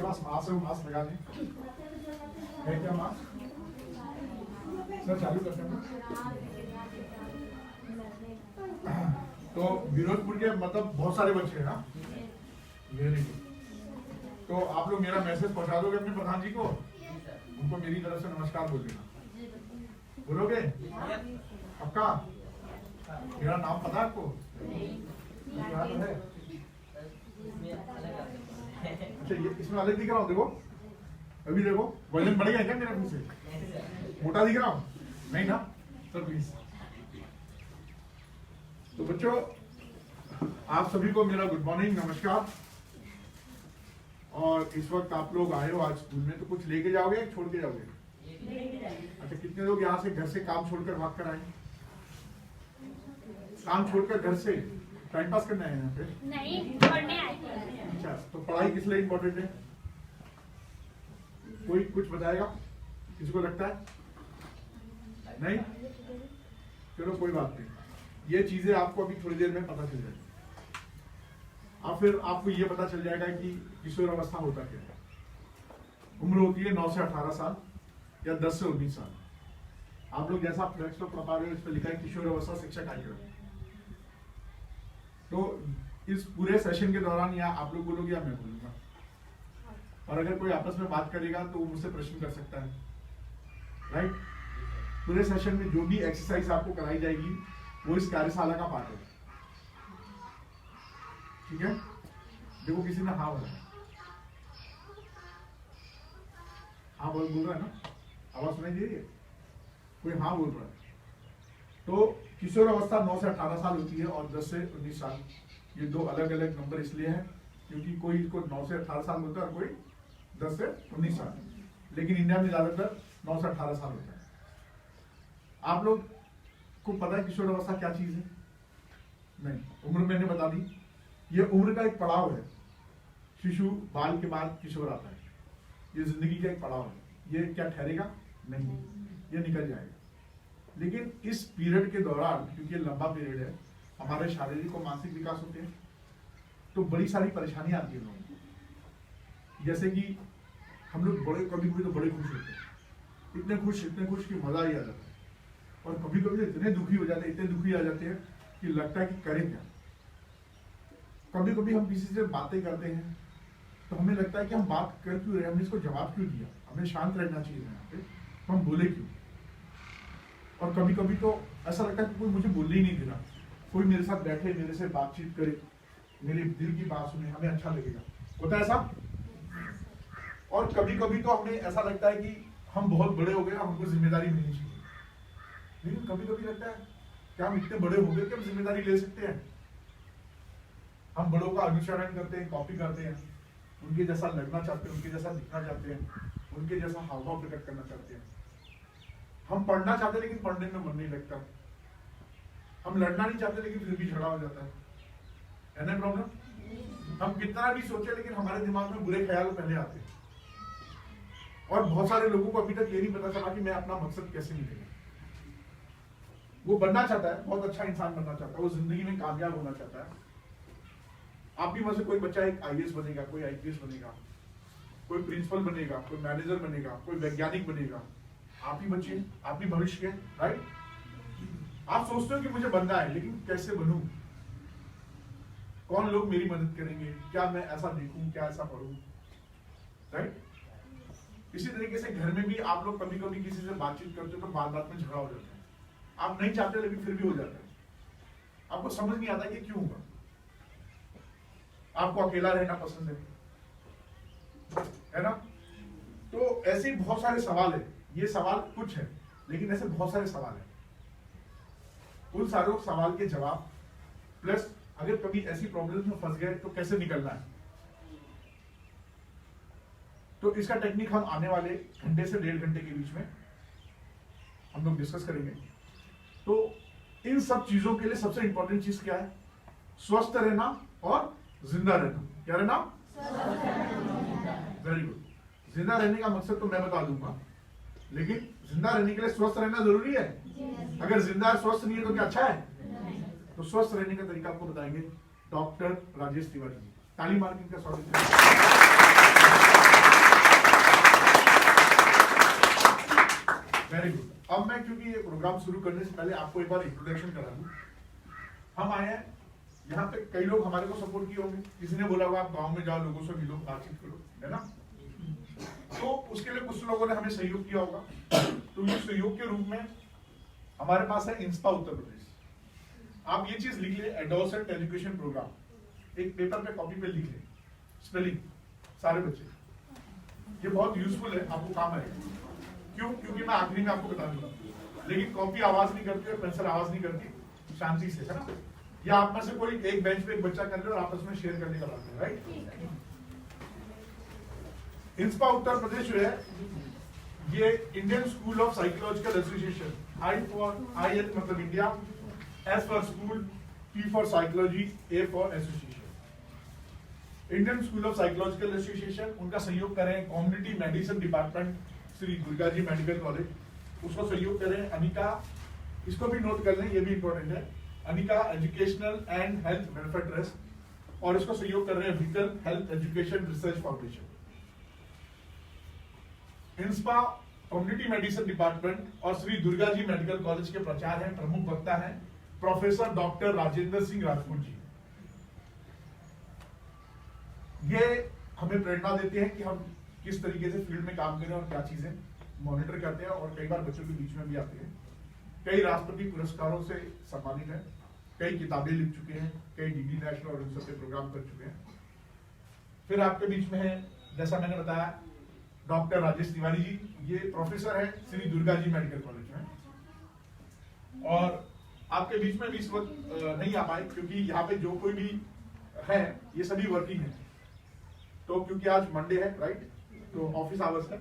पास mask है, mask लगा दें। है क्या मास्क? सर चालू करते हैं। तो विरोधपुर के मतलब बहुत सारे बच्चे हैं ना, वेरी गुड। तो आप लोग मेरा मैसेज पहुंचा दोगे अपने प्रधान जी को, उनको मेरी तरफ से नमस्कार बोल देना। बोलोगे पक्का? मेरा नाम पता है आपको? याद है? अच्छा, ये इसमें अलग दिख रहा हूँ, देखो अभी देखो वजन बढ़ गया क्या मेरा मुझसे? मोटा दिख रहा हूँ? नहीं ना सर, प्लीज। तो बच्चों, आप सभी को मेरा गुड मॉर्निंग, नमस्कार। और इस वक्त आप लोग आए हो आज स्कूल में, तो कुछ लेके जाओगे या छोड़ के जाओगे? अच्छा, कितने लोग यहाँ से घर से काम छोड़कर भाग कर आए? काम छोड़कर घर से टाइम पास करने आए यहाँ पे? नहीं, पढ़ने आए। अच्छा, तो पढ़ाई किस लिए इम्पोर्टेंट है? कोई कुछ बताएगा? किसी को लगता है? नहीं? चलो कोई बात नहीं, ये चीजें आपको अभी थोड़ी देर में पता चल जाएगी। और फिर आपको ये पता चल जाएगा कि किशोर अवस्था होता क्या है। उम्र होती है 9 से 18 साल या 10 से 19 साल। आप लोग जैसा फ्लैक्स पर पढ़ा रहे हो, इस पर लिखा है किशोर अवस्था शिक्षा कार्यक्रम। तो इस पूरे सेशन के दौरान या आप लोग बोलोगे या मैं बोलूंगा, और अगर कोई आपस में बात करेगा तो वो मुझसे प्रश्न कर सकता है, राइट? पूरे सेशन में जो भी एक्सरसाइज आपको कराई जाएगी वो इस कार्यशाला का पार्ट है, ठीक है? देखो किसी ने हाँ बोला, हाँ बोल रहा है ना, आवाज सुनाई दे रही है? कोई हाँ बोल रहा है। तो किशोर अवस्था 9 से 18 साल होती है और 10 से 19 साल। ये दो अलग अलग नंबर इसलिए हैं क्योंकि कोई इसको 9 से 18 साल बोलता है और कोई 10 से 19 साल, लेकिन इंडिया में ज्यादातर 9 से 18 साल होता है। आप लोग को पता है किशोर अवस्था क्या चीज है? नहीं, उम्र मैंने बता दी। ये उम्र का एक पड़ाव है। शिशु बाल के बाद किशोर आता है, ये जिंदगी का एक पड़ाव है। ये क्या ठहरेगा? नहीं, ये निकल जाएगा। लेकिन इस पीरियड के दौरान, क्योंकि ये लंबा पीरियड है, हमारे शारीरिक और मानसिक विकास होते हैं, तो बड़ी सारी परेशानियां आती है लोगों को। जैसे कि हम लोग बड़े कभी कभी तो बड़े खुश होते हैं, इतने खुश कि मजा ही आ जाता है, और कभी कभी तो इतने दुखी हो जाते हैं, इतने दुखी आ जाते हैं कि लगता है कि करें क्या। कभी कभी हम किसी से बातें करते हैं तो हमें लगता है कि हम बात कर क्यों रहे, हमने इसको जवाब क्यों दिया, हमें शांत रहना चाहिए यहाँ पे, तो हम बोले क्यों। और कभी कभी तो ऐसा लगता है कि कोई मुझे बोलने ही नहीं दे रहा, कोई मेरे साथ बैठे, मेरे से बातचीत करे, मेरे दिल की बात सुने, हमें अच्छा लगेगा, होता है ऐसा। और कभी कभी तो हमें ऐसा लगता है कि हम बहुत बड़े हो गए, हमको जिम्मेदारी मिलनी चाहिए। लेकिन कभी कभी लगता है क्या हम इतने बड़े हो गए कि हम जिम्मेदारी ले सकते हैं? हम बड़ों का अनुसरण करते हैं, कॉपी करते हैं, उनके जैसा लगना चाहते हैं, उनके जैसा दिखना चाहते हैं, उनके जैसा हाव भाव प्रकट करना चाहते हैं। हम पढ़ना चाहते हैं लेकिन पढ़ने में मन नहीं लगता। हम लड़ना नहीं चाहते लेकिन फिर भी झगड़ा हो जाता है ना प्रॉब्लम? हम कितना भी सोचे लेकिन हमारे दिमाग में बुरे ख्याल पहले आते हैं। और बहुत सारे लोगों को अभी तक ये नहीं पता चला कि मैं अपना मकसद कैसे निकलूं। वो बनना चाहता है, बहुत अच्छा इंसान बनना चाहता है, वो जिंदगी में कामयाब होना चाहता है। आप भी में से कोई बच्चा एक आईएएस बनेगा, कोई आईपीएस बनेगा, कोई प्रिंसिपल बनेगा, कोई मैनेजर बनेगा, कोई वैज्ञानिक बनेगा। आप ही बच्चे, आप ही भविष्य के, राइट? आप सोचते हो कि मुझे बनना है, लेकिन कैसे बनूं? कौन लोग मेरी मदद करेंगे? क्या मैं ऐसा देखूं, क्या ऐसा पढ़ूं, राइट? इसी तरीके से घर में भी आप लोग कभी कभी किसी से बातचीत करते हो तो बात बात में झगड़ा हो जाता है। आप नहीं चाहते लेकिन फिर भी हो जाता है। आपको समझ नहीं आता कि क्यों हुआ। आपको अकेला रहना पसंद है ना? तो ऐसे बहुत सारे सवाल है। ये सवाल कुछ है लेकिन ऐसे बहुत सारे सवाल है। उन सारे सवाल के जवाब प्लस अगर कभी ऐसी प्रॉब्लम में फंस गए तो कैसे निकलना है, तो इसका टेक्निक हम आने वाले घंटे से 1.5 घंटे के बीच में हम लोग डिस्कस करेंगे। तो इन सब चीजों के लिए सबसे इंपॉर्टेंट चीज क्या है? स्वस्थ रहना और जिंदा रहना। क्या रहना? Very good. जिंदा रहने का मकसद तो मैं बता दूंगा, लेकिन जिंदा रहने के लिए स्वस्थ रहना जरूरी है। अगर जिंदा स्वस्थ नहीं है तो क्या अच्छा है? तो स्वस्थ रहने का तरीका आपको बताएंगे डॉक्टर राजेश तिवारी जी। ताली मार के इनका स्वागत करें। Very good. अब मैं क्योंकि ये प्रोग्राम शुरू करने से पहले आपको एक बार इंट्रोडक्शन करा दूं। हम आए हैं यहाँ पे, कई लोग हमारे को सपोर्ट किए होंगे, किसी ने बोला होगा आप गांव में जाओ, लोगों से मिलो, बातचीत करो, है ना। तो उसके लिए कुछ लोगों ने हमें सहयोग किया होगा। तो ये सहयोग के रूप में हमारे पास है इंस्पा उत्तर प्रदेश। आप ये चीज लिख ले, एडोलसेंट एजुकेशन प्रोग्राम, एक पेपर पे कॉपी पे लिख ले, स्पेलिंग सारे बच्चे, ये बहुत यूजफुल है, आपको काम आएगा। क्यों? क्योंकि मैं आखिरी में आपको बता दूंगा, लेकिन कॉपी आवाज नहीं करती और पेंसिल आवाज नहीं करती, शांति से, है ना। या आप में से कोई एक बेंच पे एक बच्चा कर ले और आपस में शेयर करने का बात है, राइट। इंस्पा उत्तर प्रदेश जो है, ये Indian school of psychological association, I मतलब India, S for school, P for psychology, A for association. Indian school of psychological association, उनका सहयोग करें community medicine department Shri Durga ji medical college, उसको सहयोग करें अनिका, इसको भी नोट कर लें, ये भी इंपॉर्टेंट है, Anika educational and health welfare trust, और इसको सहयोग कर रहे हैं Vikal health education research foundation. INSPA community medicine department और श्री दुर्गा जी मेडिकल कॉलेज के प्रचार हैं, प्रमुख वक्ता हैं प्रोफेसर डॉक्टर राजेंद्र सिंह राजपूत जी। ये हमें प्रेरणा देते हैं कि हम किस तरीके से फील्ड में काम करें और क्या चीजें मॉनिटर करते हैं, और कई बार बच्चों के बीच में भी आते हैं। कई राष्ट्रपति पुरस्कारों से सम्मानित है, कई किताबें लिख चुके हैं, कई डिग्री नेशनल और उन सब पे प्रोग्राम कर चुके हैं। फिर आपके बीच में है, जैसा मैंने बताया, डॉक्टर राजेश तिवारी जी, ये प्रोफेसर है श्री दुर्गा जी मेडिकल कॉलेज में। और आपके बीच में भी इस वक्त नहीं आ पाए क्योंकि यहाँ पे जो कोई भी है ये सभी वर्किंग है, तो क्योंकि आज मंडे है, राइट, तो ऑफिस आवर्स है।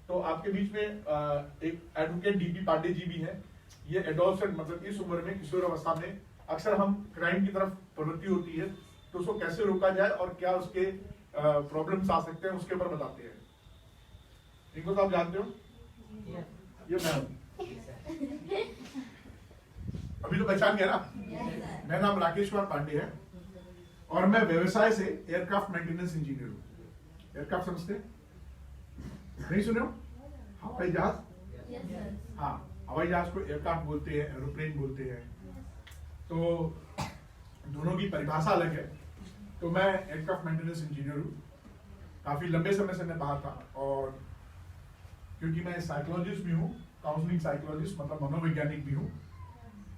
तो आपके बीच में एक एडवोकेट डीपी पांडे जी भी है। ये एडोलसेंट मतलब इस उम्र में, किशोर अवस्था में अक्सर हम क्राइम की तरफ प्रवृत्ति होती है, तो उसको कैसे रोका जाए और क्या उसके प्रॉब्लम्स आ सकते हैं, उसके ऊपर बताते हैं। इनको तो आप जानते हो, ये मैं अभी तो पहचान गया ना। मेरा नाम राकेश कुमार पांडे है और मैं व्यवसाय से एयरक्राफ्ट मेंटेनेंस इंजीनियर हूँ। एयरक्राफ्ट समझते नहीं? सुने हो? हवाई जहाज, हाँ, हवाई जहाज को एयरक्राफ्ट बोलते हैं, एरोप्लेन बोलते हैं, तो दोनों की परिभाषा अलग है। तो मैं एयरक्राफ्ट मेंटेनेंस इंजीनियर हूँ, काफी लंबे समय से मैं बाहर था, और क्योंकि मैं साइकोलॉजिस्ट भी हूँ, काउंसलिंग साइकोलॉजिस्ट मतलब मनोवैज्ञानिक भी हूँ,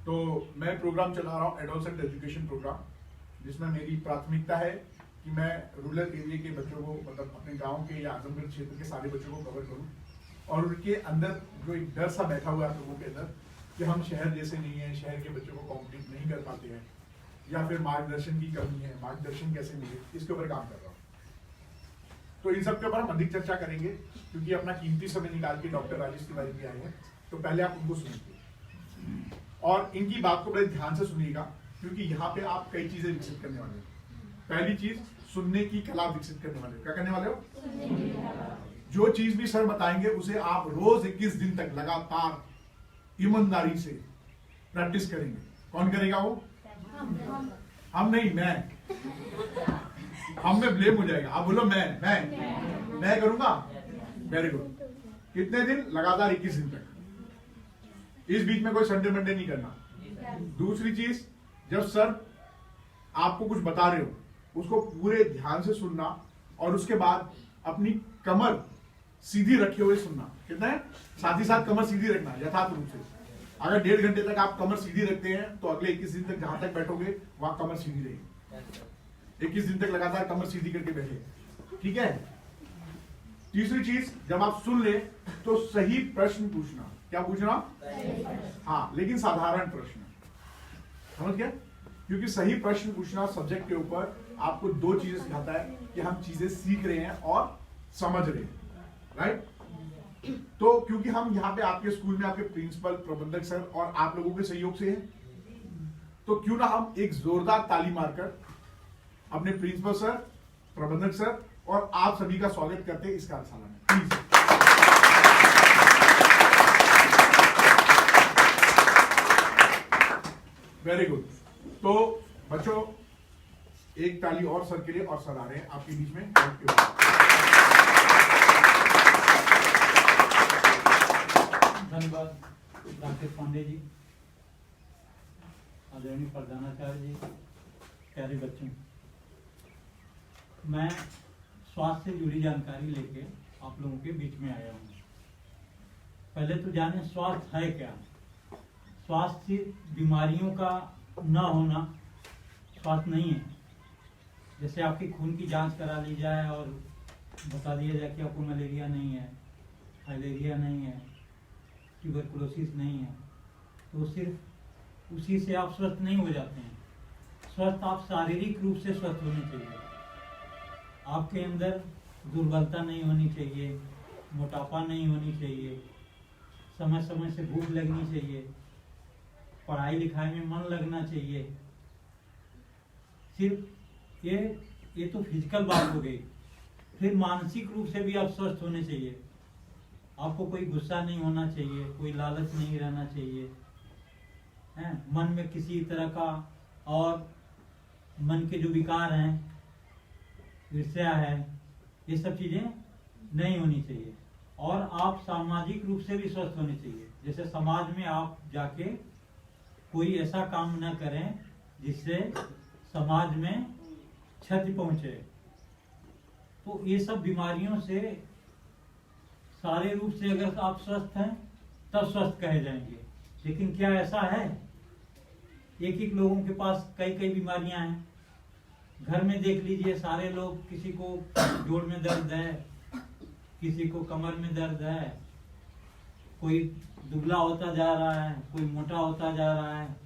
तो मैं प्रोग्राम चला रहा हूँ एडोलसेंट एजुकेशन प्रोग्राम, जिसमें मेरी प्राथमिकता है कि मैं रूरल एरिया के बच्चों को, मतलब अपने गांव के या आजमगढ़ क्षेत्र के सारे बच्चों को कवर करूं, और उनके अंदर जो एक डर सा बैठा हुआ है लोगों के अंदर कि हम शहर जैसे नहीं है, शहर के बच्चों को कॉम्पिटिट नहीं कर पाते हैं, या फिर मार्गदर्शन की कमी है, मार्गदर्शन कैसे मिले, इसके ऊपर काम कर रहा हूँ। तो इन सब के ऊपर हम अधिक चर्चा करेंगे, क्योंकि अपना कीमती समय निकाल के डॉक्टर राजेश तिवारी जी आए हैं, तो पहले आप उनको सुनिए और इनकी बात को बड़े ध्यान से सुनिएगा, क्योंकि यहाँ पे आप कई चीजें विकसित करने वाले हो। पहली चीज, सुनने की कला विकसित करने वाले हो। क्या करने वाले हो? जो चीज भी सर बताएंगे उसे आप रोज 21 दिन तक लगातार ईमानदारी से प्रैक्टिस करेंगे। कौन करेगा वो? हम नहीं, मैं। हम में ब्लेम हो जाएगा। आप बोलो मैं करूंगा। Very good. कितने दिन? लगातार 21 दिन तक। इस बीच में कोई संडे मंडे नहीं करना। दूसरी चीज, जब सर आपको कुछ बता रहे हो उसको पूरे ध्यान से सुनना, और उसके बाद अपनी कमर सीधी रखे हुए सुनना। कितना है? साथ ही साथ कमर सीधी रखना यथार्थ रूप से। अगर 1.5 घंटे तक आप कमर सीधी रखते हैं तो अगले 21 दिन तक जहां तक बैठोगे वहां कमर सीधी रहेगी। 21 दिन तक लगातार कमर सीधी करके बैठे, ठीक है। तीसरी चीज, जब आप सुन ले तो सही प्रश्न पूछना। क्या पूछना? हाँ, लेकिन साधारण प्रश्न। समझ गया? क्योंकि सही प्रश्न पूछना सब्जेक्ट के ऊपर आपको 2 चीजें सिखाता है कि हम चीजें सीख रहे हैं और समझ रहे हैं, राइट। तो क्योंकि हम यहाँ पे आपके स्कूल में आपके प्रिंसिपल, प्रबंधक सर और आप लोगों के सहयोग से हैं, तो क्यों ना हम एक जोरदार ताली मारकर अपने प्रिंसिपल सर, प्रबंधक सर और आप सभी का स्वागत करते हैं इस कार्यशाला में, प्लीज। Very good. तो बच्चों, एक ताली और सर के लिए, और सर आ रहे हैं आपके बीच में। धन्यवाद राकेश पांडे जी, आदरणीय प्रधानाचार्य जी, प्यारे बच्चों। मैं स्वास्थ्य से जुड़ी जानकारी लेके आप लोगों के बीच में आया हूँ। पहले तो जाने स्वास्थ्य है क्या। स्वास्थ्य बीमारियों का न होना स्वास्थ्य नहीं है। जैसे आपकी खून की जांच करा ली जाए और बता दिया जाए कि आपको मलेरिया नहीं है, फाइलेरिया नहीं है, ट्यूबरकुलोसिस नहीं है, तो सिर्फ उसी से आप स्वस्थ नहीं हो जाते हैं। स्वस्थ आप शारीरिक रूप से स्वस्थ होने चाहिए। आपके अंदर दुर्बलता नहीं होनी चाहिए, मोटापा नहीं होनी चाहिए, समय समय से भूख लगनी चाहिए, पढ़ाई लिखाई में मन लगना चाहिए। सिर्फ ये तो फिजिकल बात हो गई। फिर मानसिक रूप से भी आप स्वस्थ होने चाहिए। आपको कोई गुस्सा नहीं होना चाहिए, कोई लालच नहीं रहना चाहिए, है मन में किसी तरह का और मन के जो विकार हैं, ईर्ष्या है, ये सब चीजें नहीं होनी चाहिए। और आप सामाजिक रूप से भी स्वस्थ होने चाहिए। जैसे समाज में आप जाके कोई ऐसा काम न करें जिससे समाज में क्षति पहुंचे। तो ये सब बीमारियों से सारे रूप से अगर आप स्वस्थ हैं तब स्वस्थ कहे जाएंगे। लेकिन क्या ऐसा है? एक एक लोगों के पास कई कई बीमारियां हैं। घर में देख लीजिए, सारे लोग, किसी को जोड़ में दर्द है, किसी को कमर में दर्द है, कोई दुबला होता जा रहा है, कोई मोटा होता जा रहा है,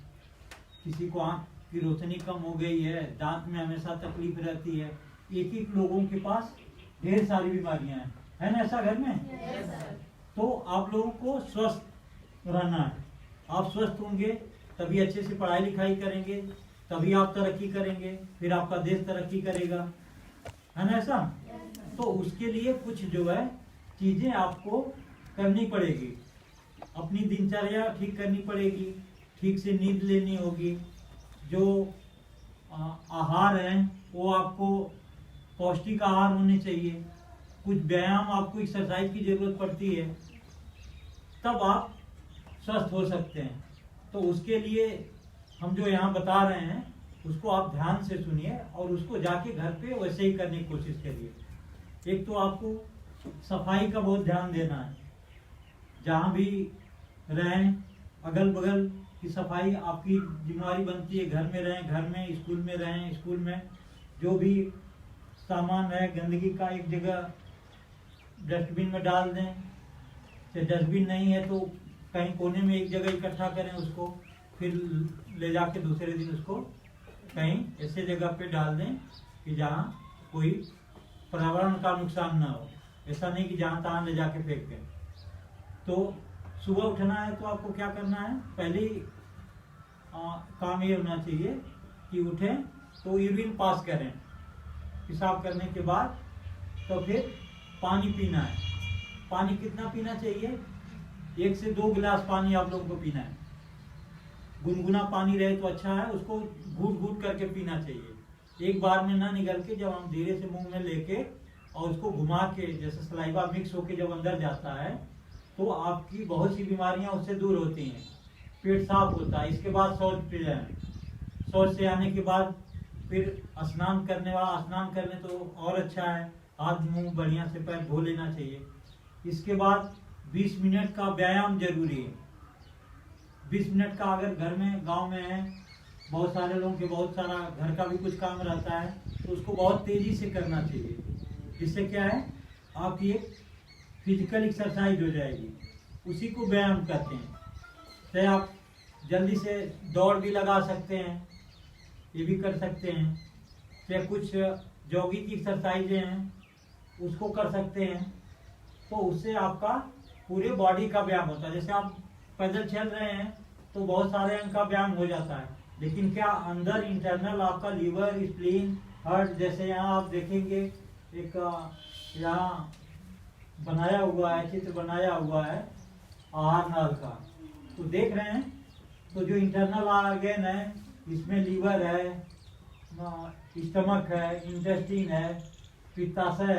किसी को आंख की रोशनी कम हो गई है, दांत में हमेशा तकलीफ रहती है। एक एक लोगों के पास ढेर सारी बीमारियां हैं, है ना ऐसा घर में? तो आप लोगों को स्वस्थ रहना है। आप स्वस्थ होंगे तभी अच्छे से पढ़ाई लिखाई करेंगे, तभी आप तरक्की करेंगे, फिर आपका देश तरक्की करेगा, है ना ऐसा? तो उसके लिए कुछ जो है चीजें आपको करनी पड़ेगी। अपनी दिनचर्या ठीक करनी पड़ेगी, ठीक से नींद लेनी होगी, जो आहार है वो आपको पौष्टिक आहार होने चाहिए, कुछ व्यायाम, आपको एक्सरसाइज की जरूरत पड़ती है, तब आप स्वस्थ हो सकते हैं। तो उसके लिए हम जो यहाँ बता रहे हैं उसको आप ध्यान से सुनिए और उसको जाके घर पे वैसे ही करने की कोशिश करिए। एक तो आपको सफाई का बहुत ध्यान देना है। जहाँ भी रहें, अगल बगल की सफाई आपकी जिम्मेवारी बनती है। घर में रहें, घर में, स्कूल में रहें, स्कूल में जो भी सामान है गंदगी का एक जगह डस्टबिन में डाल दें। चाहे डस्टबिन नहीं है तो कहीं कोने में एक जगह इकट्ठा करें उसको, फिर ले जाके दूसरे दिन उसको कहीं ऐसे जगह पे डाल दें कि जहाँ कोई पर्यावरण का नुकसान ना हो। ऐसा नहीं कि जहाँ तहाँ ले जाके फेंक दें। तो सुबह उठना है तो आपको क्या करना है? पहले काम ये होना चाहिए कि उठें तो यूरिन पास करें। पेशाब करने के बाद तो फिर पानी पीना है। पानी कितना पीना चाहिए? 1 से 2 गिलास पानी आप लोगों को पीना है। गुनगुना पानी रहे तो अच्छा है, उसको घूट घूट करके पीना चाहिए। एक बार में ना निकल के, जब हम धीरे से मुंह में लेके और उसको घुमा के, जैसे सलाइवा मिक्स होके जब अंदर जाता है तो आपकी बहुत सी बीमारियां उससे दूर होती हैं, पेट साफ होता है। इसके बाद शौच पी जाए, शौच से आने के बाद फिर स्नान करने वाला स्नान करने तो और अच्छा है, हाथ मुंह बढ़िया से पैर धो लेना चाहिए। इसके बाद 20 मिनट का व्यायाम जरूरी है। 20 मिनट का, अगर घर में, गांव में है, बहुत सारे लोगों के बहुत सारा घर का भी कुछ काम रहता है तो उसको बहुत तेजी से करना चाहिए। जिससे क्या है, आपकी एक फिजिकल एक्सरसाइज हो जाएगी, उसी को व्यायाम कहते हैं। चाहे आप जल्दी से दौड़ भी लगा सकते हैं, ये भी कर सकते हैं। चाहे कुछ जॉगिंग की एक्सरसाइजें हैं उसको कर सकते हैं। तो उससे आपका पूरे बॉडी का व्यायाम होता है। जैसे आप पैदल चल रहे हैं तो बहुत सारे अंग का व्यायाम हो जाता है, लेकिन क्या अंदर इंटरनल आपका लीवर, स्प्लीन, हार्ट, जैसे यहाँ आप देखेंगे एक यहाँ बनाया हुआ है, चित्र बनाया हुआ है आहार नाल का, तो देख रहे हैं। तो जो इंटरनल ऑर्गन है इसमें लीवर है, स्टमक है, इंटेस्टिन है, पित्ताशय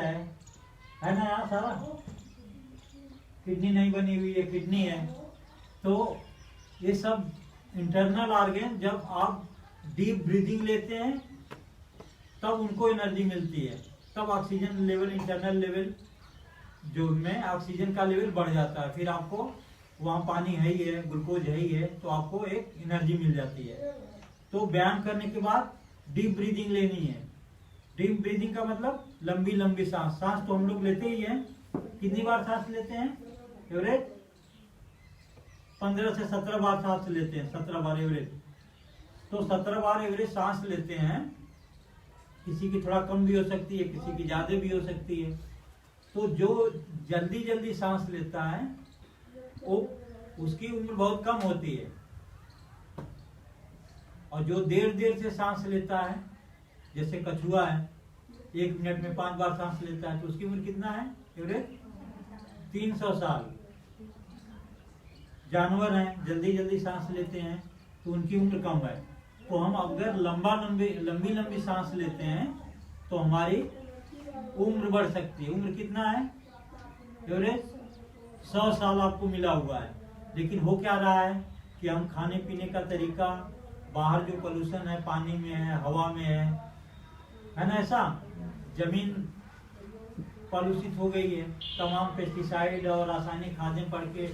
है ना, यहाँ सारा। किडनी नहीं बनी हुई है, किडनी है, तो ये सब इंटरनल ऑर्गन जब आप डीप ब्रीदिंग लेते हैं तब उनको एनर्जी मिलती है, तब ऑक्सीजन लेवल, इंटरनल लेवल जो में ऑक्सीजन का लेवल बढ़ जाता है। फिर आपको वहाँ पानी है ही है, ग्लूकोज है ही है, तो आपको एक एनर्जी मिल जाती है। तो व्यायाम करने के बाद डीप ब्रीदिंग लेनी है। डीप ब्रीदिंग का मतलब लंबी लंबी सांस। सांस तो हम लोग लेते ही हैं। कितनी बार सांस लेते हैं? एवरेज 15 से 17 बार सांस लेते हैं, 17 बार एवरेज। तो 17 बार एवरेज सांस लेते हैं। किसी की थोड़ा कम भी हो सकती है, किसी की ज्यादा भी हो सकती है। तो जो जल्दी जल्दी सांस लेता है वो उसकी उम्र बहुत कम होती है, और जो देर देर से सांस लेता है, जैसे कछुआ है 1 मिनट में 5 बार सांस लेता है, तो उसकी उम्र कितना है एवरेज? 300 साल। जानवर हैं जल्दी जल्दी सांस लेते हैं तो उनकी उम्र कम है। तो हम अगर लंबी लंबी सांस लेते हैं तो हमारी उम्र बढ़ सकती है। उम्र कितना है एवरेज? 100 साल आपको मिला हुआ है। लेकिन हो क्या रहा है कि हम खाने पीने का तरीका, बाहर जो पोल्यूशन है, पानी में है, हवा में है ना, ऐसा जमीन पॉल्यूशित हो गई है। तमाम पेस्टिसाइड और रासायनिक खादें पड़ के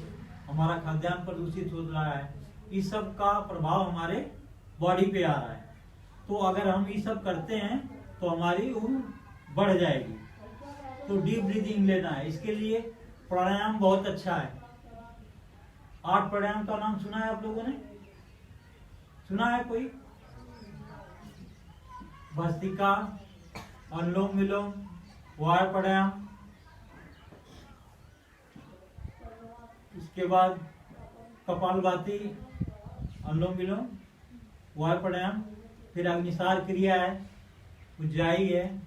हमारा खाद्यान्न प्रदूषित हो रहा है। इस सब का प्रभाव हमारे बॉडी पे आ रहा है। तो अगर हम ये सब करते हैं तो हमारी उम्र बढ़ जाएगी। तो डीप ब्रीदिंग लेना है। इसके लिए प्राणायाम बहुत अच्छा है। 8 प्राणायाम का नाम सुना है आप लोगों ने? सुना है कोई? भस्त्रिका, अनुलोम विलोम, वायु प्राणायाम, इसके बाद कपालभाति, अनुलोम विलोम, वायु प्राणायाम, फिर अग्निसार क्रिया है, उज्जाई है,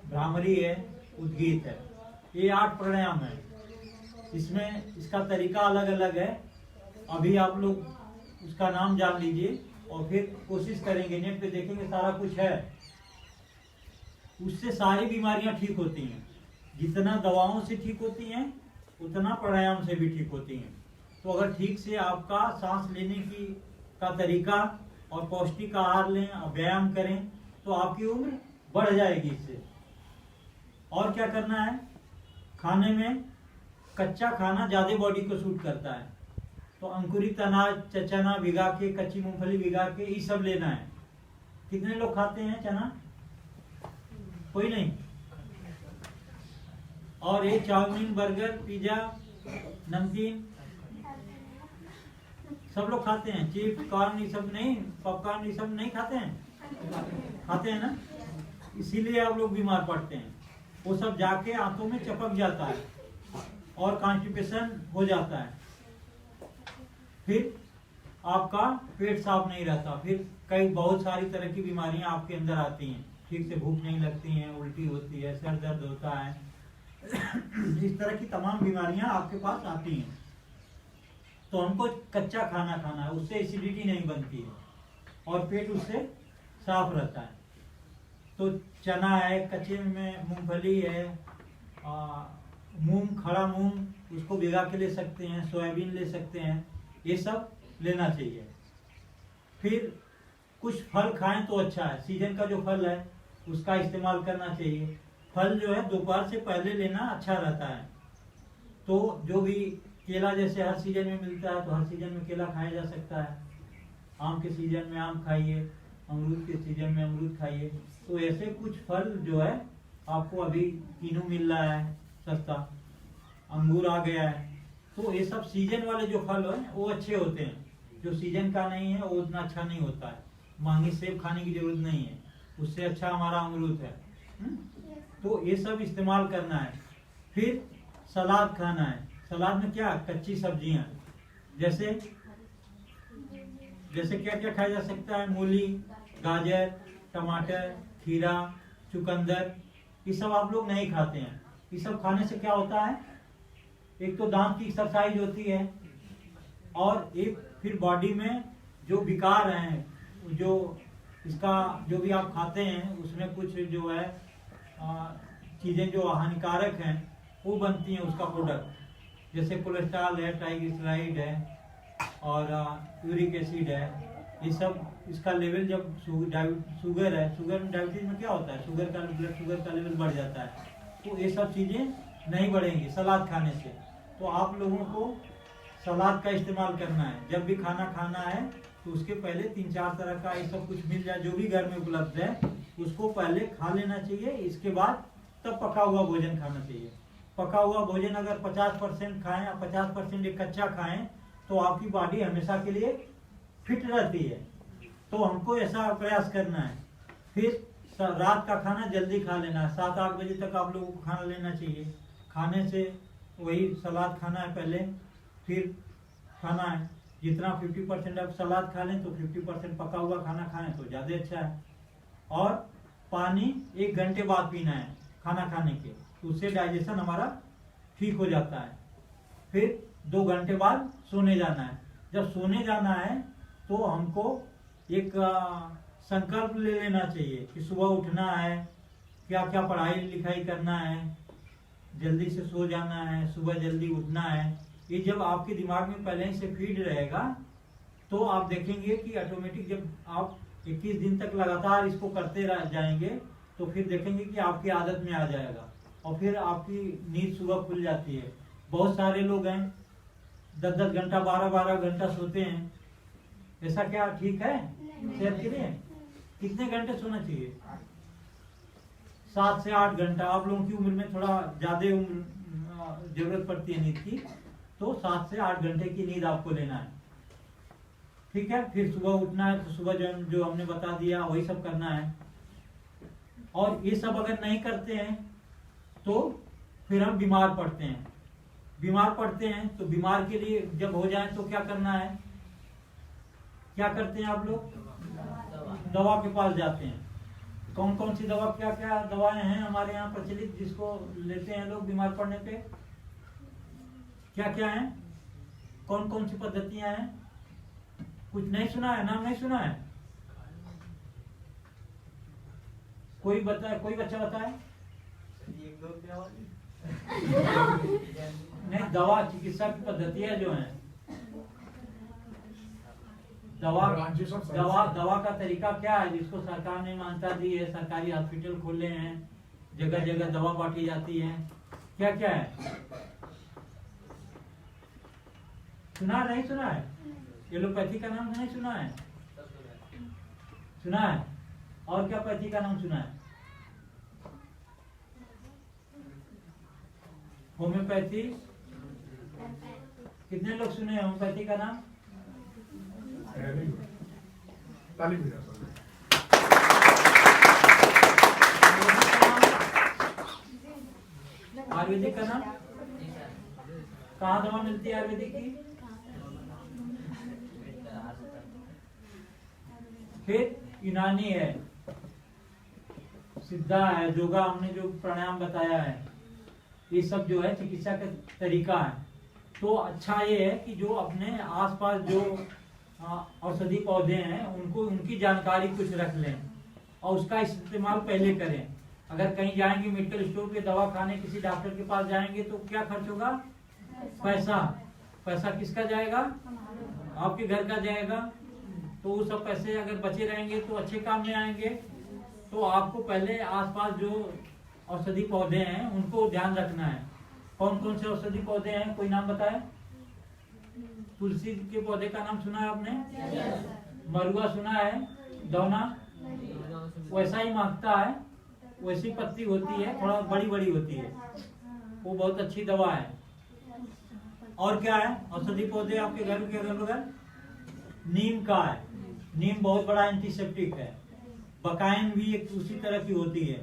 भ्रामरी है, उद्गीत है। ये 8 प्राणायाम है। इसमें इसका तरीका अलग अलग है। अभी आप लोग उसका नाम जान लीजिए और फिर कोशिश करेंगे, नेट पे देखेंगे, सारा कुछ है। उससे सारी बीमारियां ठीक होती हैं। जितना दवाओं से ठीक होती हैं उतना प्राणायाम से भी ठीक होती हैं। तो अगर ठीक से आपका सांस लेने का तरीका और पौष्टिक आहार लें और व्यायाम करें तो आपकी उम्र बढ़ जाएगी इससे। और क्या करना है? खाने में कच्चा खाना ज्यादा बॉडी को सूट करता है। तो अंकुरित अनाज, चना भिगा के, कच्ची मूंगफली भिगा के, ये सब लेना है। कितने लोग खाते हैं चना? कोई नहीं। और ये चाउमीन, बर्गर, पिज्जा, नमकीन सब लोग खाते हैं। चिप्स, कॉर्न, ये सब नहीं, पॉपकॉर्न, ये सब नहीं खाते हैं? खाते हैं ना? इसीलिए आप लोग बीमार पड़ते हैं। वो सब जाके आंतों में चपक जाता है और कॉन्स्टिपेशन हो जाता है। फिर आपका पेट साफ नहीं रहता। फिर कई बहुत सारी तरह की बीमारियां आपके अंदर आती हैं। ठीक से भूख नहीं लगती है, उल्टी होती है, सर दर्द होता है। इस तरह की तमाम बीमारियां आपके पास आती हैं। तो हमको कच्चा खाना खाना है, उससे एसिडिटी नहीं बनती है और पेट उससे साफ रहता है। तो चना है, कच्चे में मूंगफली है, मूंग, खड़ा मूंग, उसको भिगा के ले सकते हैं, सोयाबीन ले सकते हैं, ये सब लेना चाहिए। फिर कुछ फल खाएं तो अच्छा है। सीजन का जो फल है उसका इस्तेमाल करना चाहिए। फल जो है दोपहर से पहले लेना अच्छा रहता है। तो जो भी केला जैसे हर सीजन में मिलता है तो हर सीजन में केला खाया जा सकता है। आम के सीजन में आम खाइए, अमरूद के सीजन में अमरूद खाइए। तो ऐसे कुछ फल जो है आपको अभी किनू मिल रहा है सस्ता, अंगूर आ गया है। तो ये सब सीजन वाले जो फल है वो अच्छे होते हैं। जो सीजन का नहीं है वो उतना अच्छा नहीं होता है। महंगी सेब खाने की जरूरत नहीं है, उससे अच्छा हमारा अमरूद है। तो ये सब इस्तेमाल करना है। फिर सलाद खाना है। सलाद में क्या? कच्ची सब्जियां, जैसे क्या क्या खाया जा सकता है? मूली, गाजर, टमाटर, खीरा, चुकंदर, ये सब आप लोग नहीं खाते हैं। ये सब खाने से क्या होता है? एक तो दांत की एक्सरसाइज होती है और एक फिर बॉडी में जो विकार हैं, जो इसका जो भी आप खाते हैं उसमें कुछ जो है चीजें जो हानिकारक हैं वो बनती हैं उसका प्रोडक्ट। जैसे कोलेस्ट्रॉल है, ट्राइग्लिसराइड है, और यूरिक एसिड है, ये सब इसका लेवल जब शुगर है, शुगर डायबिटीज में क्या होता है, शुगर का ब्लड शुगर का लेवल बढ़ जाता है, तो ये सब चीज़ें नहीं बढ़ेंगी सलाद खाने से। तो आप लोगों को सलाद का इस्तेमाल करना है। जब भी खाना खाना है तो उसके पहले 3-4 तरह का ये सब कुछ मिल जाए, जो भी घर में उपलब्ध है उसको पहले खा लेना चाहिए। इसके बाद तब पका हुआ भोजन खाना चाहिए। पका हुआ भोजन अगर 50% खाएं या 50% एक कच्चा खाएं तो आपकी बॉडी हमेशा के लिए फिट रहती है। तो हमको ऐसा प्रयास करना है। फिर रात का खाना जल्दी खा लेना है, 7-8 बजे तक आप लोगों को खाना लेना चाहिए। खाने से वही सलाद खाना है पहले, फिर खाना है जितना 50% आप सलाद खा लें तो 50% पका हुआ खाना खाएं तो ज़्यादा अच्छा है। और पानी 1 घंटे बाद पीना है खाना खाने के, तो उससे डाइजेशन हमारा ठीक हो जाता है। फिर 2 घंटे बाद सोने जाना है। जब सोने जाना है तो हमको एक संकल्प ले लेना चाहिए कि सुबह उठना है, क्या क्या पढ़ाई लिखाई करना है, जल्दी से सो जाना है, सुबह जल्दी उठना है। ये जब आपके दिमाग में पहले से फीड रहेगा तो आप देखेंगे कि ऑटोमेटिक जब आप 21 दिन तक लगातार इसको करते जाएंगे तो फिर देखेंगे कि आपकी आदत में आ जाएगा और फिर आपकी नींद सुबह खुल जाती है। बहुत सारे लोग हैं 10-10 घंटा 12-12 घंटा सोते हैं। ऐसा क्या ठीक है सेहत के लिए? कितने घंटे सोना चाहिए? 7 से 8 घंटा। आप लोगों की उम्र में थोड़ा ज्यादा जरूरत पड़ती है नींद की, तो 7 से 8 घंटे की नींद आपको लेना है। ठीक है। फिर सुबह उठना है तो सुबह जो हमने बता दिया वही सब करना है। और ये सब अगर नहीं करते हैं तो फिर हम बीमार पड़ते हैं। बीमार पड़ते हैं तो बीमार के लिए जब हो जाए तो क्या करना है? क्या करते हैं आप लोग? दवा के पास जाते हैं। कौन कौन सी दवा, क्या क्या दवाएं हैं हमारे यहाँ प्रचलित जिसको लेते हैं लोग बीमार पड़ने पे? क्या क्या है? कौन कौन सी पद्धतियां हैं? कुछ नहीं सुना है? नाम नहीं सुना है? कोई बताए, कोई बच्चा बताए? नहीं, दवा चिकित्सा की पद्धतियां जो हैं, दवा का तरीका क्या है जिसको सरकार ने मान्यता दी है? सरकारी हॉस्पिटल खोले हैं, जगह जगह दवा बांटी जाती है। क्या क्या है? सुना नहीं सुना है? एलोपैथी का नाम नहीं सुना है? सुना है? और क्या पैथी का नाम सुना है? होम्योपैथी? कितने लोग सुने हैं होम्योपैथी का नाम? ताली बजा सकते। आयुर्वेदिक का नाम? कहाँ दवा मिलती है आयुर्वेदिक की? फिर यूनानी है, सिद्धा है, योगा, हमने जो प्राणायाम बताया है, ये सब जो है चिकित्सा का तरीका है। तो अच्छा ये है कि जो अपने आसपास जो औषधि पौधे हैं उनको, उनकी जानकारी कुछ रख लें और उसका इस्तेमाल पहले करें। अगर कहीं जाएंगे मेडिकल स्टोर पे दवा खाने, किसी डॉक्टर के पास जाएंगे तो क्या खर्च होगा? पैसा। पैसा किसका जाएगा? आपके घर का जाएगा। तो वो सब पैसे अगर बचे रहेंगे तो अच्छे काम में आएंगे। तो आपको पहले आसपास जो औषधि पौधे हैं उनको ध्यान रखना है। कौन कौन से औषधि पौधे हैं? कोई नाम बताए? तुलसी के पौधे का नाम सुना है आपने? मरुआ सुना है? दौना? वैसा ही महकता है, वैसी पत्ती होती है, थोड़ा बड़ी बड़ी होती है, वो बहुत अच्छी दवा है। और क्या है औषधि पौधे आपके घर के अगल बगल? नीम का है। नीम बहुत बड़ा एंटीसेप्टिक है। बकाइन भी एक उसी तरह की होती है।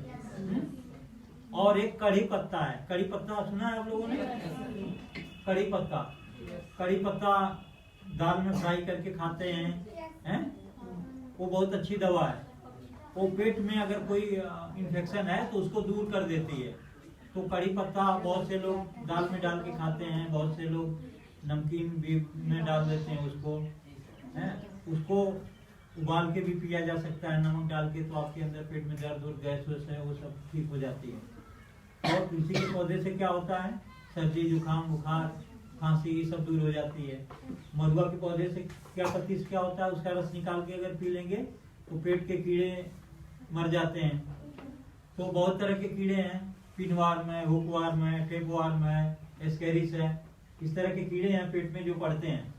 और एक कड़ी पत्ता है। कड़ी पत्ता सुना है आप लोगों ने? कड़ी पत्ता, कड़ी पत्ता दाल में फ्राई करके खाते हैं, वो बहुत अच्छी दवा है। वो पेट में अगर कोई इन्फेक्शन है तो उसको दूर कर देती है। तो कड़ी पत्ता बहुत से लोग दाल में डाल के खाते हैं, बहुत से लोग नमकीन भी में डाल देते हैं उसको, उसको उबाल के भी पिया जा सकता है नमक डाल के। तो आपके अंदर पेट में दर्द और गैस वैस है वो सब ठीक हो जाती है। और तुलसी के पौधे से क्या होता है? सर्दी जुकाम बुखार खांसी ये सब दूर हो जाती है। मरुआ के पौधे से क्या पत्ती क्या होता है, उसका रस निकाल के अगर पी लेंगे तो पेट के कीड़े मर जाते हैं। तो बहुत तरह के कीड़े हैं, पिनवार्म है, हुकवार्म है, टेपवार्म है, एस्केरिस है, इस तरह के कीड़े हैं पेट में जो पड़ते हैं,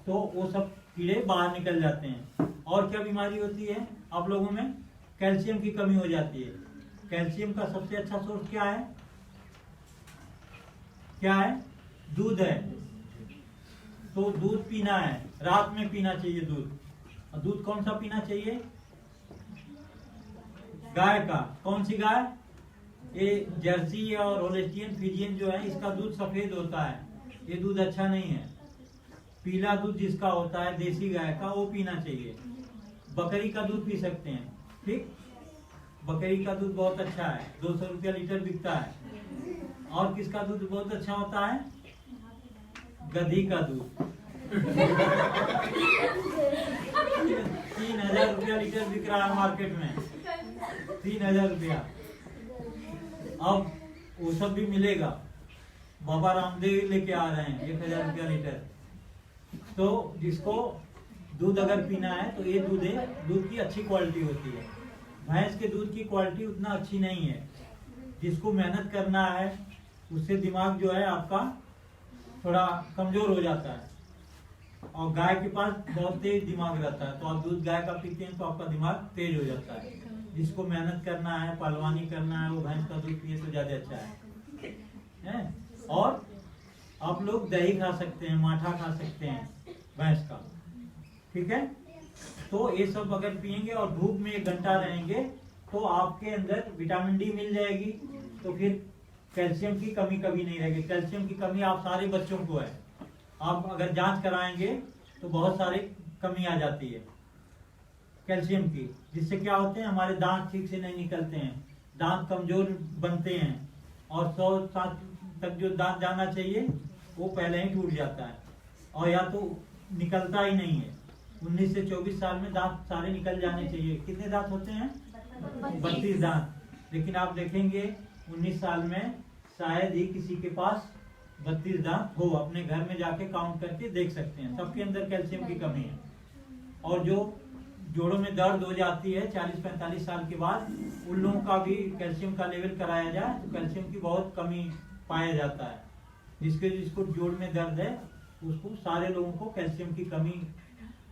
तो वो सब कीड़े बाहर निकल जाते हैं। और क्या बीमारी होती है आप लोगों में, कैल्शियम की कमी हो जाती है। कैल्शियम का सबसे अच्छा सोर्स क्या है, क्या है, दूध है। तो दूध पीना है, रात में पीना चाहिए दूध। और दूध कौन सा पीना चाहिए, गाय का। कौन सी गाय, ये जर्सी और होल्स्टीन फ्रीजियन जो है, इसका दूध सफेद होता है, ये दूध अच्छा नहीं है। पीला दूध जिसका होता है देसी गाय का, वो पीना चाहिए। बकरी का दूध पी सकते हैं, ठीक, बकरी का दूध बहुत अच्छा है, 200 रुपया लीटर बिकता है। और किसका दूध बहुत अच्छा होता है, गधी का दूध 3000 रुपया लीटर बिक रहा है मार्केट में, 3000 रुपया। अब वो सब भी मिलेगा, बाबा रामदेव लेके आ रहे हैं 1000 रुपया लीटर। तो जिसको दूध अगर पीना है तो ये दूध है, दूध की अच्छी क्वालिटी होती है। भैंस के दूध की क्वालिटी उतना अच्छी नहीं है। जिसको मेहनत करना है उससे दिमाग जो है आपका थोड़ा कमजोर हो जाता है, और गाय के पास बहुत तेज दिमाग रहता है। तो आप दूध गाय का पीते हैं तो आपका दिमाग तेज हो जाता है। जिसको मेहनत करना है, पहलवानी करना है, वो भैंस का दूध पिए तो ज्यादा अच्छा है। और आप लोग दही खा सकते हैं, माठा खा सकते हैं भैंस का, ठीक है। तो ये सब अगर पिएंगे और धूप में 1 घंटा रहेंगे तो आपके अंदर विटामिन डी मिल जाएगी। तो फिर कैल्शियम की कमी कभी नहीं रहेगी। कैल्शियम की कमी आप सारे बच्चों को है, आप अगर जांच कराएंगे तो बहुत सारी कमी आ जाती है कैल्शियम की, जिससे क्या होते हैं, हमारे दांत ठीक से नहीं निकलते हैं, दांत कमजोर बनते हैं, और 100 साल तक जो दांत जाना चाहिए वो पहले ही टूट जाता है, और या तो निकलता ही नहीं है। 19 से 24 साल में दांत सारे निकल जाने चाहिए। कितने दांत होते हैं, 32 दांत। लेकिन आप देखेंगे 19 साल में शायद ही किसी के पास 32 दांत हो। अपने घर में जाके काउंट करके देख सकते हैं, सबके अंदर कैल्शियम की कमी है। और जो जोड़ों में दर्द हो जाती है 40-45 साल के बाद, उन लोगों का भी कैल्शियम का लेवल कराया जाए तो कैल्शियम की बहुत कमी पाया जाता है। जिसको जोड़ में दर्द है उसको, सारे लोगों को कैल्शियम की कमी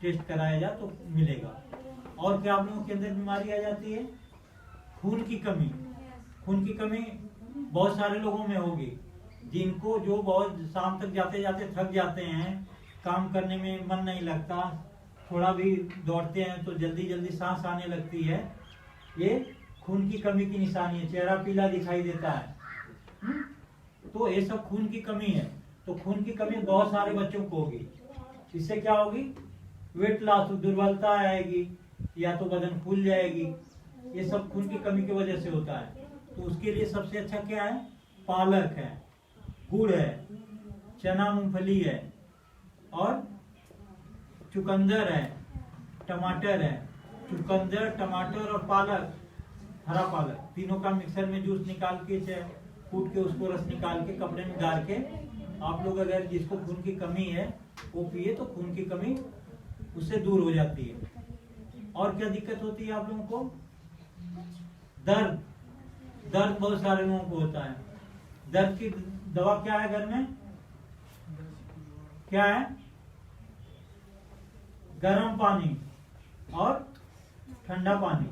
टेस्ट कराया जाए तो मिलेगा। और क्या आप लोगों के अंदर बीमारी आ जाती है, खून की कमी। खून की कमी बहुत सारे लोगों में होगी, जिनको जो बहुत शाम तक जाते जाते थक जाते हैं, काम करने में मन नहीं लगता, थोड़ा भी दौड़ते हैं तो जल्दी जल्दी सांस आने लगती है, ये खून की कमी की निशानी है। चेहरा पीला दिखाई देता है, तो ये सब खून की कमी है। तो खून की कमी बहुत सारे बच्चों को होगी। इससे क्या होगी, वेट लॉस, दुर्बलता आएगी, या तो बदन फूल जाएगी। ये सब खून की कमी की वजह से होता है। तो उसके लिए सबसे अच्छा क्या है, पालक है, गुड़ है, चना मूंगफली है, और चुकंदर है, टमाटर है। चुकंदर, टमाटर और पालक, हरा पालक, तीनों का मिक्सर में जूस निकाल के, कूट के उसको रस निकाल के कपड़े में गाड़ के आप लोग, अगर जिसको खून की कमी है वो पिए तो खून की कमी उससे दूर हो जाती है। और क्या दिक्कत होती है आप लोगों को, दर्द। दर्द बहुत सारे लोगों को होता है। दर्द की दवा क्या है घर में, क्या है, गर्म पानी और ठंडा पानी।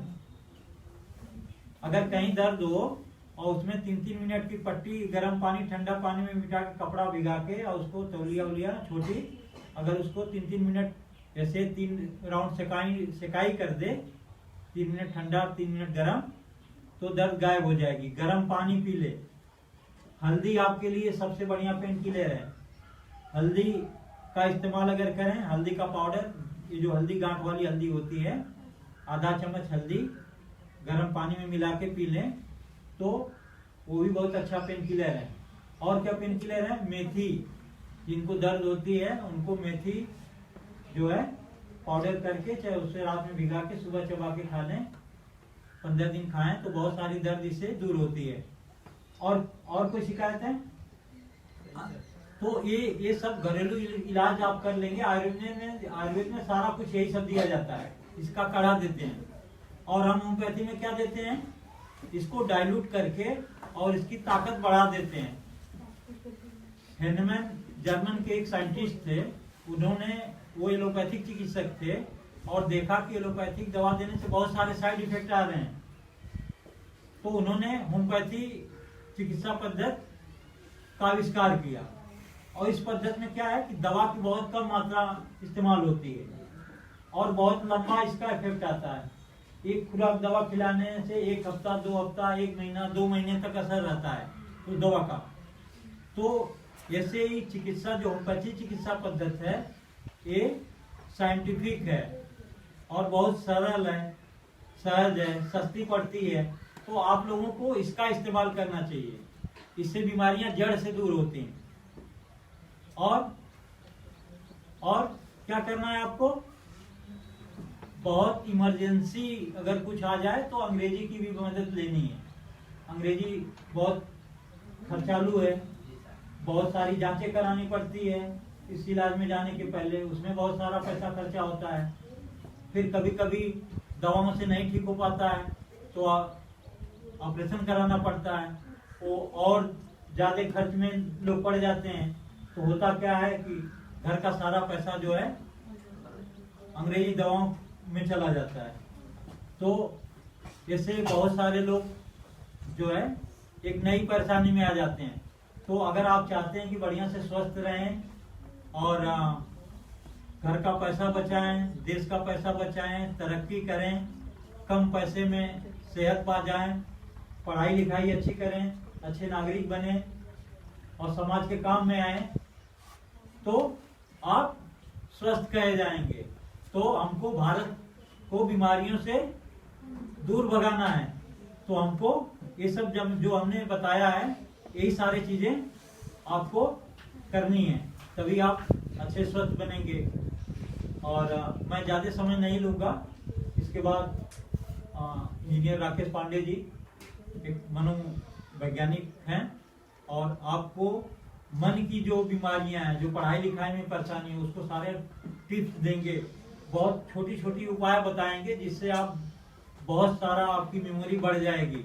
अगर कहीं दर्द हो और उसमें 3-3 मिनट की पट्टी गर्म पानी ठंडा पानी में मिटा के कपड़ा भिगा के, और उसको तौलिया उलिया छोटी, अगर उसको 3-3 मिनट जैसे 3 राउंड सेकाई कर दे, 3 मिनट ठंडा 3 मिनट गर्म, तो दर्द गायब हो जाएगी। गर्म पानी पी ले। हल्दी आपके लिए सबसे बढ़िया पेन किलर है। हल्दी का इस्तेमाल अगर करें, हल्दी का पाउडर, ये जो हल्दी गांठ वाली हल्दी होती है, आधा चम्मच हल्दी गर्म पानी में मिला के पी लें तो वो भी बहुत अच्छा पेन किलर है। और क्या पेन किलर है, मेथी। जिनको दर्द होती है उनको मेथी जो है पाउडर करके, चाहे उसे रात में भिगा के सुबह चबा के खा लें, 15 दिन खाएं तो बहुत सारी दर्द इससे दूर होती है। और कोई शिकायत है तो ये सब घरेलू इलाज आप कर लेंगे। आयुर्वेद में सारा कुछ यही सब दिया जाता है। इसका काढ़ा देते हैं, और हम होम्योपैथी में क्या देते हैं, इसको डाइल्यूट करके और इसकी ताकत बढ़ा देते हैं। हेनमैन जर्मन के एक साइंटिस्ट थे, उन्होंने, वो एलोपैथिक चिकित्सक थे, और देखा कि एलोपैथिक दवा देने से बहुत सारे साइड इफेक्ट आ रहे हैं। तो उन्होंने होम्योपैथी चिकित्सा पद्धति का आविष्कार किया। और इस पद्धति में क्या है कि दवा की बहुत कम मात्रा इस्तेमाल होती है और बहुत लंबा इसका इफेक्ट आता है। एक खुराक दवा खिलाने से 1 हफ्ता, 2 हफ्ता, 1 महीना, 2 महीने तक असर रहता है उस दवा का। तो ऐसे ही चिकित्सा, जो होम्योपैथी चिकित्सा पद्धति है, ये साइंटिफिक है और बहुत सरल है, सहज है, सस्ती पड़ती है। तो आप लोगों को इसका इस्तेमाल करना चाहिए। इससे बीमारियां जड़ से दूर होती हैं। और क्या करना है आपको, बहुत इमरजेंसी अगर कुछ आ जाए तो अंग्रेजी की भी मदद लेनी है। अंग्रेजी बहुत खर्चालू है, बहुत सारी जांचें करानी पड़ती है इस इलाज में जाने के पहले, उसमें बहुत सारा पैसा खर्चा होता है। फिर कभी कभी दवाओं से नहीं ठीक हो पाता है तो ऑपरेशन कराना पड़ता है, वो और ज्यादा खर्च में लोग पड़ जाते हैं। तो होता क्या है कि घर का सारा पैसा जो है अंग्रेजी दवाओं में चला जाता है। तो इससे बहुत सारे लोग जो है एक नई परेशानी में आ जाते हैं। तो अगर आप चाहते हैं कि बढ़िया से स्वस्थ रहें और घर का पैसा बचाएं, देश का पैसा बचाएं, तरक्की करें, कम पैसे में सेहत पा जाएं, पढ़ाई लिखाई अच्छी करें, अच्छे नागरिक बने और समाज के काम में आए, तो आप स्वस्थ कहे जाएंगे। तो हमको भारत को बीमारियों से दूर भगाना है। तो हमको ये सब जो हमने बताया है, यही सारी चीजें आपको करनी है, तभी आप अच्छे स्वस्थ बनेंगे। और मैं ज्यादा समय नहीं लूंगा। इसके बाद इंजीनियर राकेश पांडे जी एक मनोवैज्ञानिक हैं और आपको मन की जो बीमारियां हैं, जो पढ़ाई लिखाई में परेशानी है, उसको सारे टिप्स देंगे। बहुत छोटी छोटी उपाय बताएंगे जिससे आप बहुत सारा आपकी मेमोरी बढ़ जाएगी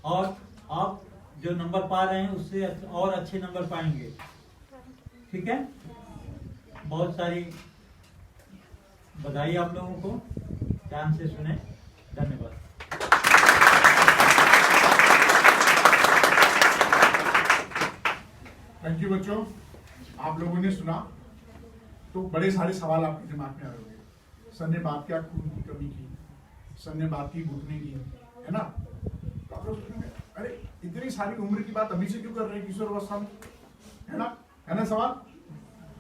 और आप जो नंबर पा रहे हैं उससे और अच्छे नंबर पाएंगे। ठीक है, बहुत सारी बधाई आप लोगों को, ध्यान से सुने। धन्यवाद। थैंक यू बच्चों, आप लोगों ने सुना तो बड़े सारे सवाल आपके दिमाग में आ रहे होंगे। सर ने बात किया खून की कमी की, सर ने बात की घुटने की, है ना। तो आप लोग सोचेंगे अरे इतनी सारी उम्र की बात अभी से क्यों कर रहे हैं किशोर अवस्था में, है ना सवाल।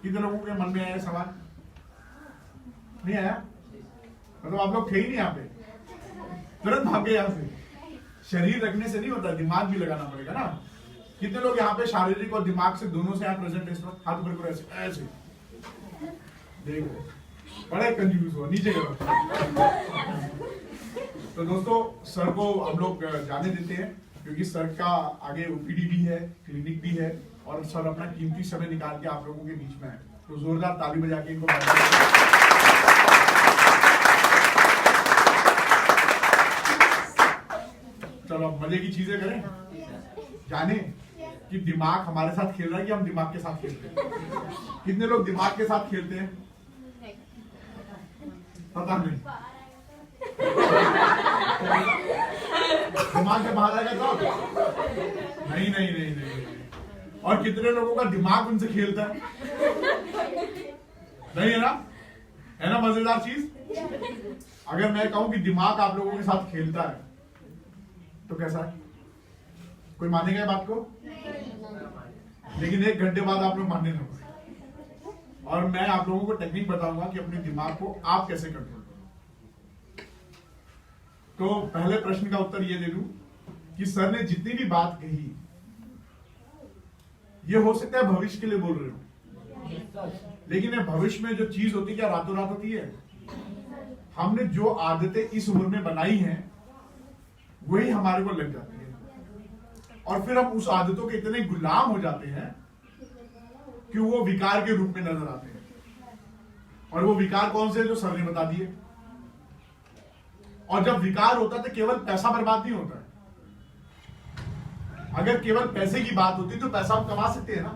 कितने लोगों के मन में आया सवाल? नहीं आया? मतलब आप लोग थे ही नहीं यहाँ पे, तुरंत भागे यहाँ से। शरीर रखने से नहीं होता, दिमाग भी लगाना पड़ेगा ना। कितने लोग यहाँ पे शारीरिक और दिमाग से दोनों से यहाँ प्रेजेंट है इस वक्त? हाथ ऊपर करो, ऐसे ऐसे देखो, बड़ा कंफ्यूज हुआ, नीचे करो। तो दोस्तों, सर को हम लोग जाने देते हैं क्योंकि सर का आगे ओपीडी भी है, क्लिनिक भी है और सर अपना कीमती समय निकाल के आप लोगों के बीच में है। तो जोरदार ताली बजा के इनको चलो अब मजे की चीजें करें। जाने कि दिमाग हमारे साथ खेल रहा है कि हम दिमाग के साथ खेलते हैं। कितने लोग दिमाग के साथ खेलते हैं? पता नहीं, दिमाग के बाहर आएगा तो नहीं। और कितने लोगों का दिमाग उनसे खेलता है? नहीं है ना मजेदार चीज। अगर मैं कहूं कि दिमाग आप लोगों के साथ खेलता है तो कैसा है? कोई मानेगा बात को? लेकिन 1 घंटे बाद आप लोग मानने लगोगे और मैं आप लोगों को टेक्निक बताऊंगा कि अपने दिमाग को आप कैसे कंट्रोल करो। तो पहले प्रश्न का उत्तर ये दे दूं कि सर ने जितनी भी बात कही, ये हो सकता है भविष्य के लिए बोल रहे हो, लेकिन ये भविष्य में जो चीज होती है क्या रातों रात होती है? हमने जो आदतें इस उम्र में बनाई हैं वही हमारे को लग जाती है और फिर हम उस आदतों के इतने गुलाम हो जाते हैं कि वो विकार के रूप में नजर आते हैं। और वो विकार कौन से, जो सर ने बता दिए। और जब विकार होता है तो केवल पैसा बर्बाद नहीं होता है। अगर केवल पैसे की बात होती तो पैसा हम कमा सकते हैं ना,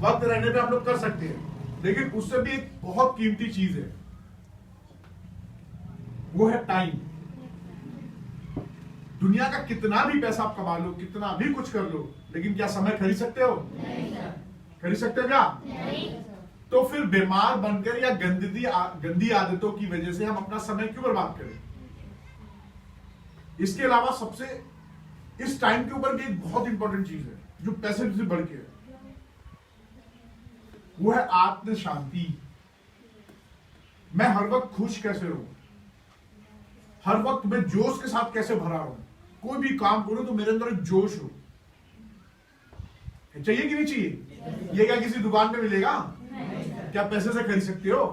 वक्त रहने पे हम लोग कर सकते हैं, लेकिन उससे भी एक बहुत कीमती चीज है, वो है टाइम। दुनिया का कितना भी पैसा आप कमा लो, कितना भी कुछ कर लो, लेकिन क्या समय खरीद सकते हो? खरीद सकते हो क्या? तो फिर बीमार बनकर या गंदी आदतों की वजह से हम अपना समय क्यों बर्बाद करें? इसके अलावा सबसे इस टाइम के ऊपर भी एक बहुत इंपॉर्टेंट चीज है जो पैसे से बढ़ के है, वो है आत्म शांति। मैं हर वक्त खुश कैसे रहूं, हर वक्त मैं जोश के साथ कैसे भरा रहूं, कोई भी काम करूं तो मेरे अंदर एक जोश हो। चाहिए कि नहीं चाहिए? ये क्या किसी दुकान पे मिलेगा? क्या पैसे से खरीद सकते हो?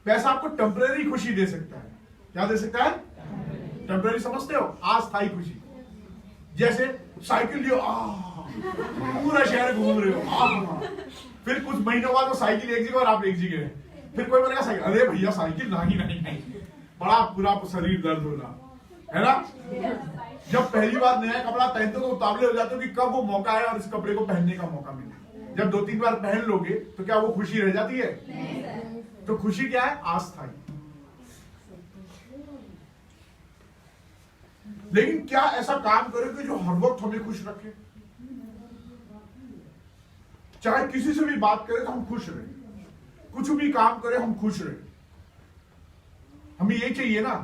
पैसा आपको टेम्परेरी खुशी दे सकता है। क्या दे सकता है? टेम्परेरी समझते हो? अस्थायी खुशी। जैसे साइकिल लियो, पूरा शहर घूम रहे हो, फिर कुछ महीनों बाद वो साइकिल एक जगह और आप एक जगह, फिर कोई बोलेगा साइकिल, अरे भैया साइकिल नहीं, बड़ा पूरा शरीर दर्द होना है ना। जब पहली बार नया कपड़ा पहनते हो तो उतावले हो जाते हो कि कब वो मौका है और इस कपड़े को पहनने का मौका मिले। जब 2-3 बार पहन लोगे तो क्या वो खुशी रह जाती है? तो खुशी क्या है? अस्थायी। लेकिन क्या ऐसा काम करें कि जो हर वक्त हमें खुश रखे? चाहे किसी से भी बात करें तो हम खुश रहे, कुछ भी काम करें हम खुश रहे। हमें ये चाहिए ना।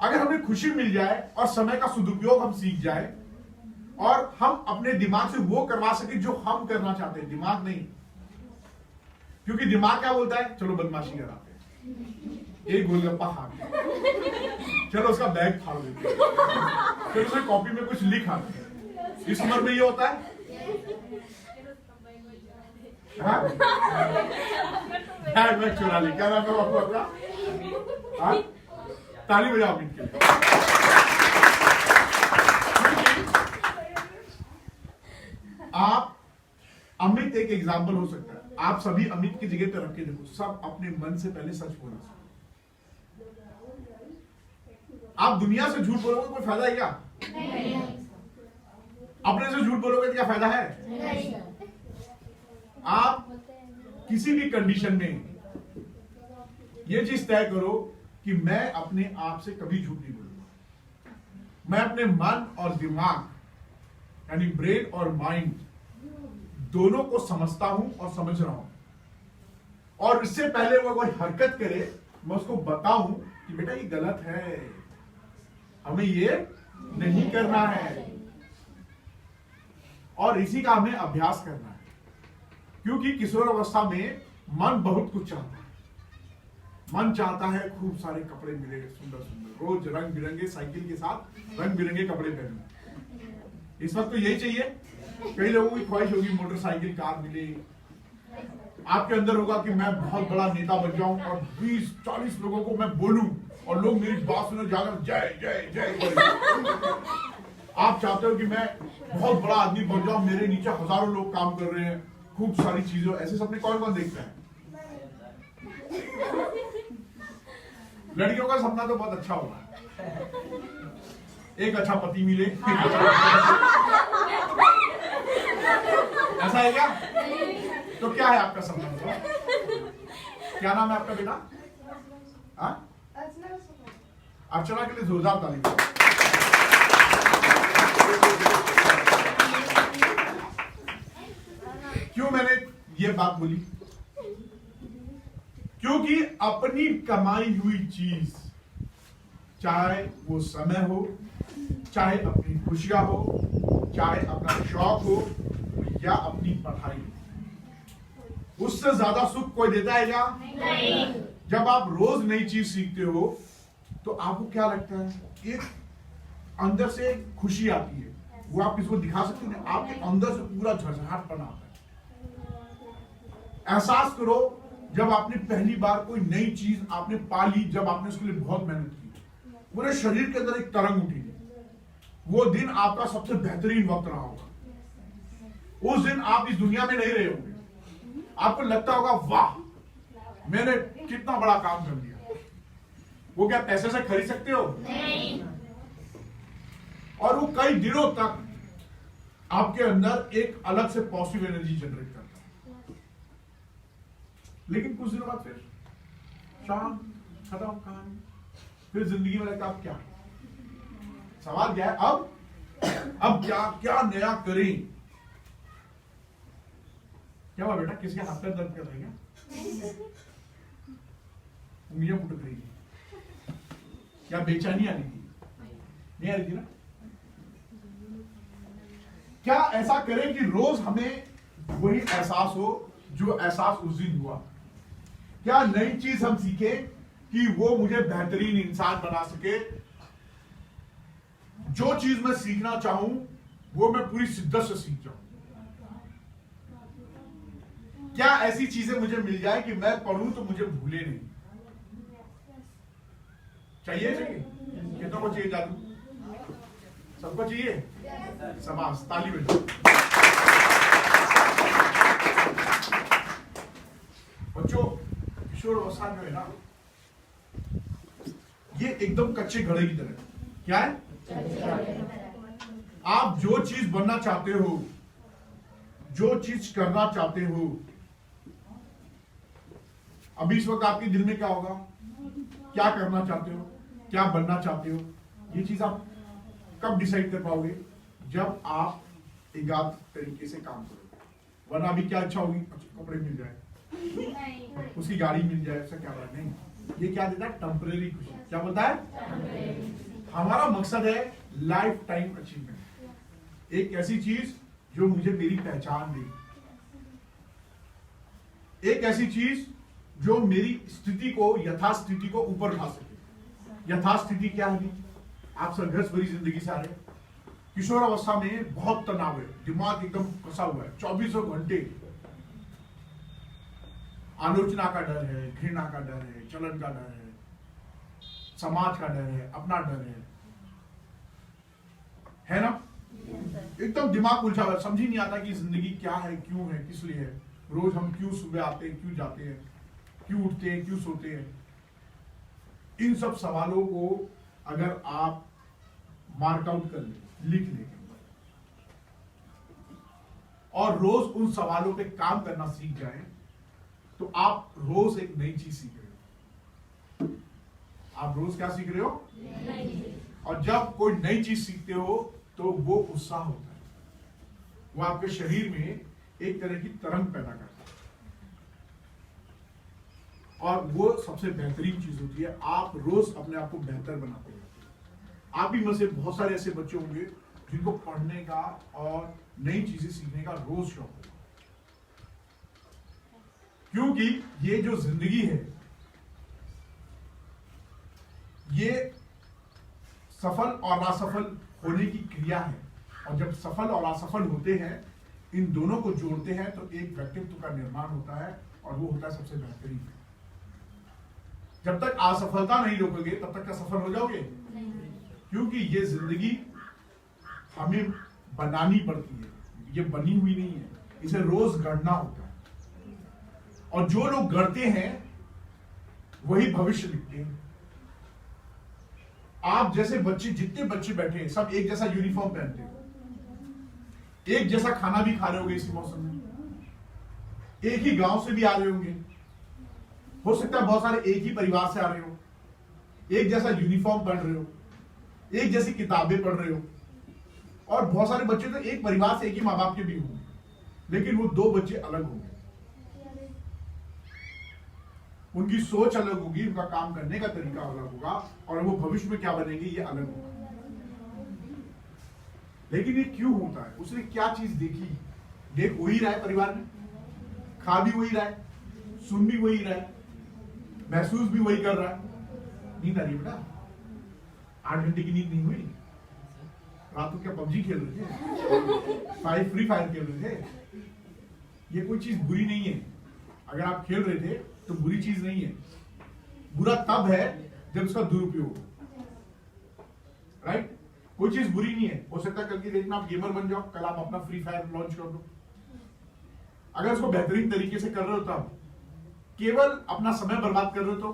अगर हमें खुशी मिल जाए और समय का सदुपयोग हम सीख जाए और हम अपने दिमाग से वो करवा सके जो हम करना चाहते हैं, दिमाग नहीं। क्योंकि दिमाग क्या बोलता है? चलो बदमाशी कराते हैं, एक गोलगप्पा खा लिया, चलो उसका बैग फाड़ देते हैं, फिर उसने कॉपी में कुछ लिखा। इस उम्र में ये होता है। बैग चुरा ली। क्या नाम है बापू आपका? ताली बजाओ इनके लिए। आप अमित एक एग्जाम्पल हो सकता है। आप सभी अमित की जगह पे रख के देखो, सब अपने मन से पहले सच बोलना। आप दुनिया से झूठ बोलोगे कोई फायदा है क्या? अपने से झूठ बोलोगे तो क्या फायदा है? आप किसी भी कंडीशन में ये चीज तय करो कि मैं अपने आप से कभी झूठ नहीं बोलूंगा। मैं अपने मन और दिमाग यानी ब्रेन और माइंड दोनों को समझता हूं और समझ रहा हूं, और इससे पहले वो कोई हरकत करे मैं उसको बताऊं कि बेटा ये गलत है, हमें ये नहीं करना है। और इसी का हमें अभ्यास करना है, क्योंकि किशोर अवस्था में मन बहुत कुछ चाहता है। मन चाहता है खूब सारे कपड़े मिले, सुंदर सुंदर, रोज रंग बिरंगे साइकिल के साथ रंग बिरंगे कपड़े पहने। इस वक्त तो यही चाहिए। कई लोगों की ख्वाहिश होगी मोटरसाइकिल, कार मिले। आपके अंदर होगा कि मैं बहुत बड़ा नेता बन जाऊं और 20-40 लोगों को मैं बोलूं और लोग मेरी बात सुने जाकर जय जय जय करें। आप चाहते हो कि मैं बहुत बड़ा आदमी बन जाऊं, मेरे नीचे हजारों लोग काम कर रहे हैं, खूब सारी चीजें। ऐसे सपने कौन कौन देखता है? लड़कियों का सपना तो बहुत अच्छा होगा, एक अच्छा पति मिले। ऐसा है क्या? तो क्या है आपका सपना? क्या नाम है आपका बेटा? अर्चना के लिए जोरदार ताली। क्यों मैंने ये बात बोली? क्योंकि अपनी कमाई हुई चीज, चाहे वो समय हो, चाहे अपनी खुशियां हो, चाहे अपना शौक हो या अपनी पढ़ाई, उससे ज्यादा सुख कोई देता है क्या? नहीं। जब आप रोज नई चीज सीखते हो तो आपको क्या लगता है? एक अंदर से खुशी आती है, वो आप किसी को दिखा सकते हैं? आपके अंदर से पूरा झरझराहटपन आता है। एहसास करो जब आपने पहली बार कोई नई चीज आपने पा ली, जब आपने उसके लिए बहुत मेहनत की, पूरे शरीर के अंदर एक तरंग उठी, वो दिन आपका सबसे बेहतरीन वक्त रहा होगा। उस दिन आप इस दुनिया में नहीं रहे होंगे, आपको लगता होगा वाह मैंने कितना बड़ा काम कर दिया। वो क्या पैसे से खरीद सकते हो? नहीं। और वो कई दिनों तक आपके अंदर एक अलग से पॉजिटिव एनर्जी जनरेट करता है। लेकिन कुछ दिनों बाद फिर शाम खत्म कहानी, फिर जिंदगी में लगता अब क्या, सवाल क्या है अब क्या क्या नया करें? क्या हुआ बेटा, किसके हाथ पैर दर्द कर रहे हैं? उंगलियां फुटक रही है, क्या बेचैनी आ रही थी? नहीं आ रही थी ना? क्या ऐसा करें कि रोज हमें वही एहसास हो जो एहसास उस दिन हुआ? क्या नई चीज हम सीखें कि वो मुझे बेहतरीन इंसान बना सके? जो चीज मैं सीखना चाहूं वो मैं पूरी शिद्दत से सीख जाऊं। क्या ऐसी चीजें मुझे मिल जाए कि मैं पढ़ूं तो मुझे भूले नहीं? चाहिए कितनों को चाहिए जादू? सबको चाहिए? समाज ताली बजाओ। बच्चों, किशोर अवस्था जो है ना, ये एकदम कच्चे घड़े की तरह। क्या है? आप जो चीज बनना चाहते हो, जो चीज करना चाहते हो, अभी इस वक्त आपके दिल में क्या होगा? क्या करना चाहते हो, क्या बनना चाहते हो? ये चीज आप कब डिसाइड कर पाओगे? जब आप एकाग्र तरीके से काम करोगे। वरना अभी क्या अच्छा होगी, कपड़े मिल जाए, उसकी गाड़ी मिल जाए, ऐसा क्या बात नहीं। ये क्या देता है? टेम्परेरी खुशी। क्या बोलता है? हमारा मकसद है लाइफ टाइम अचीवमेंट, एक ऐसी चीज जो मुझे मेरी पहचान दे, एक ऐसी चीज जो मेरी स्थिति को, यथास्थिति को ऊपर उठा सके। यथास्थिति क्या है? आप संघर्ष भरी जिंदगी से आ रहे, किशोर अवस्था में बहुत तनाव है, दिमाग एकदम फंसा हुआ है, 24 घंटे आलोचना का डर है, घृणा का डर है, चलन का डर है, समाज का डर है, अपना डर है ना? एकदम दिमाग उलझा हुआ है, समझ ही नहीं आता कि जिंदगी क्या है, क्यों है, किस लिए है, रोज हम क्यों सुबह आते हैं, क्यों जाते हैं, क्यों उठते हैं, क्यों सोते हैं। इन सब सवालों को अगर आप मार्क आउट कर लें, लिख लें और रोज उन सवालों पे काम करना सीख जाएं, तो आप रोज एक नई चीज सीख रहे हो। आप रोज क्या सीख रहे हो? और जब कोई नई चीज सीखते हो तो वो उत्साह होता है, वो आपके शरीर में एक तरह की तरंग पैदा करता है, और वो सबसे बेहतरीन चीज होती है। आप रोज अपने आप को बेहतर बनाते हैं। आप ही में से बहुत सारे ऐसे बच्चे होंगे जिनको पढ़ने का और नई चीजें सीखने का रोज शौक होगा, क्योंकि ये जो जिंदगी है ये सफल और असफल होने की क्रिया है, और जब सफल और असफल होते हैं, इन दोनों को जोड़ते हैं तो एक व्यक्तित्व का निर्माण होता है, और वो होता है सबसे बेहतरीन। जब तक असफलता नहीं रोकोगे तब तक क्या सफल हो जाओगे? क्योंकि ये जिंदगी हमें बनानी पड़ती है, ये बनी हुई नहीं है, इसे रोज गढ़ना होता है, और जो लोग गढ़ते हैं वही भविष्य लिखते हैं। आप जैसे बच्चे, जितने बच्चे बैठे हैं, सब एक जैसा यूनिफॉर्म पहनते हैं, एक जैसा खाना भी खा रहे होंगे इसी मौसम में, एक ही गांव से भी आ रहे होंगे, हो सकता है बहुत सारे एक ही परिवार से आ रहे हो, एक जैसा यूनिफॉर्म पहन रहे हो, एक जैसी किताबें पढ़ रहे हो, और बहुत सारे बच्चे तो एक परिवार से, एक ही माँ बाप के भी होंगे, लेकिन वो दो बच्चे अलग होंगे, उनकी सोच अलग होगी, उनका काम करने का तरीका अलग होगा, और वो भविष्य में क्या बनेंगे ये अलग होगा। लेकिन ये क्यों होता है? उसने क्या चीज देखी? देख वही रहा है परिवार में, खा भी वही रहा है, सुन भी वही रहा है, महसूस भी वही कर रहा है। नींद आ रही बेटा? 8 घंटे की नींद नहीं हुई? रात को क्या पबजी खेल रहे थे, फ्री फायर खेल रहे थे? ये कोई चीज बुरी नहीं है, अगर आप खेल रहे थे तो बुरी चीज नहीं है। बुरा तब है जब उसका दुरुपयोग हो, राइट? कोई चीज बुरी नहीं है। हो सकता है कल की डेट में आप गेमर बन जाओ, कल आप अपना फ्री फायर लॉन्च कर दो, अगर उसको बेहतरीन तरीके से कर रहे हो तब, केवल अपना समय बर्बाद कर रहे हो तो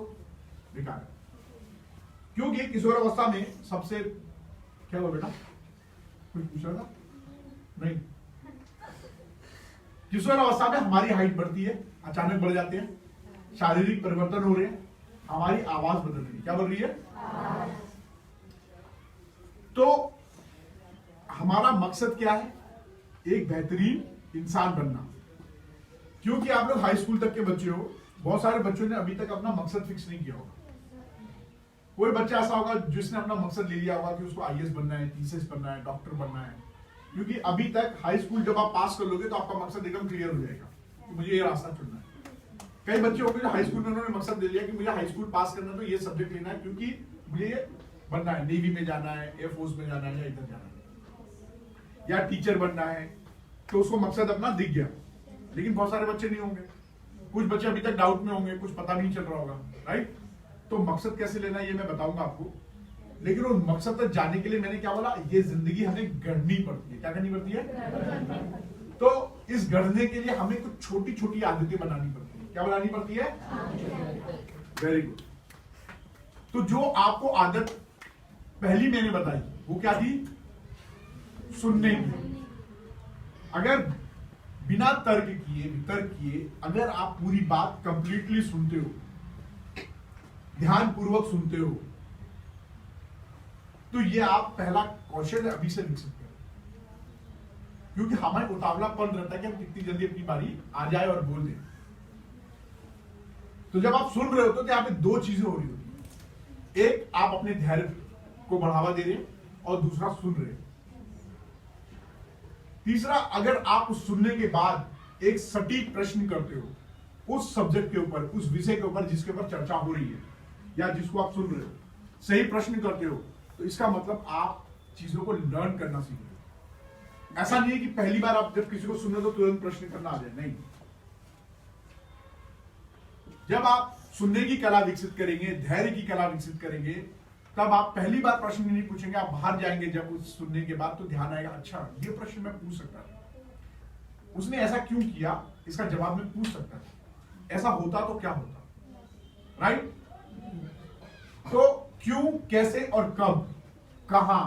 बेकार है। क्योंकि किशोर अवस्था में सबसे क्या हुआ बेटा, कुछ पूछा था? नहीं, किशोर अवस्था में हमारी हाइट बढ़ती है, अचानक बढ़ जाते हैं, शारीरिक परिवर्तन हो रहे हैं, हमारी आवाज बदल रही है। क्या बदल रही है? तो हमारा मकसद क्या है? एक बेहतरीन इंसान बनना। क्योंकि आप लोग हाई स्कूल तक के बच्चे हो, बहुत सारे बच्चों ने अभी तक अपना मकसद फिक्स नहीं किया होगा। कोई बच्चा ऐसा होगा जिसने अपना मकसद ले लिया होगा कि उसको आईएएस बनना है, टीसीएस बनना है, डॉक्टर बनना है। क्योंकि अभी तक हाई स्कूल जब आप पास कर लोगे तो आपका मकसद एकदम क्लियर हो जाएगा कि मुझे ये रास्ता चुनना है। कई बच्चे होंगे जो हाई स्कूल में उन्होंने मकसद ले लिया कि मुझे हाई स्कूल पास करना है तो ये सब्जेक्ट लेना है, क्योंकि मुझे ये बनना है, नेवी में जाना है, एयरफोर्स में जाना है, या इधर जाना है, या टीचर बनना है, तो उसको मकसद अपना दिख गया। लेकिन बहुत सारे बच्चे नहीं होंगे, कुछ बच्चे अभी तक डाउट में होंगे, कुछ पता नहीं चल रहा होगा, राइट? तो मकसद कैसे लेना है ये मैं बताऊंगा आपको। लेकिन उस मकसद तक जाने के लिए मैंने क्या बोला, ये जिंदगी हमें गढ़नी पड़ती है। क्या करनी पड़ती है? तो इस गढ़ने के लिए हमें कुछ छोटी छोटी आदतें बनानी पड़ती है। क्या बनानी पड़ती है? Very good. तो जो आपको आदत पहली मैंने बताई वो क्या थी? सुनने की। अगर बिना तर्क किए, वितर्क किए, अगर आप पूरी बात कंप्लीटली सुनते हो, ध्यानपूर्वक सुनते हो, तो ये आप पहला कौशल अभी से विकसित करें। क्योंकि हमें उतावलापन रहता है कि हम कितनी जल्दी अपनी बारी आ जाए और बोल दें। तो जब आप सुन रहे होते हो तो यहाँ पे दो चीजें हो रही होती है। एक, आप अपने धैर्य को बढ़ावा दे रहे हैं, और दूसरा सुन रहे हैं। तीसरा, अगर आप उस सुनने के बाद एक सटीक प्रश्न करते हो उस सब्जेक्ट के ऊपर, उस विषय के ऊपर जिसके ऊपर चर्चा हो रही है या जिसको आप सुन रहे हो, सही प्रश्न करते हो, तो इसका मतलब आप चीजों को लर्न करना सीख रहे हो। ऐसा नहीं है कि पहली बार आप जब किसी को सुन रहे हो तो तुरंत प्रश्न करना आ जाए, नहीं। जब आप सुनने की कला विकसित करेंगे, धैर्य की कला विकसित करेंगे, तब आप पहली बार प्रश्न नहीं पूछेंगे। आप बाहर जाएंगे जब उस सुनने के बाद तो ध्यान आएगा, अच्छा ये प्रश्न मैं पूछ सकता था, उसने ऐसा क्यों किया, इसका जवाब मैं पूछ सकता था, ऐसा होता तो क्या होता, राइट? तो क्यों, कैसे और कब, कहां,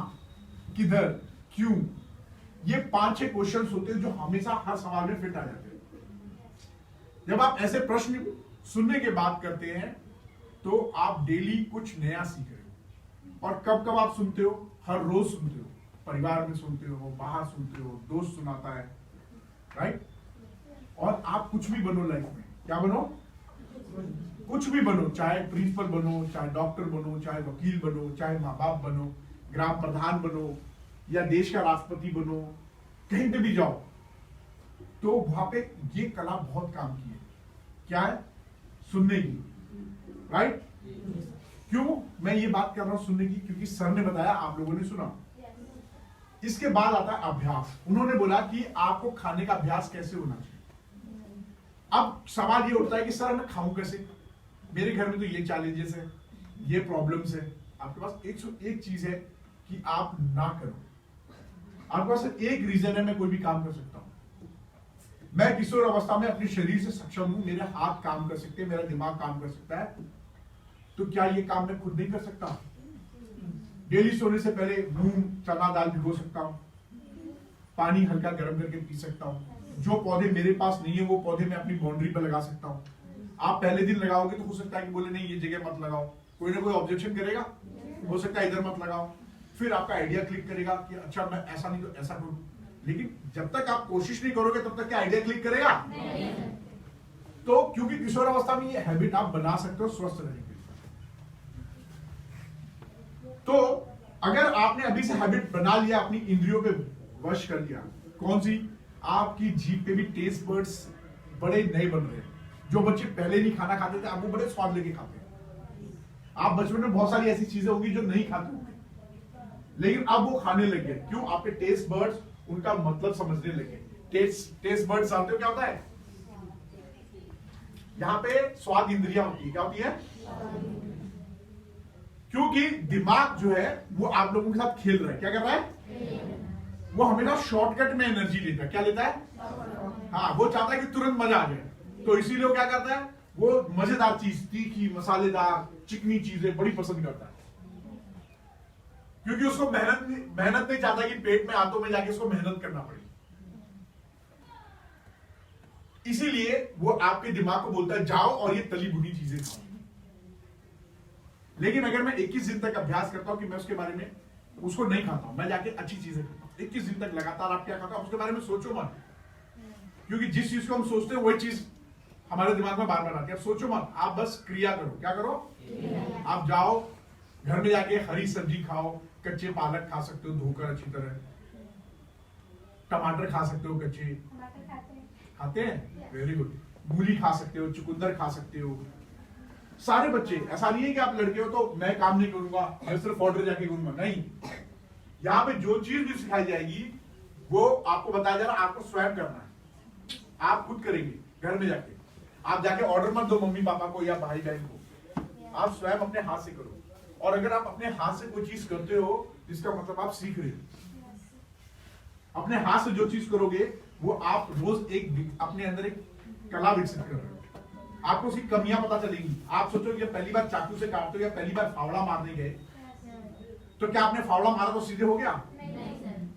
किधर, क्यों, ये 5-6 क्वेश्चंस होते हैं जो हमेशा हर सवाल में फिट आ जाते हैं। जब आप ऐसे प्रश्न सुनने के बाद करते हैं तो आप डेली कुछ नया सीख रहे हो। और कब कब आप सुनते हो? हर रोज सुनते हो, परिवार में सुनते हो, बाहर सुनते हो, दोस्त सुनाता है, राइट? और आप कुछ भी बनो लाइफ में, क्या बनो? कुछ भी बनो, चाहे प्रिंसिपल बनो, चाहे डॉक्टर बनो, चाहे वकील बनो, चाहे माँ बाप बनो, ग्राम प्रधान बनो, या देश का राष्ट्रपति बनो, कहीं पे भी जाओ, तो वहां पे ये कला बहुत काम की है। क्या है? सुनने की, राइट? क्यों मैं ये बात कर रहा हूं सुनने की? क्योंकि सर ने बताया, आप लोगों ने सुना। इसके बाद आता है अभ्यास। उन्होंने बोला कि आपको खाने का अभ्यास कैसे होना चाहिए। अब सवाल ये उठता है कि सर मैं खाऊं कैसे, मेरे घर में तो ये चैलेंजेस है, ये प्रॉब्लम्स है। आपके पास एक चीज है कि आप ना करो। आपके पास एक रीजन है, मैं कोई भी काम कर सकता हूं। मैं किशोर अवस्था में अपने शरीर से सक्षम हूं, मेरे हाथ काम कर सकते हैं, मेरा दिमाग काम कर सकता है, तो क्या ये काम मैं खुद नहीं कर सकता? डेली सोने से पहले मूंग चना दाल भिगो सकता हूं, पानी हल्का गर्म करके पी सकता हूं। जो पौधे मेरे पास नहीं है वो पौधे मैं अपनी बाउंड्री पर लगा सकता हूं। आप पहले दिन लगाओगे तो हो सकता है कि बोले नहीं ये जगह मत लगाओ, कोई ना कोई ऑब्जेक्शन करेगा, हो सकता है इधर मत लगाओ। फिर आपका आइडिया क्लिक करेगा कि अच्छा मैं ऐसा नहीं तो ऐसा करूं। लेकिन जब तक आप कोशिश नहीं करोगे तब तक क्या आइडिया क्लिक करेगा? तो क्योंकि किशोर अवस्था में ये हैबिट आप बना सकते हो स्वस्थ रहने के लिए। तो अगर आपने अभी से हैबिट बना लिया, अपनी इंद्रियों पे वश कर लिया, कौन सी? आपकी जीभ पे भी टेस्ट बर्ड्स बड़े नए बन रहे हैं। जो बच्चे पहले नहीं खाना खाते थे, अब वो बड़े स्वाद लेके खाते हैं। आप बचपन में बहुत सारी ऐसी चीजें होंगी जो नहीं खाते होंगे, लेकिन अब वो खाने लग गए। क्यों? आपके टेस्ट बर्ड्स उनका मतलब समझने लगे। टेस्ट बर्ड्स जानते हो क्या होता है? यहां पे स्वाद इंद्रियां होती है। क्या होती है? क्योंकि दिमाग जो है वो आप लोगों के साथ खेल रहा है। क्या कर रहा है? वो हमेशा शॉर्टकट में एनर्जी लेता है। क्या लेता है? हाँ, वो चाहता है कि तुरंत मजा आ जाए, तो इसीलिए वो क्या करता है, वो मजेदार चीज, तीखी, मसालेदार, चिकनी चीजें बड़ी पसंद करता है, क्योंकि उसको मेहनत नहीं चाहता कि पेट में, हाथों में जाके उसको मेहनत करना पड़े। इसीलिए वो आपके दिमाग को बोलता है जाओ और ये तली भुनी चीजें खाओ। लेकिन अगर मैं 21 दिन तक अभ्यास करता हूं कि मैं उसके बारे में उसको नहीं खाता हूं, मैं जाके अच्छी चीजें खाता हूं, 21 दिन तक लगातार आप क्या खाता हूं उसके बारे में सोचो मत, क्योंकि जिस चीज को हम सोचते हैं वही चीज हमारे दिमाग में बार बार आती है। आप सोचो मत, आप बस क्रिया करो। क्या करो? आप जाओ घर में जाके हरी सब्जी खाओ, कच्चे पालक खा सकते हो धोकर अच्छी तरह, टमाटर खा सकते हो कच्चे, खाते हैं, वेरी गुड। मूली खा सकते हो, चुकंदर खा सकते हो। सारे बच्चे, ऐसा नहीं है कि आप लड़के हो तो मैं काम नहीं करूंगा, मैं सिर्फ ऑर्डर जाके करूंगा, नहीं। यहाँ पे जो चीज भी सिखाई जाएगी वो आपको बताया जा रहा है, आपको स्वयं करना है, आप खुद करेंगे घर में जाके। आप जाके ऑर्डर मत दो मम्मी पापा को या भाई बहन को, आप स्वयं अपने हाथ से करो। और अगर आप अपने हाथ से कोई चीज करते हो इसका मतलब आप सीख रहे हो। अपने हाथ से जो चीज करोगे वो आप रोज एक अपने अंदर एक कला विकसित कर रहे हो। आपको उसकी कमियां पता चलेंगी। आप सोचो कि पहली बार चाकू से काटते हो या पहली बार फावड़ा मारने गए, तो क्या आपने फावड़ा मारा तो सीधे हो गया?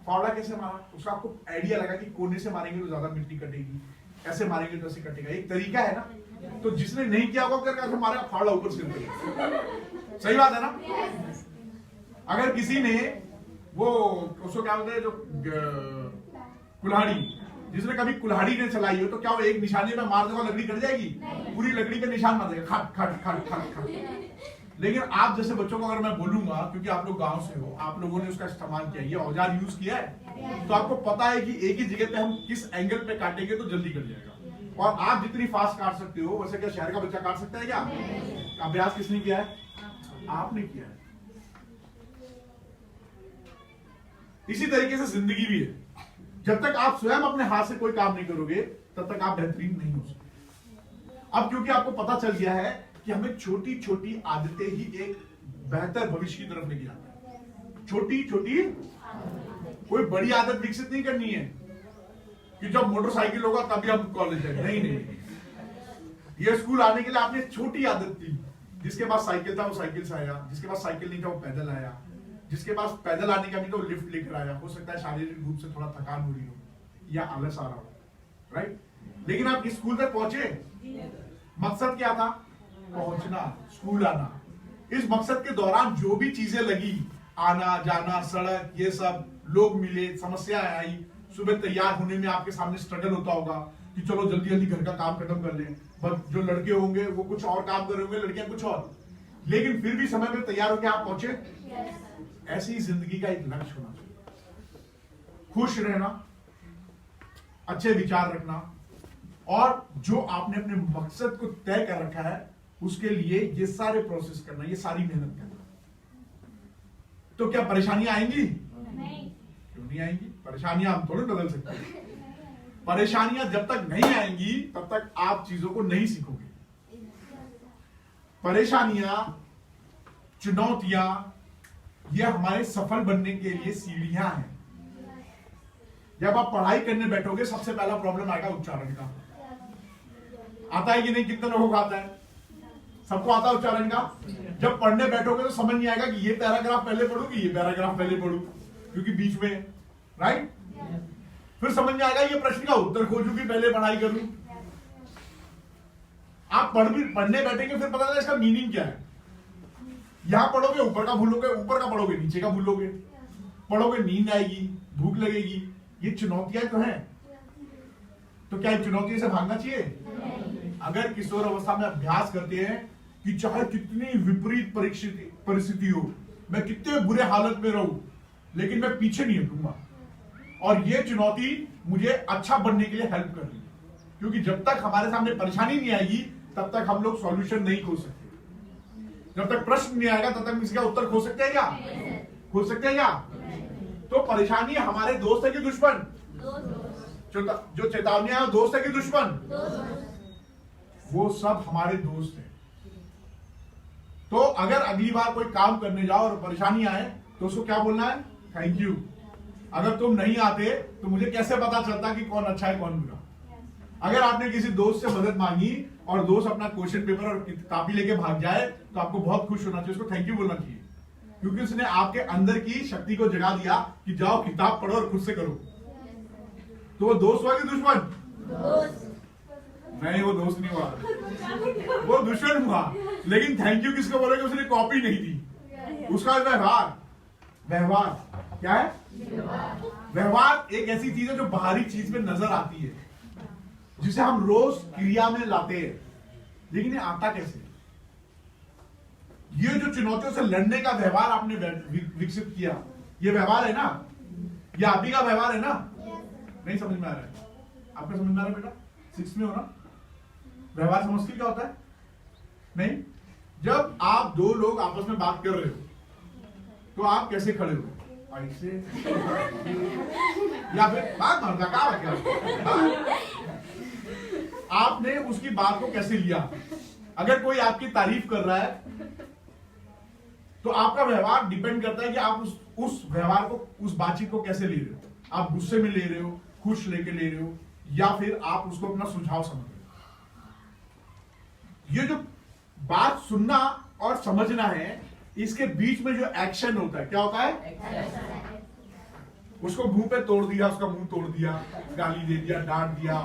फावड़ा कैसे मारा? उसका आपको आइडिया लगा कि कोने से मारेंगे तो ज्यादा मिट्टी कटेगी, ऐसे मारेंगे तो ऐसे कटेगा, एक तरीका है ना। तो जिसने नहीं किया होगा करके मारेगा फावड़ा ऊपर से ऊपर। सही बात है ना? अगर किसी ने वो उसको क्या बोलते हैं जो कुल्हाड़ी, जिसने कभी कुल्हाड़ी ने चलाई हो तो क्या वो एक निशाने में मार देगा लकड़ी कट जाएगी? पूरी लकड़ी पे निशान मार देगा, खट खट खट खट खट। लेकिन आप जैसे बच्चों को अगर मैं बोलूंगा, क्योंकि आप लोग गांव से हो, आप लोगों ने उसका इस्तेमाल किया, ये औजार यूज किया है, तो आपको पता है कि एक ही जगह पे हम किस एंगल पे काटेंगे तो जल्दी कट जाएगा। और आप जितनी फास्ट काट सकते हो वैसे क्या शहर का बच्चा काट सकता है क्या? अभ्यास किसने किया है? आपने किया है। इसी तरीके से जिंदगी भी है। जब तक आप स्वयं अपने हाथ से कोई काम नहीं करोगे तब तक आप बेहतरीन नहीं हो सकते। अब क्योंकि आपको पता चल गया है कि हमें छोटी छोटी आदतें ही एक बेहतर भविष्य की तरफ लेके जाता है। छोटी छोटी, कोई बड़ी आदत विकसित नहीं करनी है कि जब मोटरसाइकिल होगा तभी हम कॉलेज जाएंगे। नहीं नहीं, ये स्कूल आने के लिए आपने छोटी आदत थी। जिसके पास साइकिल था वो साइकिल से आया, जिसके पास साइकिल नहीं था वो पैदल आया, जिसके पास पैदल आने का भी तो लिफ्ट लेकर आया। हो सकता है शारीरिक रूप से थोड़ा थकान हो रही हो या आलस आ रहा हो, राइट? लेकिन आप इस स्कूल तक पहुंचे, मकसद क्या था? पहुंचना, स्कूल आना। इस मकसद के दौरान जो भी चीजें लगी, आना जाना, सड़क, ये सब, लोग मिले, समस्याएं आई, सुबह तैयार होने में आपके सामने स्ट्रगल होता होगा कि चलो जल्दी जल्दी घर का काम खत्म कर लें। बस जो लड़के होंगे वो कुछ और काम कर रहे होंगे, लड़कियां कुछ और, लेकिन फिर भी समय पर तैयार होकर आप पहुंचे। ऐसी ही जिंदगी का एक लक्ष्य होना चाहिए। खुश रहना, अच्छे विचार रखना, और जो आपने अपने मकसद को तय कर रखा है उसके लिए ये सारे प्रोसेस करना, ये सारी मेहनत करना। तो क्या परेशानियां आएंगी? नहीं। क्यों नहीं आएंगी? परेशानियां हम थोड़ी बदल सकते हैं। परेशानियां जब तक नहीं आएंगी तब तक आप चीजों को नहीं सीखोगे। परेशानियां, चुनौतियां, ये हमारे सफल बनने के लिए सीढ़ियां हैं। जब आप पढ़ाई करने बैठोगे सबसे पहला प्रॉब्लम आएगा उच्चारण का। आता है कि नहीं? कितने लोगों को आता है? सबको आता है उच्चारण का। जब पढ़ने बैठोगे तो समझ नहीं आएगा कि ये पैराग्राफ पहले पढ़ूं कि ये पैराग्राफ पहले पढ़ूं, क्योंकि बीच में, राइट? फिर समझ में आएगा ये प्रश्न का उत्तर खोजूं कि पहले पढ़ाई करूं। आप पढ़ने बैठेंगे फिर पता चला इसका मीनिंग क्या है। यहां पढ़ोगे ऊपर का भूलोगे, ऊपर का पढ़ोगे नीचे का भूलोगे, पढ़ोगे नींद आएगी, भूख लगेगी। ये चुनौतियां तो हैं। तो क्या चुनौतियों से भागना चाहिए? अगर किशोर अवस्था में अभ्यास करते हैं कि चाहे कितनी विपरीत परिस्थिति हो, मैं कितने बुरे हालत में रहूं, लेकिन मैं पीछे नहीं हटूंगा, और ये चुनौती मुझे अच्छा बनने के लिए हेल्प कर रही है। क्योंकि जब तक हमारे सामने परेशानी नहीं आएगी तब तक हम लोग सॉल्यूशन नहीं खोज सकते। जब तक प्रश्न नहीं आएगा तब तक इसका उत्तर खोज सकते हैं क्या? खोज सकते हैं क्या? तो परेशानी हमारे दोस्त है कि दुश्मन? जो चेतावनियां दोस्त है कि दुश्मन? वो सब हमारे दोस्त हैं। तो अगर अगली बार कोई काम करने जाओ और परेशानी आए तो उसको क्या बोलना है? Thank you. अगर तुम नहीं आते तो मुझे कैसे पता चलता कि कौन अच्छा है कौन बुरा। अगर आपने किसी दोस्त से मदद मांगी और दोस्त अपना क्वेश्चन पेपर और कॉपी लेके भाग जाए तो आपको बहुत खुश होना चाहिए, उसको थैंक यू बोलना चाहिए, क्योंकि उसने आपके अंदर की शक्ति को जगा दिया कि जाओ किताब पढ़ो और खुद से करो। तो वो दोस्त हुआ कि दुश्मन? नहीं, वो दोस्त नहीं हुआ, वो दुश्मन हुआ। लेकिन थैंक यू किसको बोलोगे? उसने कॉपी नहीं दी, उसका व्यवहार। व्यवहार क्या है? व्यवहार एक ऐसी चीज है जो बाहरी चीज में नजर आती है, जिसे हम रोज क्रिया में लाते हैं, लेकिन ये आता कैसे? ये जो चुनौतियों से लड़ने का व्यवहार आपने विकसित किया, ये व्यवहार है ना, ये आप ही का व्यवहार है ना? नहीं समझ में आ रहा है? आपका समझ में आ रहा है बेटा? 6 में हो ना? व्यवहार समझते क्या होता है? नहीं, जब आप दो लोग आपस में बात कर रहे हो तो आप कैसे खड़े हो? ऐसे या फिर बात मारता क्या? आपने उसकी बात को कैसे लिया? अगर कोई आपकी तारीफ कर रहा है तो आपका व्यवहार डिपेंड करता है कि आप उस व्यवहार को, उस बातचीत को कैसे ले रहे हो। आप गुस्से में ले रहे हो, खुश लेके ले रहे हो, या फिर आप उसको अपना सुझाव समझ रहे हो। ये जो बात सुनना और समझना है, इसके बीच में जो एक्शन होता है, क्या होता है? उसको मुंह पे तोड़ दिया, उसका मुंह तोड़ दिया, गाली दे दिया, डांट दिया,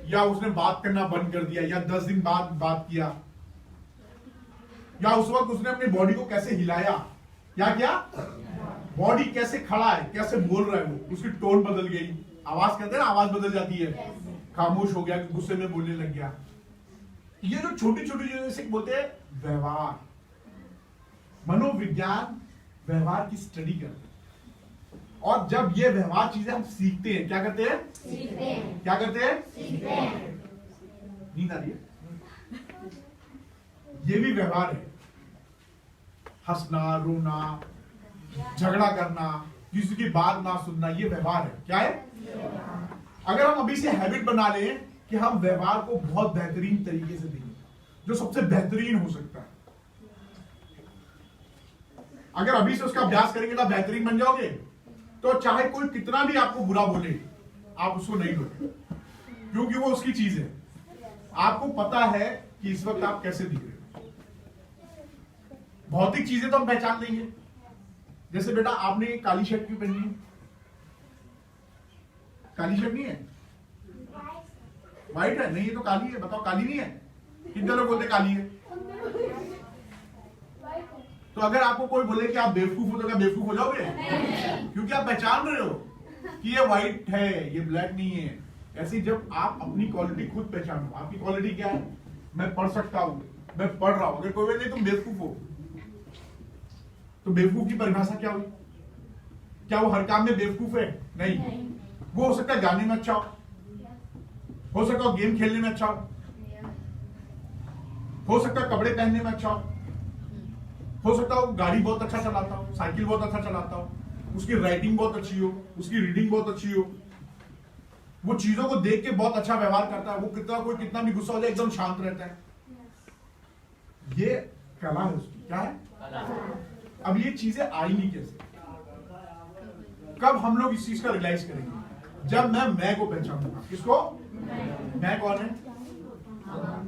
या उसने बात करना बंद कर दिया, या 10 दिन बाद बात किया, या उस वक्त उसने अपनी बॉडी को कैसे हिलाया, क्या बॉडी कैसे खड़ा है, कैसे बोल रहा है, वो उसकी टोन बदल गई, आवाज कहते हैं ना, आवाज बदल जाती है, खामोश हो गया, गुस्से में बोलने लग गया। ये जो छोटी छोटी चीजें से बोलते हैं व्यवहार। मनोविज्ञान व्यवहार की स्टडी करते हैं, और जब ये व्यवहार चीजें हम सीखते हैं, क्या करते हैं? सीखते हैं। क्या करते हैं? सीखते हैं। नींद आ रही है? ये भी व्यवहार है। हंसना, रोना, झगड़ा करना, किसी की बात ना सुनना, ये व्यवहार है। क्या है? अगर हम अभी से हैबिट बना लें कि हम व्यवहार को बहुत बेहतरीन तरीके से देंगे, जो सबसे बेहतरीन हो सकता है, अगर अभी से उसका अभ्यास करेंगे तो बेहतरीन बन जाओगे। तो चाहे कोई कितना भी आपको बुरा बोले, आप उसको नहीं लोगे, क्योंकि वो उसकी चीज है। आपको पता है कि इस वक्त आप कैसे दिख रहे हो। भौतिक चीजें तो हम पहचान लेंगे, जैसे बेटा आपने काली शर्ट क्यों पहनी है? काली शर्ट नहीं है, व्हाइट है। नहीं, ये तो काली है। बताओ, काली नहीं है? कितने लोग बोलते काली है? तो अगर आपको कोई बोले कि आप बेवकूफ हो, तो क्या बेवकूफ हो जाओगे? क्योंकि आप पहचान रहे हो कि ये व्हाइट है, ये ब्लैक नहीं है। ऐसे जब आप अपनी क्वालिटी खुद पहचानो, आपकी क्वालिटी क्या है? मैं पढ़ सकता हूं, मैं पढ़ रहा हूं। अगर कोई बोले तुम बेवकूफ हो, तो बेवकूफ की परिभाषा क्या हुई? क्या वो हर काम में बेवकूफ है? नहीं। वो हो सकता है गाने में अच्छा हो सकता है गेम खेलने में अच्छा हो सकता है कपड़े पहनने में अच्छा हो सकता है गाड़ी बहुत अच्छा चलाता हो, साइकिल बहुत अच्छा चलाता हो, उसकी राइटिंग बहुत अच्छी हो, उसकी रीडिंग बहुत अच्छी हो, वो चीजों को देख के बहुत अच्छा व्यवहार करता है, वो कोई कितना भी गुस्सा हो जाए एकदम शांत रहता है। ये कला है उसकी। क्या है? अब ये चीजें आएंगी कैसे? कब हम लोग इस चीज का रियलाइज करेंगे? जब मैं को पहचानूंगा। किसको? मैं कौन है?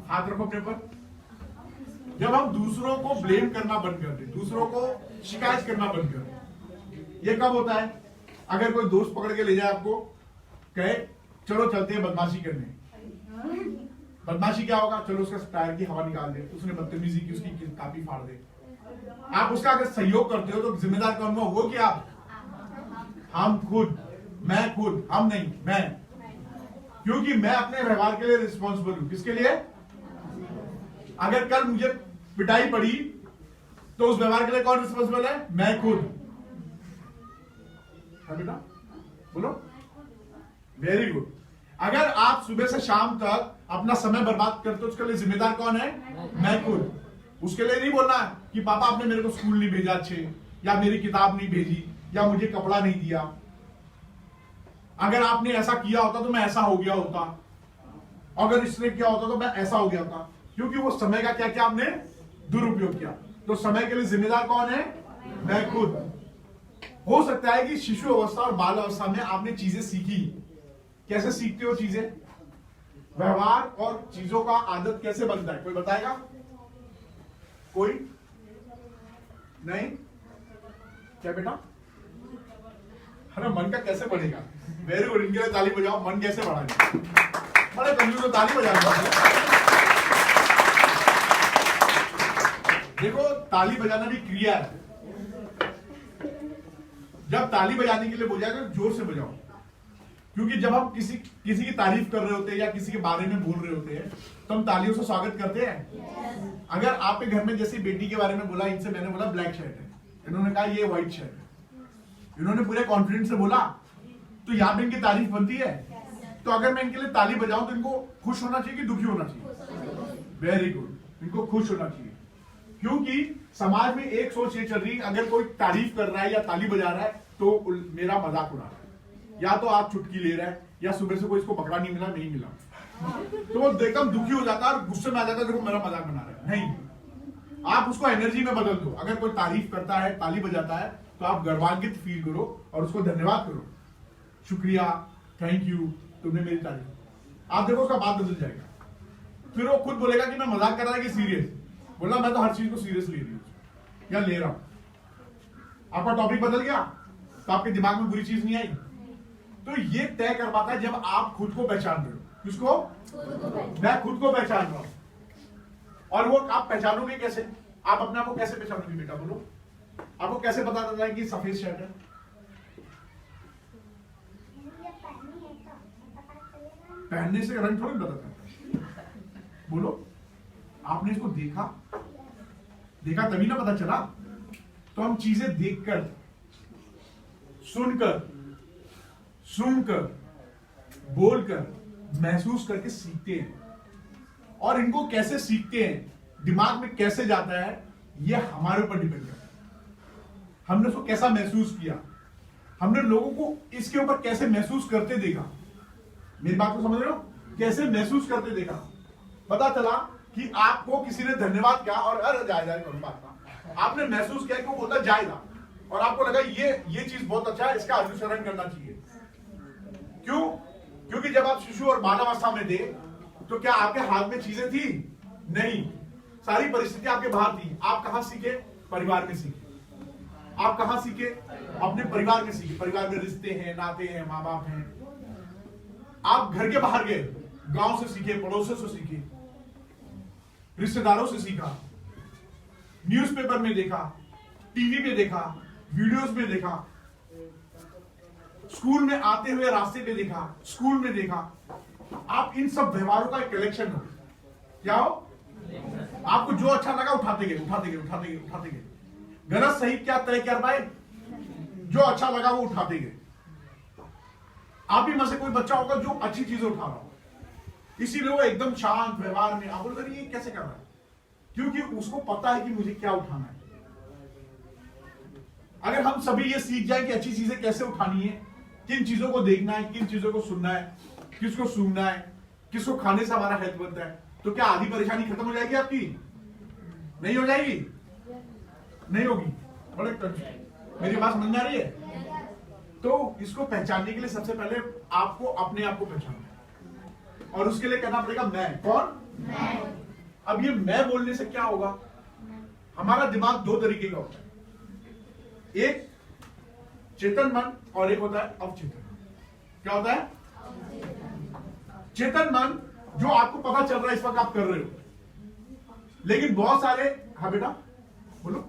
हाथ रखो अपने पर। जब हम दूसरों को ब्लेम करना बंद कर दें, दूसरों को शिकायत करना बंद कर दें, ये कब होता है? अगर कोई दोस्त पकड़ के ले जाए आपको, कहे चलो चलते हैं बदमाशी करने। बदमाशी क्या होगा? चलो उसका टायर की हवा निकाल दे, उसने बदतमीजी की, उसकी कापी फाड़ दे। आप उसका अगर सहयोग करते हो तो जिम्मेदार कौन हुआ? वो कि आप? हम खुद, मैं खुद, हम नहीं, मैं। क्योंकि मैं अपने व्यवहार के लिए रिस्पॉन्सिबल हूं। किसके लिए? अगर कल मुझे पिटाई पड़ी तो उस व्यवहार के लिए कौन रिस्पॉन्सिबल है? मैं खुद। है बेटा? बोलो। Very good. अगर आप सुबह से शाम तक अपना समय बर्बाद करते हो, उसके लिए जिम्मेदार कौन है? मैं खुद। उसके लिए नहीं बोलना कि पापा आपने मेरे को स्कूल नहीं भेजा अच्छे, या मेरी किताब नहीं भेजी, या मुझे कपड़ा नहीं दिया। अगर आपने ऐसा किया होता तो मैं ऐसा हो गया होता, अगर इसने किया होता तो मैं ऐसा हो गया होता। क्योंकि वो समय का क्या क्या आपने दुरुपयोग किया। तो समय के लिए जिम्मेदार कौन है? मैं खुद। हो सकता है कि शिशु अवस्था और बाल अवस्था में आपने चीजें सीखी। कैसे सीखते हो चीजें? व्यवहार और चीजों का आदत कैसे बनता है, कोई बताएगा? कोई नहीं? क्या बेटा? अरे मन का कैसे बढ़ेगा? वेरी गुड, इनके लिए ताली बजाओ। मन कैसे बढ़ाएगा? बड़े कंजूस तो ताली बजा रहे। देखो, ताली बजाना भी क्रिया है। जब ताली बजाने के लिए बोला जाए तो जोर से बजाओ, क्योंकि जब हम किसी की तारीफ कर रहे होते हैं या किसी के बारे में बोल रहे होते हैं तो हम तालियों से स्वागत करते हैं। अगर आपके घर में जैसी बेटी के बारे में बोला, इनसे मैंने बोला ब्लैक शर्ट है, इन्होंने कहा ये व्हाइट शर्ट है, इन्होंने पूरे कॉन्फिडेंस से बोला, तो यहाँ पे इनकी तारीफ बनती है। तो अगर मैं इनके लिए ताली बजाऊं तो इनको खुश होना चाहिए कि दुखी होना चाहिए? वेरी गुड, इनको खुश होना चाहिए, क्योंकि समाज में एक सोच ये चल रही है, अगर कोई तारीफ कर रहा है या ताली बजा रहा है तो मेरा मजाक उड़ा रहा है, या तो आप चुटकी ले रहा है, या सुबह से कोई इसको पकड़ा नहीं मिला, तो वो एकदम दुखी हो जाता है और गुस्से में आ जाता है, देखो मेरा मजाक बना रहा है। नहीं, आप उसको एनर्जी में बदल दो। अगर कोई तारीफ करता है, ताली बजाता है, तो आप गर्वान्वित फील करो और उसको धन्यवाद करो, शुक्रिया, थैंक यू, तुमने मेरी तारीफ। आप देखो उसका बात बदल जाएगा। फिर वो खुद बोलेगा कि मैं मजाक कर रहा है कि सीरियस। बोला मैं तो हर चीज को सीरियस ले रही हूँ या ले रहा हूं। आपका टॉपिक बदल गया तो आपके दिमाग में बुरी चीज नहीं आई। तो ये तय कर पाता है जब आप खुद को पहचान रहे हो। किसको? मैं खुद को पहचान रहा हूं। और वो आप पहचानोगे कैसे? आप अपने आप को कैसे पहचानोगे बेटा, बोलो? आपको कैसे पता चलता है कि सफेद शर्ट है? पहनने से रंग थोड़ी बदल जाता है। बोलो, आपने इसको देखा तभी ना पता चला। तो हम चीजें देखकर, सुनकर, बोलकर, महसूस करके सीखते हैं। और इनको कैसे सीखते हैं, दिमाग में कैसे जाता है, यह हमारे ऊपर डिपेंड करता है। हमने उसको कैसा महसूस किया, हमने लोगों को इसके ऊपर कैसे महसूस करते देखा। मेरी बात को समझ रहे हो? कैसे महसूस करते देखा। पता चला कि आपको किसी ने धन्यवाद किया और अरे जायजा आपने महसूस किया कि वो बोलता जायजा, और आपको लगा ये चीज बहुत अच्छा है, इसका अनुसरण करना चाहिए। क्यों? क्योंकि जब आप शिशु और बालावस्था में थे तो क्या आपके हाथ में चीजें थी? नहीं, सारी परिस्थिति आपके बाहर थी। आप कहां सीखे? परिवार में सीखे। आप कहां सीखे? अपने परिवार में सीखे। परिवार में रिश्ते हैं, नाते हैं, माँ बाप हैं। आप घर के बाहर गए, गांव से सीखे, पड़ोसियों से सीखे, रिश्तेदारों से सीखा, न्यूज़पेपर में देखा, टीवी में देखा, वीडियोस में देखा, स्कूल में आते हुए रास्ते पे देखा, स्कूल में देखा। आप इन सब व्यवहारों का एक कलेक्शन हो। क्या हो? आपको जो अच्छा लगा उठाते गए। गलत सही क्या तय कर पाए? जो अच्छा लगा वो उठाते गए। आप ही में से कोई बच्चा होगा जो अच्छी चीजें उठा रहा हो, इसीलिए वो एकदम शांत व्यवहार में। आप बोलते ये कैसे कर रहा है? क्योंकि उसको पता है कि मुझे क्या उठाना है। अगर हम सभी ये सीख जाए कि अच्छी चीजें कैसे उठानी है, किन चीजों को देखना है, किन चीजों को सुनना है, किसको सूंघना है, किसको खाने से हमारा हेल्थ बनता है, तो क्या आधी परेशानी खत्म हो जाएगी आपकी? नहीं हो जाएगी? नहीं होगी। बड़े मेरी बात समझ में आ रही है? तो इसको पहचानने के लिए सबसे पहले आपको अपने आप को पहचानना है, और उसके लिए करना पड़ेगा मैं। कौन? मैं। अब ये मैं बोलने से क्या होगा? हमारा दिमाग दो तरीके का होता है, एक चेतन मन और एक होता है अवचेतन मन। क्या होता है? चेतन मन जो आपको पता चल रहा है इस वक्त आप कर रहे हो, लेकिन बहुत सारे, हाँ बेटा बोलो,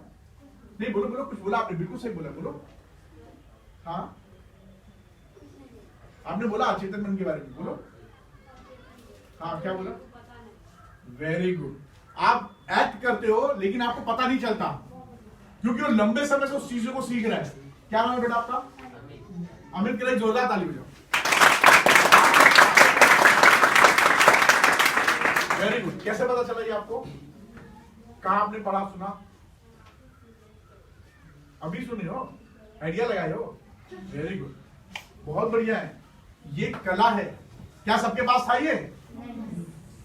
नहीं बोलो कुछ बोला आपने, बिल्कुल सही बोला, बोलो। हाँ आपने बोला अचेतन मन के बारे में, बोलो। हाँ क्या बोला? Very good. आप एक्ट करते हो लेकिन आपको पता नहीं चलता, क्योंकि वो लंबे समय से उस चीजों को सीख रहा है। क्या नाम है बेटा आपका? अमित के लिए जोरदार ताली बजाओ। Very good. कैसे पता चला ये आपको? कहां आपने पढ़ा सुना? अभी सुने हो? आइडिया लगाए हो? वेरी गुड, बहुत बढ़िया है। ये कला है। क्या सबके पास था ये?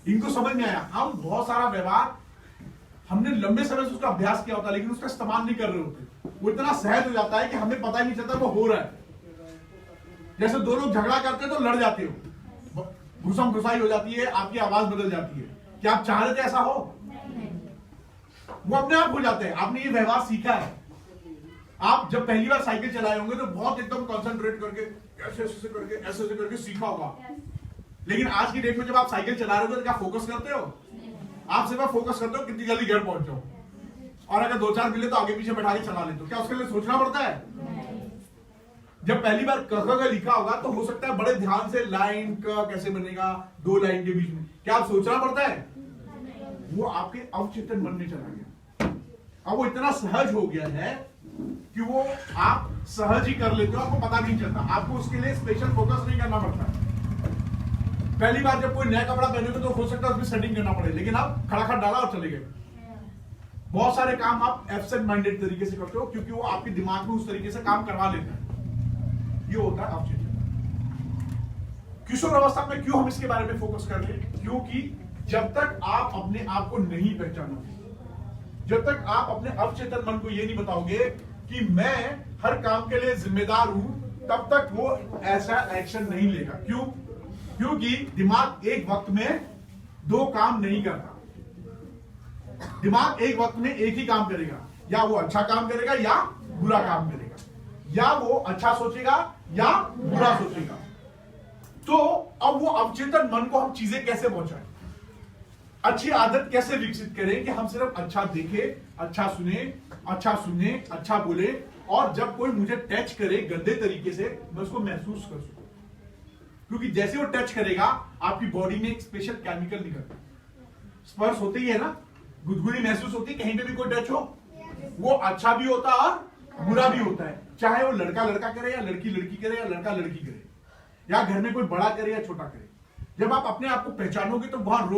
इनको समझ में आया। हम बहुत सारा व्यवहार हमने लंबे समय से उसका अभ्यास किया होता, लेकिन उसका इस्तेमाल नहीं कर रहे होते। वो इतना सहज हो जाता है कि हमें पता ही नहीं चलता वो हो रहा है। जैसे दो लोग झगड़ा करते हैं तो लड़ जाते हो, घुसम घुसाई हो जाती है, आपकी आवाज बदल जाती है। क्या आप चाह रहे थे ऐसा हो? वो अपने आप हो जाते हैं। आपने ये व्यवहार सीखा है। आप जब पहली बार साइकिल चलाए होंगे तो बहुत एकदम कंसंट्रेट करके ऐसे ऐसे करके सीखा होगा। लेकिन आज की डेट में जब आप साइकिल चला रहे हो तो क्या फोकस करते हो? आप सिर्फ फोकस करते हो कितनी जल्दी घर पहुंच जाओ, और अगर दो चार मिले तो आगे पीछे बैठा के चला लेते हो। क्या उसके लिए सोचना पड़ता है? जब पहली बार क ख लिखा होगा तो हो सकता है बड़े ध्यान से लाइन का कैसे बनेगा, दो लाइन के बीच में, क्या आप सोचना पड़ता है? वो आपके अवचेतन मन में चला गया। अब वो इतना सहज हो गया है कि वो आप सहज ही कर लेते हो, आपको पता नहीं चलता। आपको उसके लिए स्पेशल फोकस नहीं करना पड़ता। पहली बार जब कोई नया कपड़ा पहनोगे तो हो सकता है उसमें सेटिंग करना पड़े, लेकिन आप खड़ाखड़ डाला और चले गए। बहुत सारे काम आप एब्सेंट माइंडेड तरीके से करते हो क्योंकि वो आपके दिमाग में उस तरीके से काम करवा लेता है। ये होता है अवचेतन। किशोर अवस्था में क्यों हम इसके बारे में फोकस कर रहे हैं? क्योंकि जब तक आप अपने आप को नहीं पहचानोगे, जब तक आप अपने अवचेतन मन को ये नहीं बताओगे कि मैं हर काम के लिए जिम्मेदार हूं, तब तक वो ऐसा एक्शन नहीं लेगा। क्यों? क्योंकि दिमाग एक वक्त में दो काम नहीं करता। दिमाग एक वक्त में एक ही काम करेगा, या वो अच्छा काम करेगा या बुरा काम करेगा, या वो अच्छा सोचेगा या बुरा सोचेगा। तो अब वो अवचेतन मन को हम चीजें कैसे पहुंचाएं, अच्छी आदत कैसे विकसित करें कि हम सिर्फ अच्छा देखें, अच्छा सुने, अच्छा बोले, और जब कोई मुझे टच करे गंदे तरीके से मैं उसको महसूस कर सकूं। क्योंकि जैसे वो टच करेगा आपकी बॉडी में एक स्पेशल केमिकल निकलता है, स्पर्श होते ही है ना, गुदगुदी महसूस होती है। कहीं पे भी कोई टच हो वो अच्छा भी होता है और बुरा भी होता है, चाहे वो लड़का लड़का करे या लड़की लड़की करे या लड़का लड़की करे, या घर में कोई बड़ा करे या छोटा करे। जब आप अपने आप को पहचानोगे तो वहां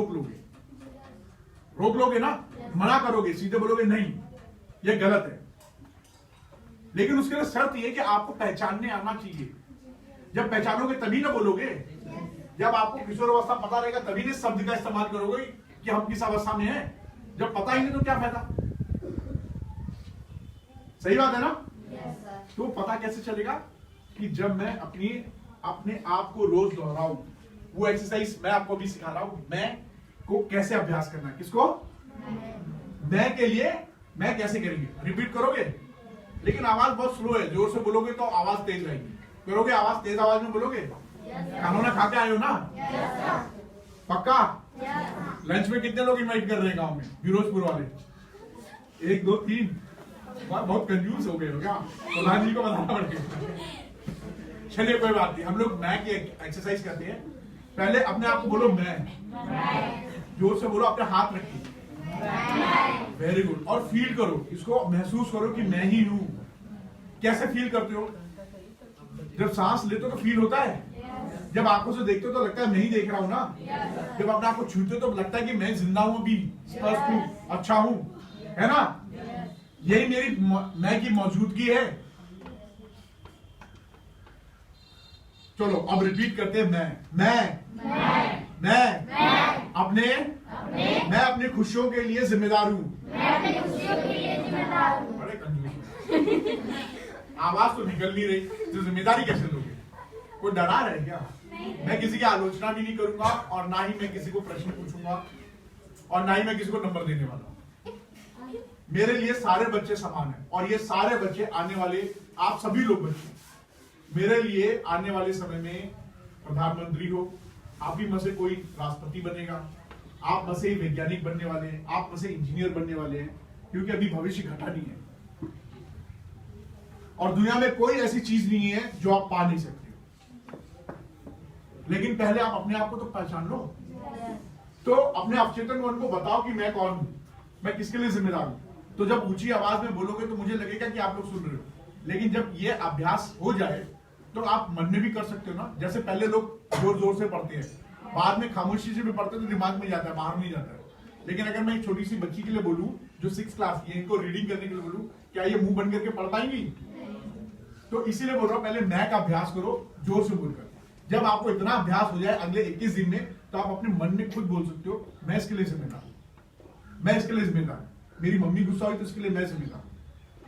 रोक लोगे ना, मना करोगे, सीधे बोलोगे नहीं ये गलत है। लेकिन उसके लिए शर्त यह कि आपको पहचानने आना चाहिए। जब पहचानोगे तभी ना बोलोगे। जब आपको किशोर अवस्था पता रहेगा तभी ना शब्द का इस्तेमाल करोगे कि हम किस अवस्था में हैं। जब पता ही नहीं तो क्या फायदा? सही बात है ना? तो पता कैसे चलेगा? कि जब मैं अपने आप को रोज दोहराऊं। वो एक्सरसाइज मैं आपको भी सिखा रहा हूं। मैं को कैसे अभ्यास करना है, किसको? मैं के लिए मैं कैसे करेंगे, रिपीट करोगे, लेकिन आवाज बहुत स्लो है। जोर से बोलोगे तो आवाज तेज रहेगी। करोगे आवाज तेज आवाज में बोलोगे? खाना खा के आए हो ना? पक्का? लंच में कितने लोग इनवाइट कर रहे हैं गांव में, फिरोजपुर वाले? 1 2 3। बहुत कंफ्यूज हो गए हो क्या? प्रधान जी को बताना पड़ेगा। चलिए कोई बात नहीं, हम लोग मैं की एक्सरसाइज करते हैं। पहले अपने आप को बोलो मैं, जोर से बोलो, अपने हाथ रखिए, वेरी गुड, और फील करो, इसको महसूस करो कि मैं ही हूं। कैसे फील करते हो? जब सांस लेते हो तो फील होता है, जब आंखों से देखते हो तो लगता है मैं ही देख रहा हूं ना, जब अपने आप को छूते हो तो लगता है कि मैं जिंदा हूं, अभी स्वस्थ हूं, अच्छा हूं, है ना? यही मेरी मैं की मौजूदगी है। चलो अब रिपीट करते हैं। मैं अपने खुशियों के लिए जिम्मेदार हूं। बड़े कंफ्यूज, आवाज तो निकल नहीं रही, तो जिम्मेदारी कैसे लोगे? कोई डरा रहे क्या? मैं किसी की आलोचना भी नहीं करूंगा, और ना ही मैं किसी को प्रश्न पूछूंगा, और ना ही मैं किसी को नंबर देने वाला हूं। मेरे लिए सारे बच्चे समान हैं, और ये सारे बच्चे आने वाले, आप सभी लोग बच्चे मेरे लिए आने वाले समय में प्रधानमंत्री हो, आप ही में से कोई राष्ट्रपति बनेगा, आप में से वैज्ञानिक बनने वाले हैं, आप में से इंजीनियर बनने वाले हैं, क्योंकि अभी भविष्य घटा नहीं है, और दुनिया में कोई ऐसी चीज नहीं है जो आप पा नहीं सकते हो। लेकिन पहले आप अपने आप को तो पहचान लो। तो अपने अवचेतन मन को बताओ कि मैं कौन हूं, मैं किसके लिए जिम्मेदार हूं। तो जब ऊंची आवाज में बोलोगे तो मुझे लगेगा कि आप लोग सुन रहे हो, लेकिन जब ये अभ्यास हो जाए तो आप मन में भी कर सकते हो ना। जैसे पहले लोग जोर जोर से पढ़ते हैं, बाद में खामोशी से भी पढ़ते तो दिमाग में जाता है, बाहर नहीं जाता है। लेकिन अगर मैं एक छोटी सी बच्ची के लिए बोलूं जो 6th क्लास की है, इनको रीडिंग करने के लिए बोलूं, क्या ये मुंह बंद करके पढ़ पाएंगी? तो इसीलिए बोल रहा हूं, पहले मैं का अभ्यास करो जोर से बोलकर। जब आपको इतना अभ्यास हो जाए अगले 21 दिन में, तो आप अपने मन में खुद बोल सकते हो मैं इसके लिए जिम्मेदार हूं, मैं इसके लिए जिम्मेदार, मेरी मम्मी गुस्सा हुई तो इसके लिए मैं जिम्मेदार,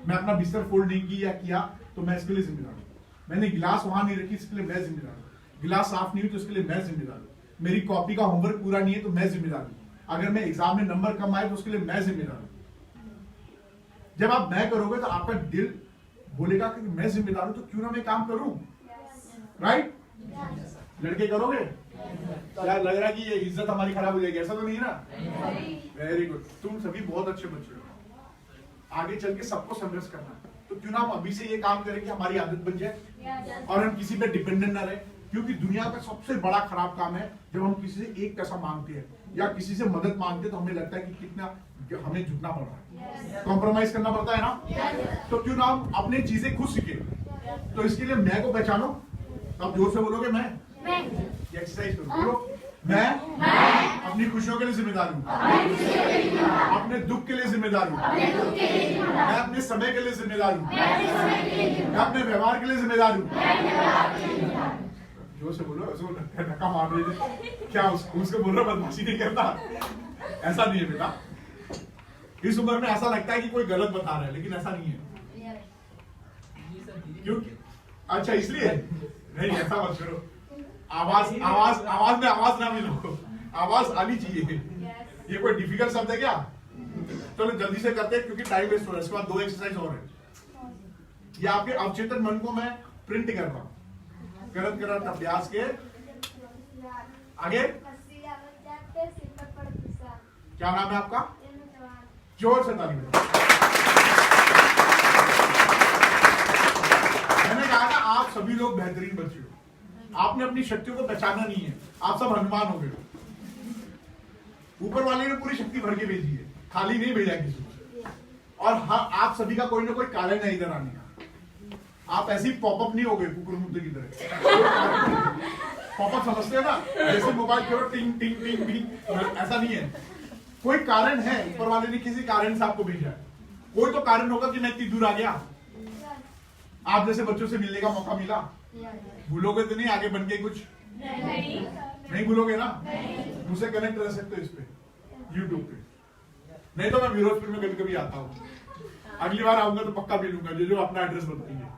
मैं अपना बिस्तर फोल्ड नहीं किया तो मैं इसके लिए जिम्मेदार हूँ। मैंने गिलास वहां नहीं रखी, इसके लिए मैं जिम्मेदार हूँ। गिलास साफ नहीं हुई तो इसके लिए मैं जिम्मेदार हूँ। मेरी कॉपी का होमवर्क पूरा नहीं है तो मैं जिम्मेदार हूँ। अगर मैं एग्जाम में नंबर कम आए तो उसके लिए मैं जिम्मेदार हूँ। जब आप मैं करोगे तो आपका दिल बोलेगा कि मैं जिम्मेदार हूं तो क्यों ना मैं काम करूं, राइट? लड़के करोगे? क्या लग रहा है कि ये इज्जत हमारी खराब हो जाएगी? ऐसा तो नहीं ना? वेरी गुड, तुम सभी बहुत अच्छे बच्चे हो। आगे चल के सबको संघर्ष करना है, तो क्यों ना हम अभी से ये काम करें कि हमारी आदत बन जाए और हम किसी पे डिपेंडेंट ना रहे। क्योंकि दुनिया का सबसे बड़ा खराब काम है जब हम किसी से एक पैसा मांगते हैं या किसी से मदद मांगते हैं तो हमें लगता है कि कितना हमें झुकना पड़ रहा है, कॉम्प्रोमाइज करना पड़ता है ना। तो क्यों ना हम अपनी चीजें खुद सीखे। तो इसके लिए मैं को पहचानो। आप जोर से बोलोगे मैं एक्सरसाइज करो, बोलो मैं अपनी खुशियों के लिए जिम्मेदार हूँ, अपने दुख के लिए जिम्मेदार हूँ, मैं अपने समय के लिए जिम्मेदार हूँ, मैं अपने व्यवहार के लिए जिम्मेदार हूँ। जोर से बोलो, धक्का मार रही क्या उसको बोल रहा बदमाशी नहीं करता? ऐसा नहीं है बेटा। इस उम्र में ऐसा लगता है कि कोई गलत बता रहा है, लेकिन ऐसा नहीं है। क्योंकि अच्छा इसलिए नहीं, ऐसा मत करो। आवाज में आवाज ना मिलो, आवाज आनी चाहिए। ये कोई डिफिकल्ट शब्द है क्या? चलो जल्दी से करते हैं क्योंकि टाइम वेस्ट हो रहा है। इसके बाद 2 एक्सरसाइज और है। ये आपके अवचेतन मन को मैं प्रिंट कर रहा हूं। करत अभ्यास के आगे क्या नाम है आपका? जोर से ताली बजाओ। मैंने कहा था आप सभी लोग बेहतरीन बच्चे हो। आपने अपनी शक्तियों को पहचाना नहीं है, आप सब हनुमान हो गए। ऊपर वाले ने पूरी शक्ति भर के भेजी है, खाली नहीं भेजा किसी को। और हाँ, आप सभी का कोई ना कोई कारण है इधर आने का। आप ऐसे ही पॉपअप नहीं हो गए कुकुर मुद्दे की तरह। पॉपअप समझते हैं ना, जैसे मोबाइल के टिंग टिंग टिंग टिंग, ऐसा नहीं है। कोई कारण है, ऊपर वाले ने किसी कारण से आपको भेजा है। कोई तो कारण होगा कि मैं इतनी दूर आ गया। आप जैसे बच्चों से मिलने का मौका मिला, भूलोगे तो नहीं आगे बन के कुछ? नहीं भूलोगे ना? मुझसे कनेक्ट रह सकते हो इस पे, यूट्यूब पे। नहीं तो मैं विरोधपुर में कभी कभी आता हूँ। अगली बार आऊंगा तो पक्का मिलूंगा, जो अपना एड्रेस बताएंगे।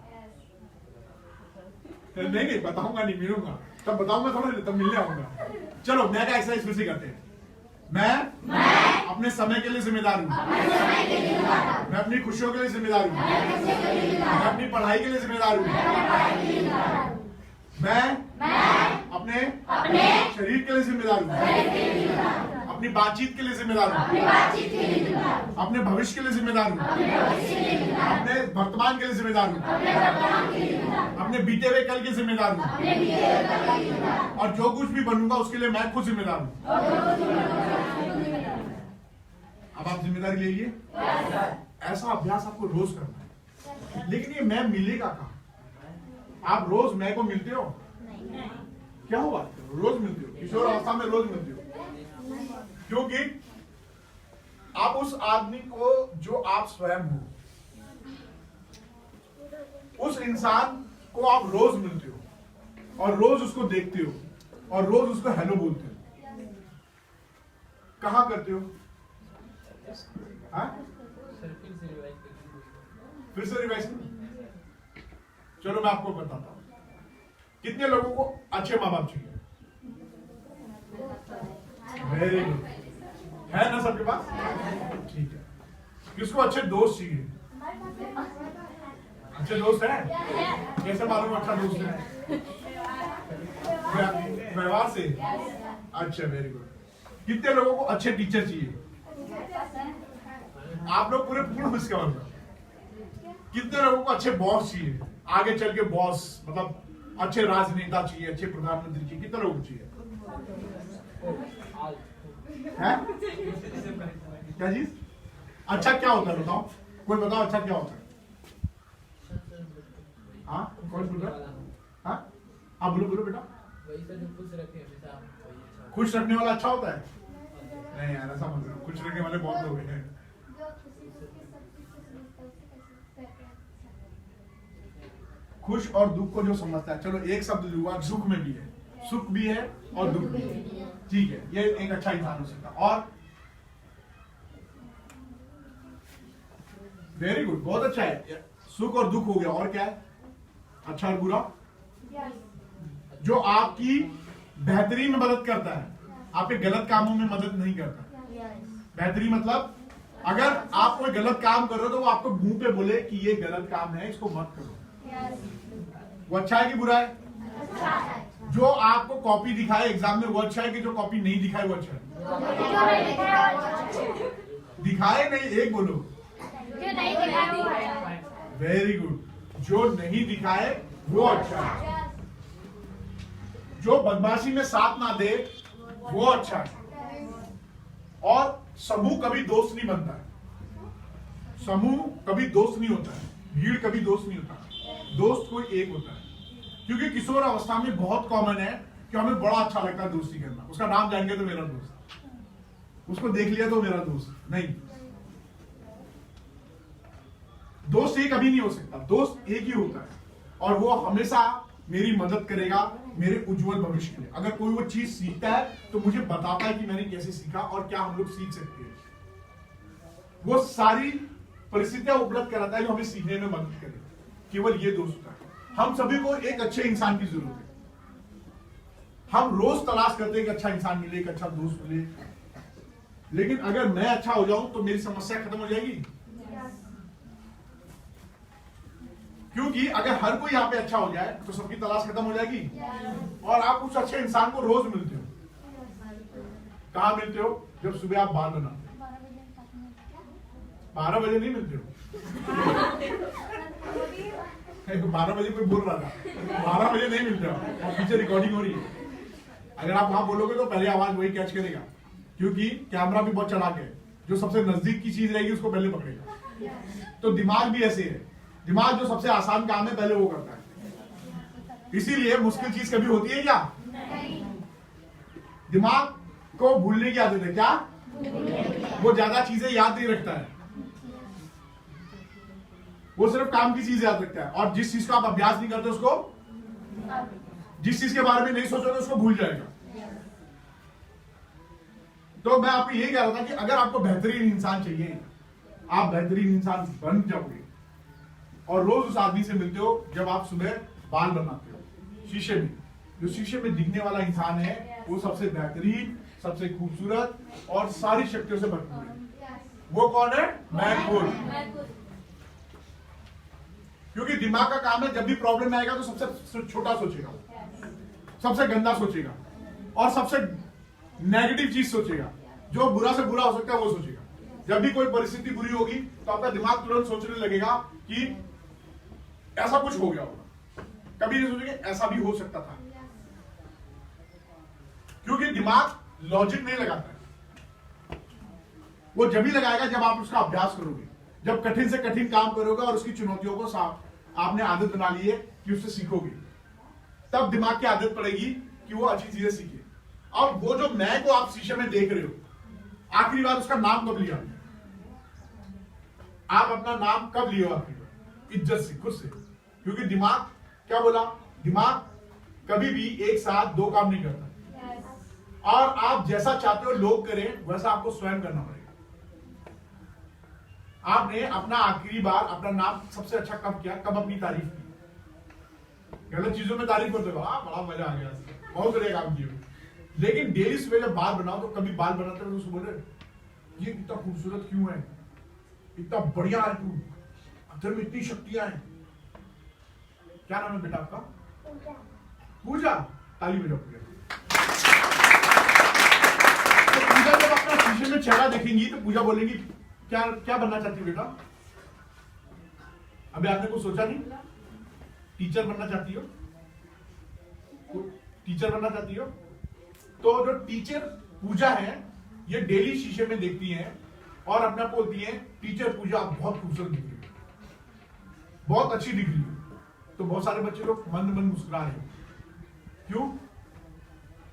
नहीं बताऊंगा, नहीं मिलूंगा, तब बताऊंगा थोड़ा, तब मिलने आऊंगा। चलो मैं का एक्सरसाइज फिर से करते हैं। मैं अपने समय के लिए जिम्मेदार हूँ, मैं अपनी खुशियों के लिए जिम्मेदार हूँ, मैं अपनी पढ़ाई के लिए जिम्मेदार हूँ, मैं अपने शरीर के लिए जिम्मेदार हूँ, अपनी बातचीत के लिए जिम्मेदार हूँ, अपने भविष्य के लिए जिम्मेदार हूँ, अपने वर्तमान के लिए जिम्मेदार हूँ, अपने बीते हुए कल के जिम्मेदार हूँ, और जो कुछ भी बनूंगा उसके लिए मैं खुद जिम्मेदार हूँ। अब आप जिम्मेदारी ले लिए। ऐसा अभ्यास आपको रोज करना है। लेकिन ये मैं मिलेगा कहाँ? आप रोज मैं को मिलते हो? क्या हुआ? रोज मिलते हो, किशोर अवस्था में रोज मिलते हो। क्योंकि आप उस आदमी को जो आप स्वयं हो, उस इंसान को आप रोज मिलते हो और रोज उसको देखते हो और रोज उसको हेलो बोलते हो। कहाँ करते हो? फिर से रिवाइज। चलो मैं आपको बताता हूं। कितने लोगों को अच्छे माँ बाप चाहिए? वेरी गुड, है ना सबके पास? ठीक है। किसको अच्छे दोस्त चाहिए? अच्छे दोस्त हैं? कैसे मालूम अच्छा दोस्त है? व्यवहार से। अच्छा, वेरी गुड। कितने लोगों को अच्छे टीचर चाहिए? आप लोग पूरे पूर्ण हो इसका मतलब। कितने लोगों को अच्छे बॉस चाहिए? आगे चल के बॉस मतलब अच्छे राजनेता चाहिए, अच्छे प्रधानमंत्री चाहिए? कितने लोगों को चाहिए? है? क्या चीज? अच्छा क्या होता है बताओ? कोई बताओ अच्छा क्या होता है? हाँ, कौन बोल रहा है? हाँ, आप बोलो बोलो बेटा। खुश रखने वाला अच्छा होता है? नहीं यार, ऐसा मत करो। खुश रखने वाले बहुत लोग हैं। खुश और दुख को जो समझता है। चलो एक शब्द लूंगा, सुख में भी है, सुख भी है और दुख भी है। ठीक है, ये एक अच्छा इंसान हो सकता। और वेरी गुड, बहुत अच्छा है। सुख और दुख हो गया, और क्या है? अच्छा और बुरा। जो आपकी बेहतरी में मदद करता है, आपके गलत कामों में मदद नहीं करता। बेहतरी मतलब अगर आप कोई गलत काम कर रहे हो तो वो आपको मुंह पे बोले कि ये गलत काम है, इसको मत करो। वो अच्छा है कि बुरा है? जो आपको कॉपी दिखाए एग्जाम में वो अच्छा है कि जो कॉपी नहीं दिखाए वो अच्छा है? दिखाए नहीं, एक बोलो। वेरी गुड, जो नहीं दिखाए वो अच्छा है। जो बदमाशी में साथ ना दे वो अच्छा है। और समूह कभी दोस्त नहीं बनता है, समूह कभी दोस्त नहीं होता है, भीड़ कभी दोस्त नहीं होता। दोस्त कोई एक होता है, क्योंकि किशोर अवस्था में बहुत कॉमन है कि हमें बड़ा अच्छा लगता है दोस्ती करना। उसका नाम जान गया तो मेरा दोस्त, उसको देख लिया तो मेरा दोस्त। नहीं, दोस्त एक कभी नहीं हो सकता, दोस्त एक ही होता है और वो हमेशा मेरी मदद करेगा मेरे उज्जवल भविष्य के लिए। अगर कोई वो चीज सीखता है तो मुझे बताता है कि मैंने कैसे सीखा और क्या हम लोग सीख सकते हैं। वो सारी परिस्थितियां उपलब्ध कराता है जो हमें सीखने में मदद करे। केवल ये दोस्त होता है। हम सभी को एक अच्छे इंसान की जरूरत है। हम रोज तलाश करते हैं कि अच्छा इंसान मिले, एक अच्छा दोस्त मिले, लेकिन अगर मैं अच्छा हो जाऊं तो मेरी समस्या खत्म हो जाएगी। क्योंकि अगर हर कोई यहाँ पे अच्छा हो जाए तो सबकी तलाश खत्म हो जाएगी। और आप उस अच्छे इंसान को रोज मिलते हो। कहाँ मिलते हो? जब सुबह आप बाल बनाते हो। 12 बजे नहीं मिलते हो। 12 बजे कोई बोल रहा था, 12 बजे नहीं मिलते हो। और पीछे रिकॉर्डिंग हो रही है, अगर आप वहां बोलोगे तो पहले आवाज वही कैच करेगा, क्योंकि कैमरा भी बहुत चलाक है। जो सबसे नजदीक की चीज रहेगी उसको पहले पकड़ेगा। तो दिमाग भी ऐसे है, दिमाग जो सबसे आसान काम है पहले वो करता है। इसीलिए मुश्किल चीज कभी होती है क्या? दिमाग को भूलने की आदत है। क्या? वो ज्यादा चीजें याद नहीं रखता है, वो सिर्फ काम की चीज याद रखता है। और जिस चीज का आप अभ्यास नहीं करते उसको, जिस चीज के बारे में नहीं सोचोगे उसको भूल जाएगा। तो मैं आपको यही कह रहा था कि अगर आपको बेहतरीन इंसान चाहिए, आप बेहतरीन इंसान बन जाओगे। और रोज उस आदमी से मिलते हो जब आप सुबह बाल बनाते हो शीशे में। जो शीशे में दिखने वाला इंसान है वो सबसे बेहतरीन, सबसे खूबसूरत और सारी शक्तियों से भरपूर है। वो कौन है? मैं खुद। क्योंकि दिमाग का काम है जब भी प्रॉब्लम आएगा तो सबसे छोटा सोचेगा, सबसे गंदा सोचेगा और सबसे नेगेटिव चीज सोचेगा। जो बुरा से बुरा हो सकता है वो सोचेगा। जब भी कोई परिस्थिति बुरी होगी तो आपका दिमाग तुरंत सोचने लगेगा कि ऐसा कुछ हो गया होगा। कभी नहीं सोचेंगे ऐसा भी हो सकता था, क्योंकि दिमाग लॉजिक नहीं लगाता है। वो जब ही लगाएगा जब आप उसका अभ्यास करोगे, जब कठिन से कठिन काम करोगे और उसकी चुनौतियों को आपने आदत बना ली है कि उससे सीखोगे, तब दिमाग की आदत पड़ेगी कि वो अच्छी चीजें सीखे। अब वो जो मैं को आप शीशे में देख रहे हो, आखिरी बार उसका नाम कब लिया? आप अपना नाम कब लिए आखिरी बार? इज्जत से, खुद से। क्योंकि दिमाग क्या बोला? दिमाग कभी भी एक साथ दो काम नहीं करता। और आप जैसा चाहते हो लोग करें वैसा आपको स्वयं करना पड़ेगा। आपने अपना आखिरी बार अपना नाम सबसे अच्छा कब किया? कब अपनी तारीफ की? गलत चीजों में तारीफ करते हो, हाँ बड़ा मजा आ गया, बहुत बढ़िया काम किया। लेकिन डेली सुबह जब बाल बनाओ तो कभी बाल बनाते हुए उसको बोल रहे ये कितना खूबसूरत क्यों है, इतना बढ़िया है तू, अंदर में इतनी शक्तियां हैं। क्या नाम है बेटा आपका? पूजा। ताली बजाओ पूजा। तो पूजा जब अपना शीशे में चेहरा देखेंगी तो पूजा बोलेंगी क्या क्या बनना चाहती हो बेटा? अभी आपने कुछ सोचा नहीं? टीचर बनना चाहती हो? टीचर बनना चाहती हो? तो जो टीचर पूजा है ये डेली शीशे में देखती हैं और अपने आप बोलती है टीचर पूजा आप बहुत खूबसूरत दिख रही हो, बहुत अच्छी दिख रही हो। तो बहुत सारे बच्चे लोग मन मन मुस्कुरा रहे हैं। क्यों?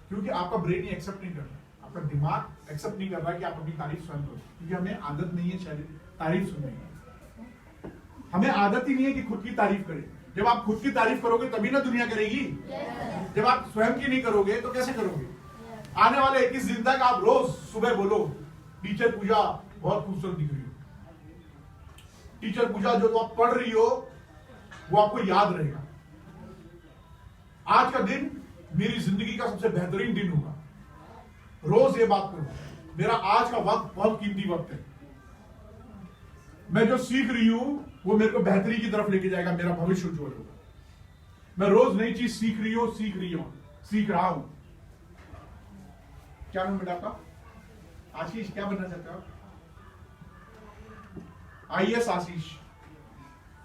क्योंकि आपका ब्रेन ये एक्सेप्ट नहीं कर रहा, आपका दिमाग एक्सेप्ट नहीं कर रहा कि आप अपनी तारीफ स्वयं करो। क्योंकि हमें आदत नहीं है शायद तारीफ सुनने की, हमें आदत ही नहीं है कि खुद की तारीफ करें। जब आप खुद की तारीफ करोगे तभी ना दुनिया करेगी। जब आप स्वयं की नहीं करोगे तो कैसे करोगे? आने वाले 21 दिन तक आप रोज सुबह बोलो टीचर पूजा बहुत खूबसूरत दिख रही हो। टीचर पूजा जो आप पढ़ रही हो वो आपको याद रहेगा। आज का दिन मेरी जिंदगी का सबसे बेहतरीन दिन होगा। रोज ये बात करो, मेरा आज का वक्त बहुत कीमती वक्त है। मैं जो सीख रही हूं वो मेरे को बेहतरी की तरफ लेके जाएगा, मेरा भविष्य उज्जवल होगा। मैं रोज नई चीज सीख रहा हूं। क्या नाम बेटा आपका? आशीष। क्या बनना चाहते हो आप? आईएएस आशीष।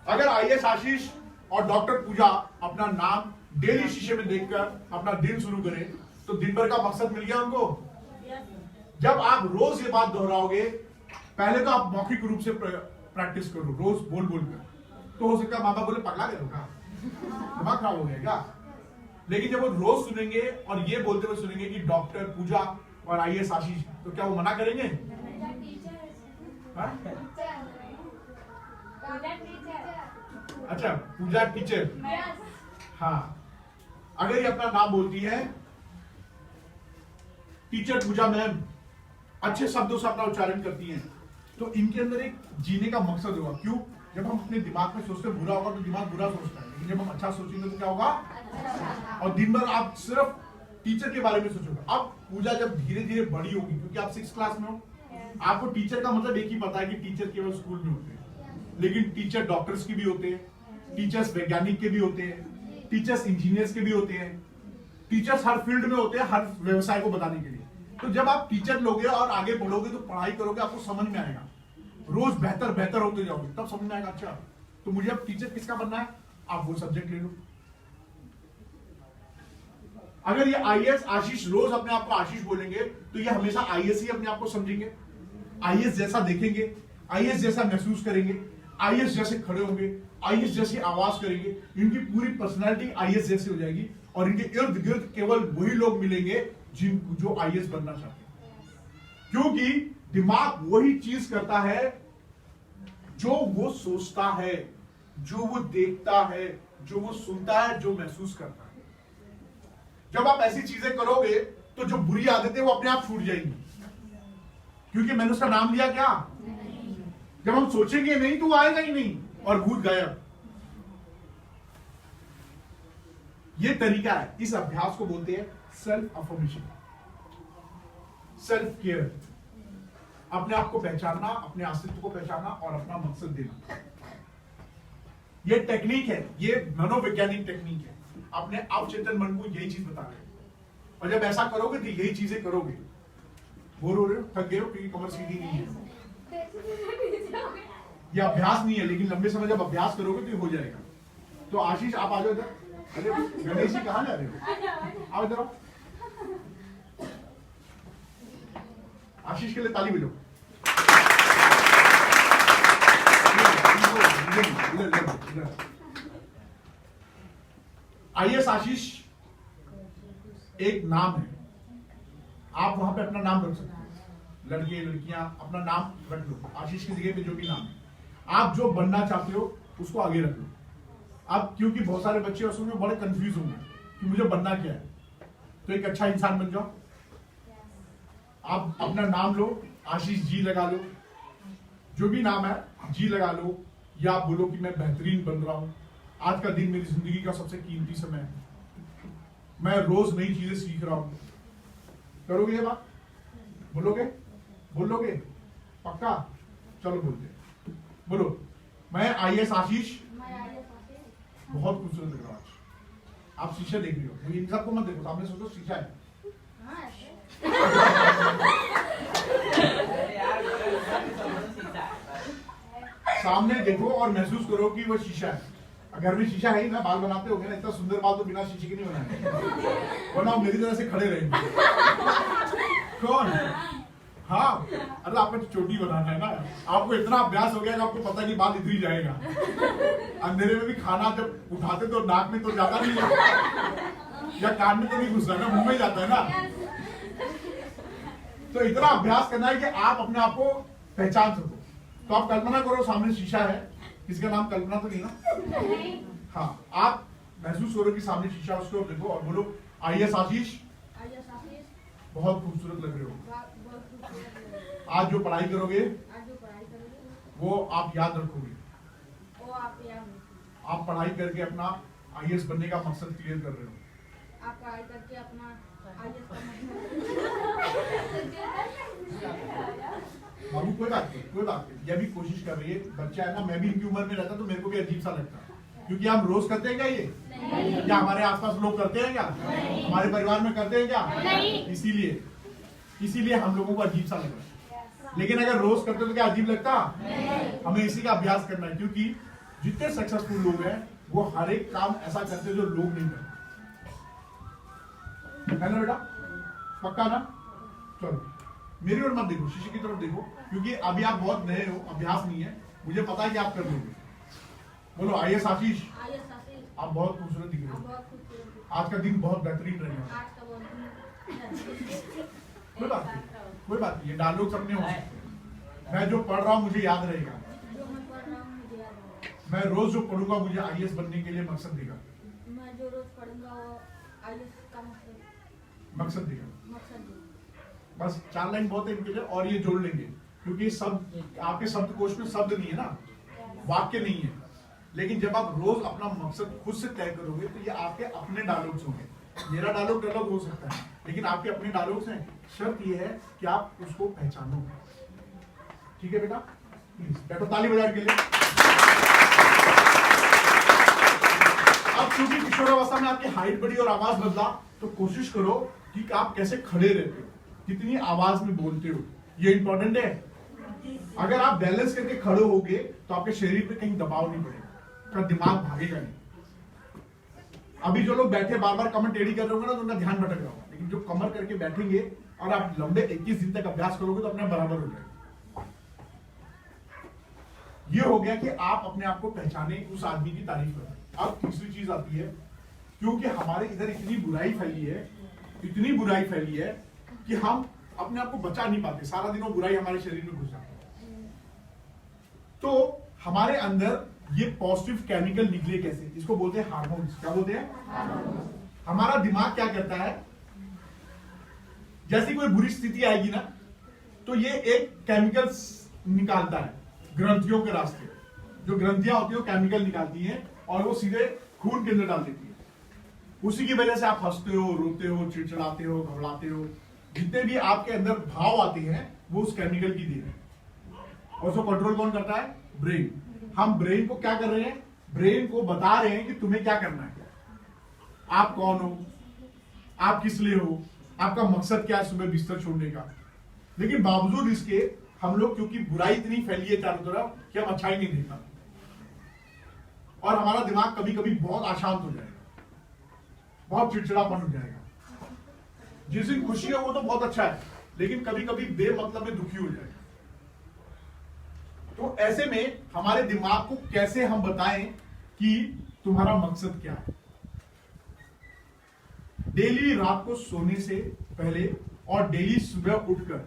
अगर आईएएस आशीष और डॉक्टर पूजा अपना नाम डेली शीशे में देखकर अपना दिन शुरू करें तो दिन भर का मकसद मिल गया उनको। जब आप रोज ये बात दोहराओगे, पहले तो आप मौखिक रूप से प्रैक्टिस करो, रोज बोल कर, तो हो सकता है माँ बाप बोले पगला गए का दिमाग खराब हो गया क्या। लेकिन जब वो रोज सुनेंगे और ये बोलते हुए सुनेंगे कि डॉक्टर पूजा और आईएएस आशीष, तो क्या वो मना करेंगे? अच्छा, पूजा टीचर। हाँ, अगर ये अपना नाम बोलती है टीचर पूजा मैम, अच्छे शब्दों से अपना उच्चारण करती हैं, तो इनके अंदर एक जीने का मकसद होगा। क्यों? जब हम अपने दिमाग में सोचते बुरा होगा तो दिमाग बुरा सोचता है, लेकिन जब हम अच्छा सोचेंगे तो क्या होगा? और दिन भर आप सिर्फ टीचर के बारे में सोचोगे। अब पूजा जब धीरे धीरे बड़ी होगी, क्योंकि आप 6th क्लास में हो, आपको टीचर का मतलब एक ही पता है कि टीचर केवल स्कूल में होते हैं, लेकिन टीचर डॉक्टर्स के भी होते हैं, टीचर्स वैज्ञानिक के भी होते हैं, टीचर्स इंजीनियर्स के भी होते हैं, टीचर्स हर फील्ड में होते हैं, हर व्यवसाय को बताने के लिए। तो जब आप टीचर लोगे और आगे बढ़ोगे तो पढ़ाई करोगे, आपको समझ में आएगा, रोज बेहतर होते जाओगे, तब समझ में आएगा अच्छा तो मुझे अब टीचर किसका बनना है, आप वो सब्जेक्ट ले लो। अगर ये आईएएस आशीष रोज अपने आप को आशीष बोलेंगे तो ये हमेशा आईएएस ही अपने आप को समझेंगे, आईएएस जैसा देखेंगे, आईएएस जैसा महसूस करेंगे, आईएएस जैसे खड़े होंगे, आईएएस जैसी आवाज करेंगे, इनकी पूरी पर्सनालिटी आईएएस जैसी हो जाएगी और इनके इर्द गिर्द केवल वही लोग मिलेंगे जो आईएएस बनना चाहते हैं। क्योंकि दिमाग वही चीज करता है जो वो सोचता है, जो वो देखता है, जो वो सुनता है, जो महसूस करता है। जब आप ऐसी चीजें करोगे तो जो बुरी आदतें वो अपने आप छूट जाएंगी, क्योंकि मैंने उसका नाम लिया क्या? जब हम सोचेंगे नहीं तो वो आएगा ही नहीं और भूत गायब। ये तरीका है, इस अभ्यास को बोलते हैं सेल्फ अफर्मेशन, सेल्फ केयर। अपने आप को पहचानना, अपने अस्तित्व को पहचानना और अपना मकसद देना। ये टेक्निक है, ये मनोवैज्ञानिक टेक्निक है, अपने अवचेतन मन को यही चीज बता रहे हैं। और जब ऐसा करोगे तो यही चीजें करोगे। बोर हो रहे हो, थक गए हो क्योंकि कमर सीधी नहीं है, ये अभ्यास नहीं है, लेकिन लंबे समय जब अभ्यास करोगे तो ये हो जाएगा। तो आशीष आप आ जाओ इधर। अरे गणेश जी कहाँ जा रहे हो? आओ इधर आओ। आशीष के लिए ताली बजाओ। आईएएस आशीष एक नाम है, आप वहां पे अपना नाम रख सकते हैं। लड़के लड़कियां अपना नाम रख लो, आशीष की जगह पे जो भी नाम है। आप जो बनना चाहते हो उसको आगे रख लो। अब क्योंकि बहुत सारे बच्चे उसमें बड़े कंफ्यूज होंगे कि मुझे बनना क्या है, तो एक अच्छा इंसान बन जाओ। आप अपना नाम लो, आशीष जी लगा लो, जो भी नाम है जी लगा लो, या आप बोलो कि मैं बेहतरीन बन रहा हूं। आज का दिन मेरी जिंदगी का सबसे कीमती समय है, मैं रोज नई चीजें सीख रहा हूं। करोगे ये बात? बोलोगे पक्का? चलो बोलते, बोलो। मैं आईएएस आशीष बहुत खूबसूरत लग रहा हूं। आप शीशा देख रही हो, मुझे इन सबको मत देखो, सामने सोचो शीशा है। सामने देखो और महसूस करो कि वो शीशा है। घर में शीशा है ही ना, बाल बनाते होंगे ना, इतना सुंदर बाल तो बिना शीशे के नहीं बनाए, वरना आप मेरी तरह से खड़े रहेंगे। कौन? हाँ, अरे आपको चोटी बनाना है ना, आपको इतना अभ्यास हो गया कि आपको पता है कि बाल इधर ही जाएगा। अंधेरे में भी खाना जब उठाते तो नाक में तो जाता नहीं है, या कान में तो नहीं घुसता ना, मुंह में जाता है ना। तो इतना अभ्यास करना है कि आप अपने आप को पहचान सको। तो आप कल्पना करो सामने शीशा है, किसका नाम कल्पना तो नहीं ना? हाँ, आप महसूस करो कि सामने शीशा, उसको देखो और बोलो आईएएस आशीष बहुत खूबसूरत लग रहे हो। आज जो पढ़ाई करोगे वो आप याद रखोगे। आप यहाँ हो। आप पढ़ाई करके अपना आईएएस बनने का मकसद क्लियर कर रहे हो। आप पढ़ाई करके अपना IAS का बाबू कोई बात नहीं, कोई बात नहीं, यह भी कोशिश कर रही है, बच्चा है ना। मैं भी इनकी उम्र में रहता तो मेरे को भी अजीब सा लगता, क्योंकि हम रोज करते हैं क्या ये? नहीं। क्या हमारे आसपास लोग करते हैं क्या? नहीं। हमारे परिवार में करते हैं क्या? नहीं। इसीलिए हम लोगों को अजीब सा लग रहा है। लेकिन अगर रोज करते तो क्या अजीब लगता? नहीं। हमें इसी का अभ्यास करना है, क्योंकि जितने सक्सेसफुल लोग हैं वो हर एक काम ऐसा करते हैं जो लोग नहीं करते, है ना बेटा? पक्का ना? चलो मेरी ओर मत देखो, शीशे की तरफ देखो, क्योंकि अभी आप बहुत नए हो, अभ्यास नहीं है। मुझे पता है कि आप कर लोगे। बोलो आईएएस आशीष, आप बहुत खूबसूरत दिख रहे हो। आज का दिन बहुत बेहतरीन रहेगा। कोई बात नहीं, कोई बात नहीं, ये डायलॉग सबने हो सकते। मैं जो पढ़ रहा हूँ मुझे याद रहेगा। मैं रोज जो पढ़ूंगा मुझे आईएएस बनने के लिए मकसद देगा। मैं जो रोज पढ़ूंगा वो आईएएस का मकसद देगा। बस 4 लाइन बहुत है इनके लिए, और ये जोड़ लेंगे, क्योंकि सब आपके शब्दकोश में शब्द नहीं है ना, वाक्य नहीं है। लेकिन जब आप रोज अपना मकसद खुद से तय करोगे तो ये आपके अपने डायलॉग्स होंगे। मेरा डायलॉग अलग हो सकता है, लेकिन आपके अपने डायलॉग्स हैं। शर्त ये है कि आप उसको पहचानो। ठीक है बेटा, प्लीज बैठो, ताली बजाने के लिए। अब क्योंकि किशोरावस्था में आपकी हाइट बढ़ी और आवाज बदला, तो कोशिश करो कि आप कैसे खड़े रहते हो, कितनी आवाज में बोलते हो, ये इंपॉर्टेंट है। अगर आप बैलेंस करके खड़े होगे तो आपके शरीर पे कहीं दबाव नहीं पड़ेगा, का दिमाग भागेगा नहीं। अभी जो लोग बैठे बार बार कमर टेढ़ी कर रहे होंगे ना, तो उनका ध्यान भटक रहा होगा। लेकिन जो कमर करके बैठेंगे और आप लंबे 21 दिन तक अभ्यास करोगे तो अपने बराबर हो जाएगा। ये हो गया कि आप अपने आप को पहचाने, उस आदमी की तारीफ करें। अब तीसरी चीज आती है, क्योंकि हमारे इधर इतनी बुराई फैली है, इतनी बुराई फैली है कि हम अपने आप को बचा नहीं पाते। सारा दिन वो बुराई हमारे शरीर में घुस जाती है। तो हमारे अंदर ये पॉजिटिव केमिकल निकले कैसे? इसको बोलते हैं हार्मोन्स। क्या बोलते हैं? हमारा दिमाग क्या करता है, जैसी कोई बुरी स्थिति आएगी ना, तो ये एक केमिकल निकालता है ग्रंथियों के रास्ते। जो ग्रंथियां होती है वो केमिकल निकालती हैं और वो सीधे खून के अंदर डाल देती है। उसी की वजह से आप हंसते हो, रोते हो, चिड़चिड़ाते हो, घबराते हो। जितने भी आपके अंदर भाव आते हैं वो उस केमिकल की देन है। और उसको कंट्रोल कौन करता है? ब्रेन। हम ब्रेन को क्या कर रहे हैं? ब्रेन को बता रहे हैं कि तुम्हें क्या करना है, आप कौन हो, आप किस लिए हो, आपका मकसद क्या है सुबह बिस्तर छोड़ने का। लेकिन बावजूद इसके हम लोग, क्योंकि बुराई इतनी फैली है चारों तरफ कि हम अच्छाई नहीं देख पाते, और हमारा दिमाग कभी कभी बहुत अशांत हो जाएगा, बहुत चिड़चिड़ापन हो जाएगा। जिस दिन खुशी है वो तो बहुत अच्छा है, लेकिन कभी कभी बेमतलब में दुखी हो जाएगा। तो ऐसे में हमारे दिमाग को कैसे हम बताएं कि तुम्हारा मकसद क्या है? डेली रात को सोने से पहले और डेली सुबह उठकर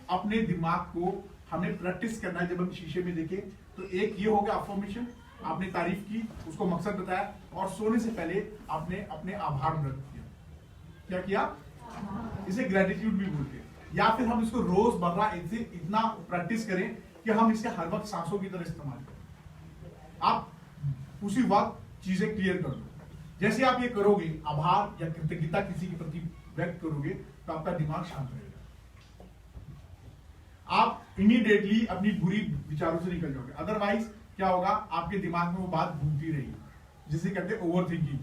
अपने दिमाग को हमें प्रैक्टिस करना है। जब हम शीशे में देखें तो एक ये हो गया अफर्मेशन, आपने तारीफ की, उसको मकसद बताया, और सोने से पहले आपने अपने आभार व्यक्त किया। क्या किया? इसे ग्रेटिट्यूड भी बोलते हैं। या फिर हम इसको रोजमर्रा इतना प्रैक्टिस करें कि हम इसे हर वक्त सांसों की तरह इस्तेमाल करें। आप उसी वक्त चीजें क्लियर कर दो। जैसे आप ये करोगे, आभार या कृतज्ञता किसी के प्रति व्यक्त करोगे, तो आपका दिमाग शांत रहेगा। आप इमीडिएटली अपनी बुरी विचारों से निकल जाओगे। अदरवाइज क्या होगा? आपके दिमाग में वो बात घूमती रहेगी, जिसे कहते हैं ओवर थिंकिंग।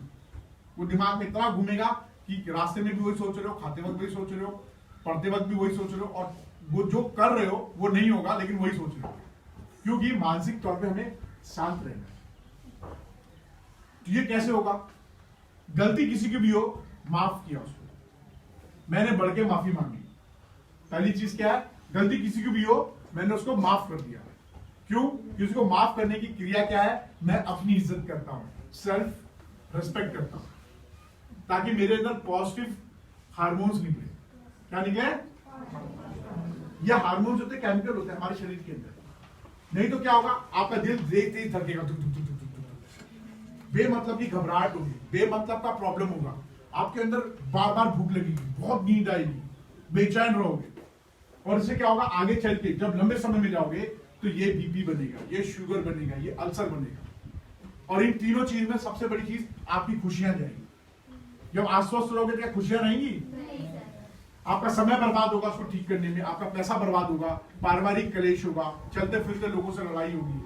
वो दिमाग में इतना घूमेगा कि रास्ते में भी वही सोच रहे हो, खाते वक्त वही सोच रहे हो, पढ़ते वक्त भी वही सोच रहे हो, और वो जो कर रहे हो वो नहीं होगा, लेकिन वही सोच रहे हो, क्योंकि मानसिक तौर पे हमें शांत रहना है। तो ये कैसे होगा? गलती किसी की भी हो, माफ किया उसको, मैंने बढ़ के माफी मांगी। पहली चीज क्या है? गलती किसी की भी हो, मैंने उसको माफ कर दिया। क्यों? किसी को माफ करने की क्रिया क्या है? मैं अपनी इज्जत करता हूं, सेल्फ रिस्पेक्ट करता हूं, ताकि मेरे अंदर पॉजिटिव हार्मोन्स निकले। क्या निकले? ये हार्मोन्स होते हैं, केमिकल होते हैं हमारे शरीर के अंदर। नहीं तो क्या होगा? आपका दिल तेज धड़केगा, बेमतलब की घबराहट होगी, बेमतलब का प्रॉब्लम होगा, आपके अंदर बार बार भूख लगेगी, बहुत नींद आएगी, बेचैन रहोगे। और इससे क्या होगा? आगे चल के जब लंबे समय में जाओगे तो ये बीपी बनेगा, ये शुगर बनेगा, ये अल्सर बनेगा। और इन तीनों चीज में सबसे बड़ी चीज आपकी खुशियां जाएगी। जब अस्वस्थ रहोगे तो क्या खुशियां रहेंगी? आपका समय बर्बाद होगा उसको ठीक करने में, आपका पैसा बर्बाद होगा, पारिवारिक कलेश होगा, चलते फिरते लोगों से लड़ाई होगी।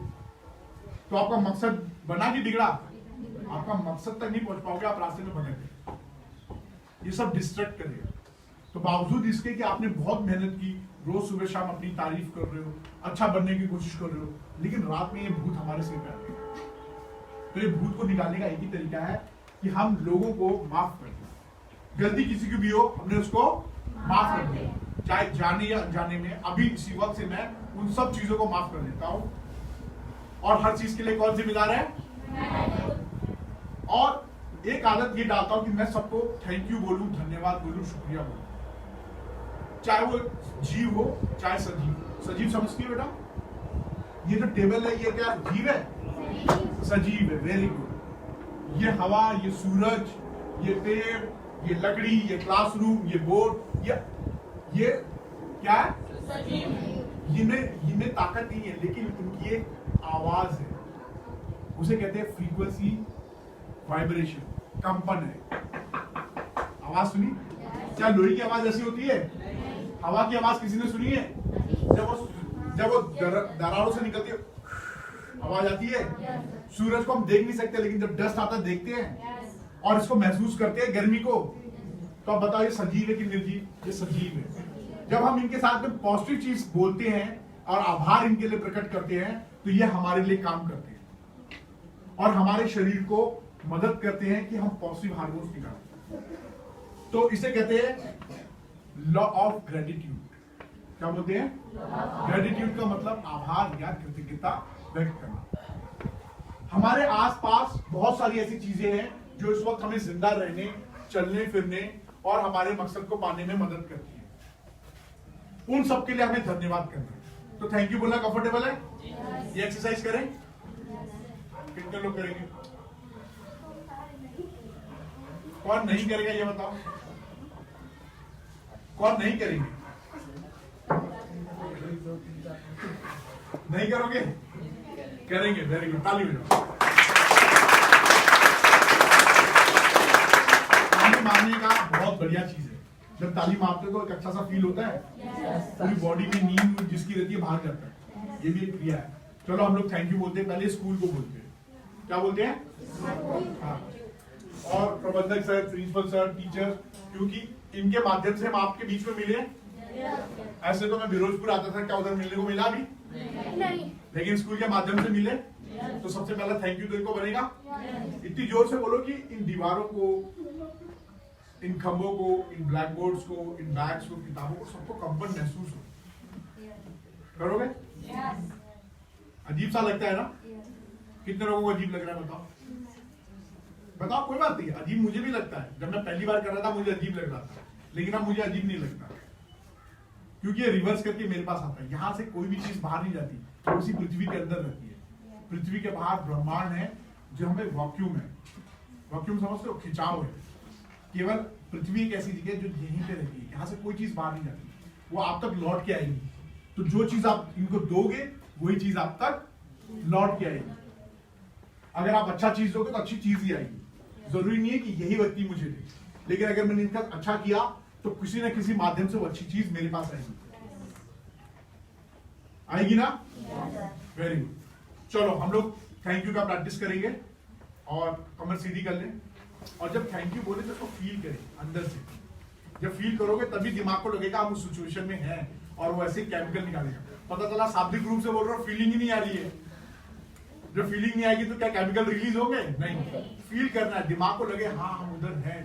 तो आपका मकसद बना कि बिगड़ा? आपका मकसद तक नहीं पहुंच पाओगे, आप रास्ते में भटक गए। ये सब डिस्ट्रैक्ट करेगा। तो बावजूद इसके कि आपने बहुत मेहनत की, रोज सुबह शाम अपनी तारीफ कर रहे हो, अच्छा बनने की कोशिश कर रहे हो, लेकिन रात में ये भूत हमारे सिर पे आ गया। तो ये भूत को निकालने का एक ही तरीका है कि हम लोगों को माफ कर दें। गलती किसी की भी हो, हमने उसको माफ कर दिया, चाहे जाने या अनजाने में। अभी इसी वक्त से मैं उन सब चीजों को माफ कर देता हूं। और हर चीज के लिए कौन जिम्मेदार है? और एक आदत ये डालता हूं कि मैं सबको थैंक यू बोलूं, धन्यवाद बोलूं, शुक्रिया बोलूं, चाहे वो जीव हो चाहे सजीव। सजीव समझती हो बेटा? ये जो टेबल है ये क्या जीव है? सजीव है। Very good. ये हवा, ये सूरज, ये पेड़, ये लकड़ी, ये क्लासरूम, ये बोर्ड, ये क्या है? इनमें ताकत नहीं है, लेकिन इनकी एक आवाज है, उसे कहते हैं फ्रीक्वेंसी, वाइब्रेशन, कंपन है। आवाज सुनी? क्या लोही की आवाज ऐसी होती है? हवा की आवाज किसी ने सुनी है? जब वो दरारों से निकलती है आवाज आती है। सूरज को हम देख नहीं सकते, लेकिन जब डस्ट आता है देखते हैं और इसको महसूस करते हैं, गर्मी को। तो अब बताओ ये सजीव है कि निर्जीव? ये सजीव है। जब हम इनके साथ में पॉजिटिव चीज बोलते हैं और आभार इनके लिए प्रकट करते हैं, तो ये हमारे लिए काम करते हैं और हमारे शरीर को मदद करते हैं कि हम पॉजिटिव हार्मोन्स निकालें। तो इसे कहते हैं लॉ ऑफ ग्रेटिट्यूड। क्या बोलते हैं? ग्रेटिट्यूड का मतलब आभार या कृतज्ञता व्यक्त करना। हमारे आसपास बहुत सारी ऐसी चीजें हैं जो इस वक्त हमें जिंदा रहने, चलने फिरने और हमारे मकसद को पाने में मदद करती है। उन सब के लिए हमें धन्यवाद करना है। तो थैंक यू बोलना कंफर्टेबल है? ये एक्सरसाइज करें? कितने लोग करेंगे? कौन नहीं करेगा ये बताओ? कौन नहीं करेंगे? नहीं करोगे? करेंगे। Very good. ताली बजाओ। ताली मारने का बहुत बढ़िया चीज है। जब ताली मारते हो तो एक अच्छा सा फील होता है, पूरी बॉडी में नींद जिसकी रहती है बाहर जाता है। ये भी एक क्रिया है। चलो हम लोग थैंक यू बोलते हैं, पहले स्कूल को बोलते हैं। क्या बोलते हैं? हाँ। और प्रबंधक सर, प्रिंसिपल सर, टीचर, क्योंकि इनके माध्यम से हम आपके बीच में मिले। ऐसे तो मैं बिरोजपुर आता था, क्या उधर मिलने को मिला भी नहीं, लेकिन स्कूल के माध्यम से मिले। तो सबसे पहला थैंक यू तो इनको बनेगा। इतनी जोर से बोलो कि इन दीवारों को, इन खंभों को, इन ब्लैक बोर्ड्स को, इन बैग्स को, किताबों को, सबको कंपन महसूस हो। करोगे? अजीब सा लगता है ना? कितने लोगों को अजीब लग रहा है बताओ? बताओ। कोई बात नहीं, अजीब मुझे भी लगता है। जब मैं पहली बार कर रहा था मुझे अजीब लग रहा था, लेकिन अब मुझे अजीब नहीं लगता, क्योंकि ये रिवर्स करके मेरे पास आता है। यहाँ से कोई भी चीज बाहर नहीं जाती, तो उसी पृथ्वी के अंदर रहती है। पृथ्वी के बाहर ब्रह्मांड है, जो हमें वैक्यूम है। वैक्यूम समझते हो? खिंचाव है। केवल पृथ्वी एक ऐसी जगह जो यहीं पे रहती है, यहाँ से कोई चीज बाहर नहीं जाती, वो आप तक लौट के आएगी। तो जो चीज आप इनको दोगे वही चीज आप तक लौट के आएगी। अगर आप अच्छा चीज दोगे तो अच्छी चीज ही आएगी। जरूरी नहीं है कि यही व्यक्ति मुझे दे, लेकिन अगर मैंने इनका अच्छा किया तो किसी न किसी माध्यम से वो अच्छी चीज मेरे पास आएगी। आएगी ना? Very good. चलो हम लोग थैंक यू का प्रैक्टिस करेंगे और कमर सीधी कर लें। और जब थैंक यू बोले तो उसको फील करें अंदर से। जब फील करोगे तभी दिमाग को लगेगा हम उस सिचुएशन में हैं, और वो ऐसे केमिकल निकालेगा। पता चला शाब्दिक रूप से बोल रहा हूं, फीलिंग ही नहीं आ रही है। जब फीलिंग नहीं आएगी तो क्या केमिकल रिलीज होंगे? नहीं। फील करना है, दिमाग को लगे हाँ हम उधर हैं,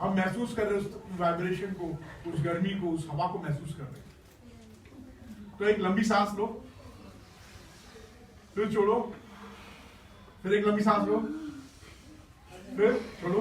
हम महसूस कर रहे हैं उस वाइब्रेशन को, उस गर्मी को, उस हवा को महसूस कर रहे हैं। तो एक लंबी सांस लो, फिर छोड़ो, फिर एक लंबी सांस लो, फिर छोड़ो।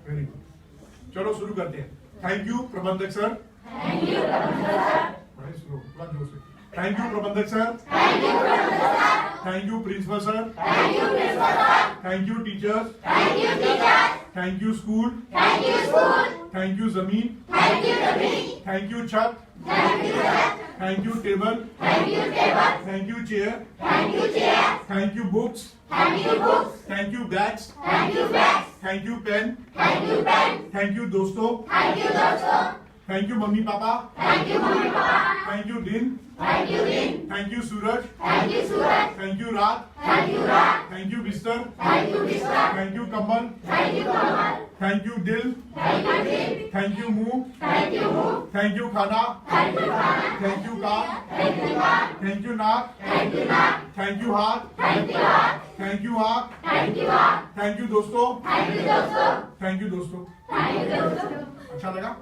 Very good. चलो शुरू करते हैं। थैंक यू प्रबंधक सर। थैंक यू प्रबंधक सर। बड़े स्लो, थोड़ा जोर से। थैंक यू प्रबंधक सर। थैंक यू प्रबंधक sir. Thank you principal sir. Thank you principal sir. Thank you teachers. Thank you teachers. Thank you school. Thank you school. Thank you जमीन। Thank you जमीन। Thank you छत। Thank you sir. Thank you table, Thank you table. Thank you chair, Thank you chair. Thank you books, Thank you books. Thank you bags, Thank you bags. Thank you pen, Thank you pen. Thank you दोस्तों, Thank you दोस्तों. Thank you mummy papa, Thank you मम्मी पापा. Thank you दिन, Thank you दिन. Thank you सूरज, Thank you सूरज. Thank you रात, Thank you रात. थैंक यू बिस्तर, Thank you बिस्तर. थैंक यू कम्बल, Thank you कमल. थैंक यू दिल, Thank you दिल. थैंक यू मुंह, Thank you मुंह. थैंक यू खाना, Thank you खाना. थैंक यू कान, Thank you कान. थैंक यू नाक, Thank you नाक. थैंक यू हाथ, Thank you हाथ. थैंक यू आँख, Thank you आँख. थैंक यू दोस्तों, Thank you दोस्तों. थैंक यू दोस्तों। Thank you दोस्तों. अच्छा लगा?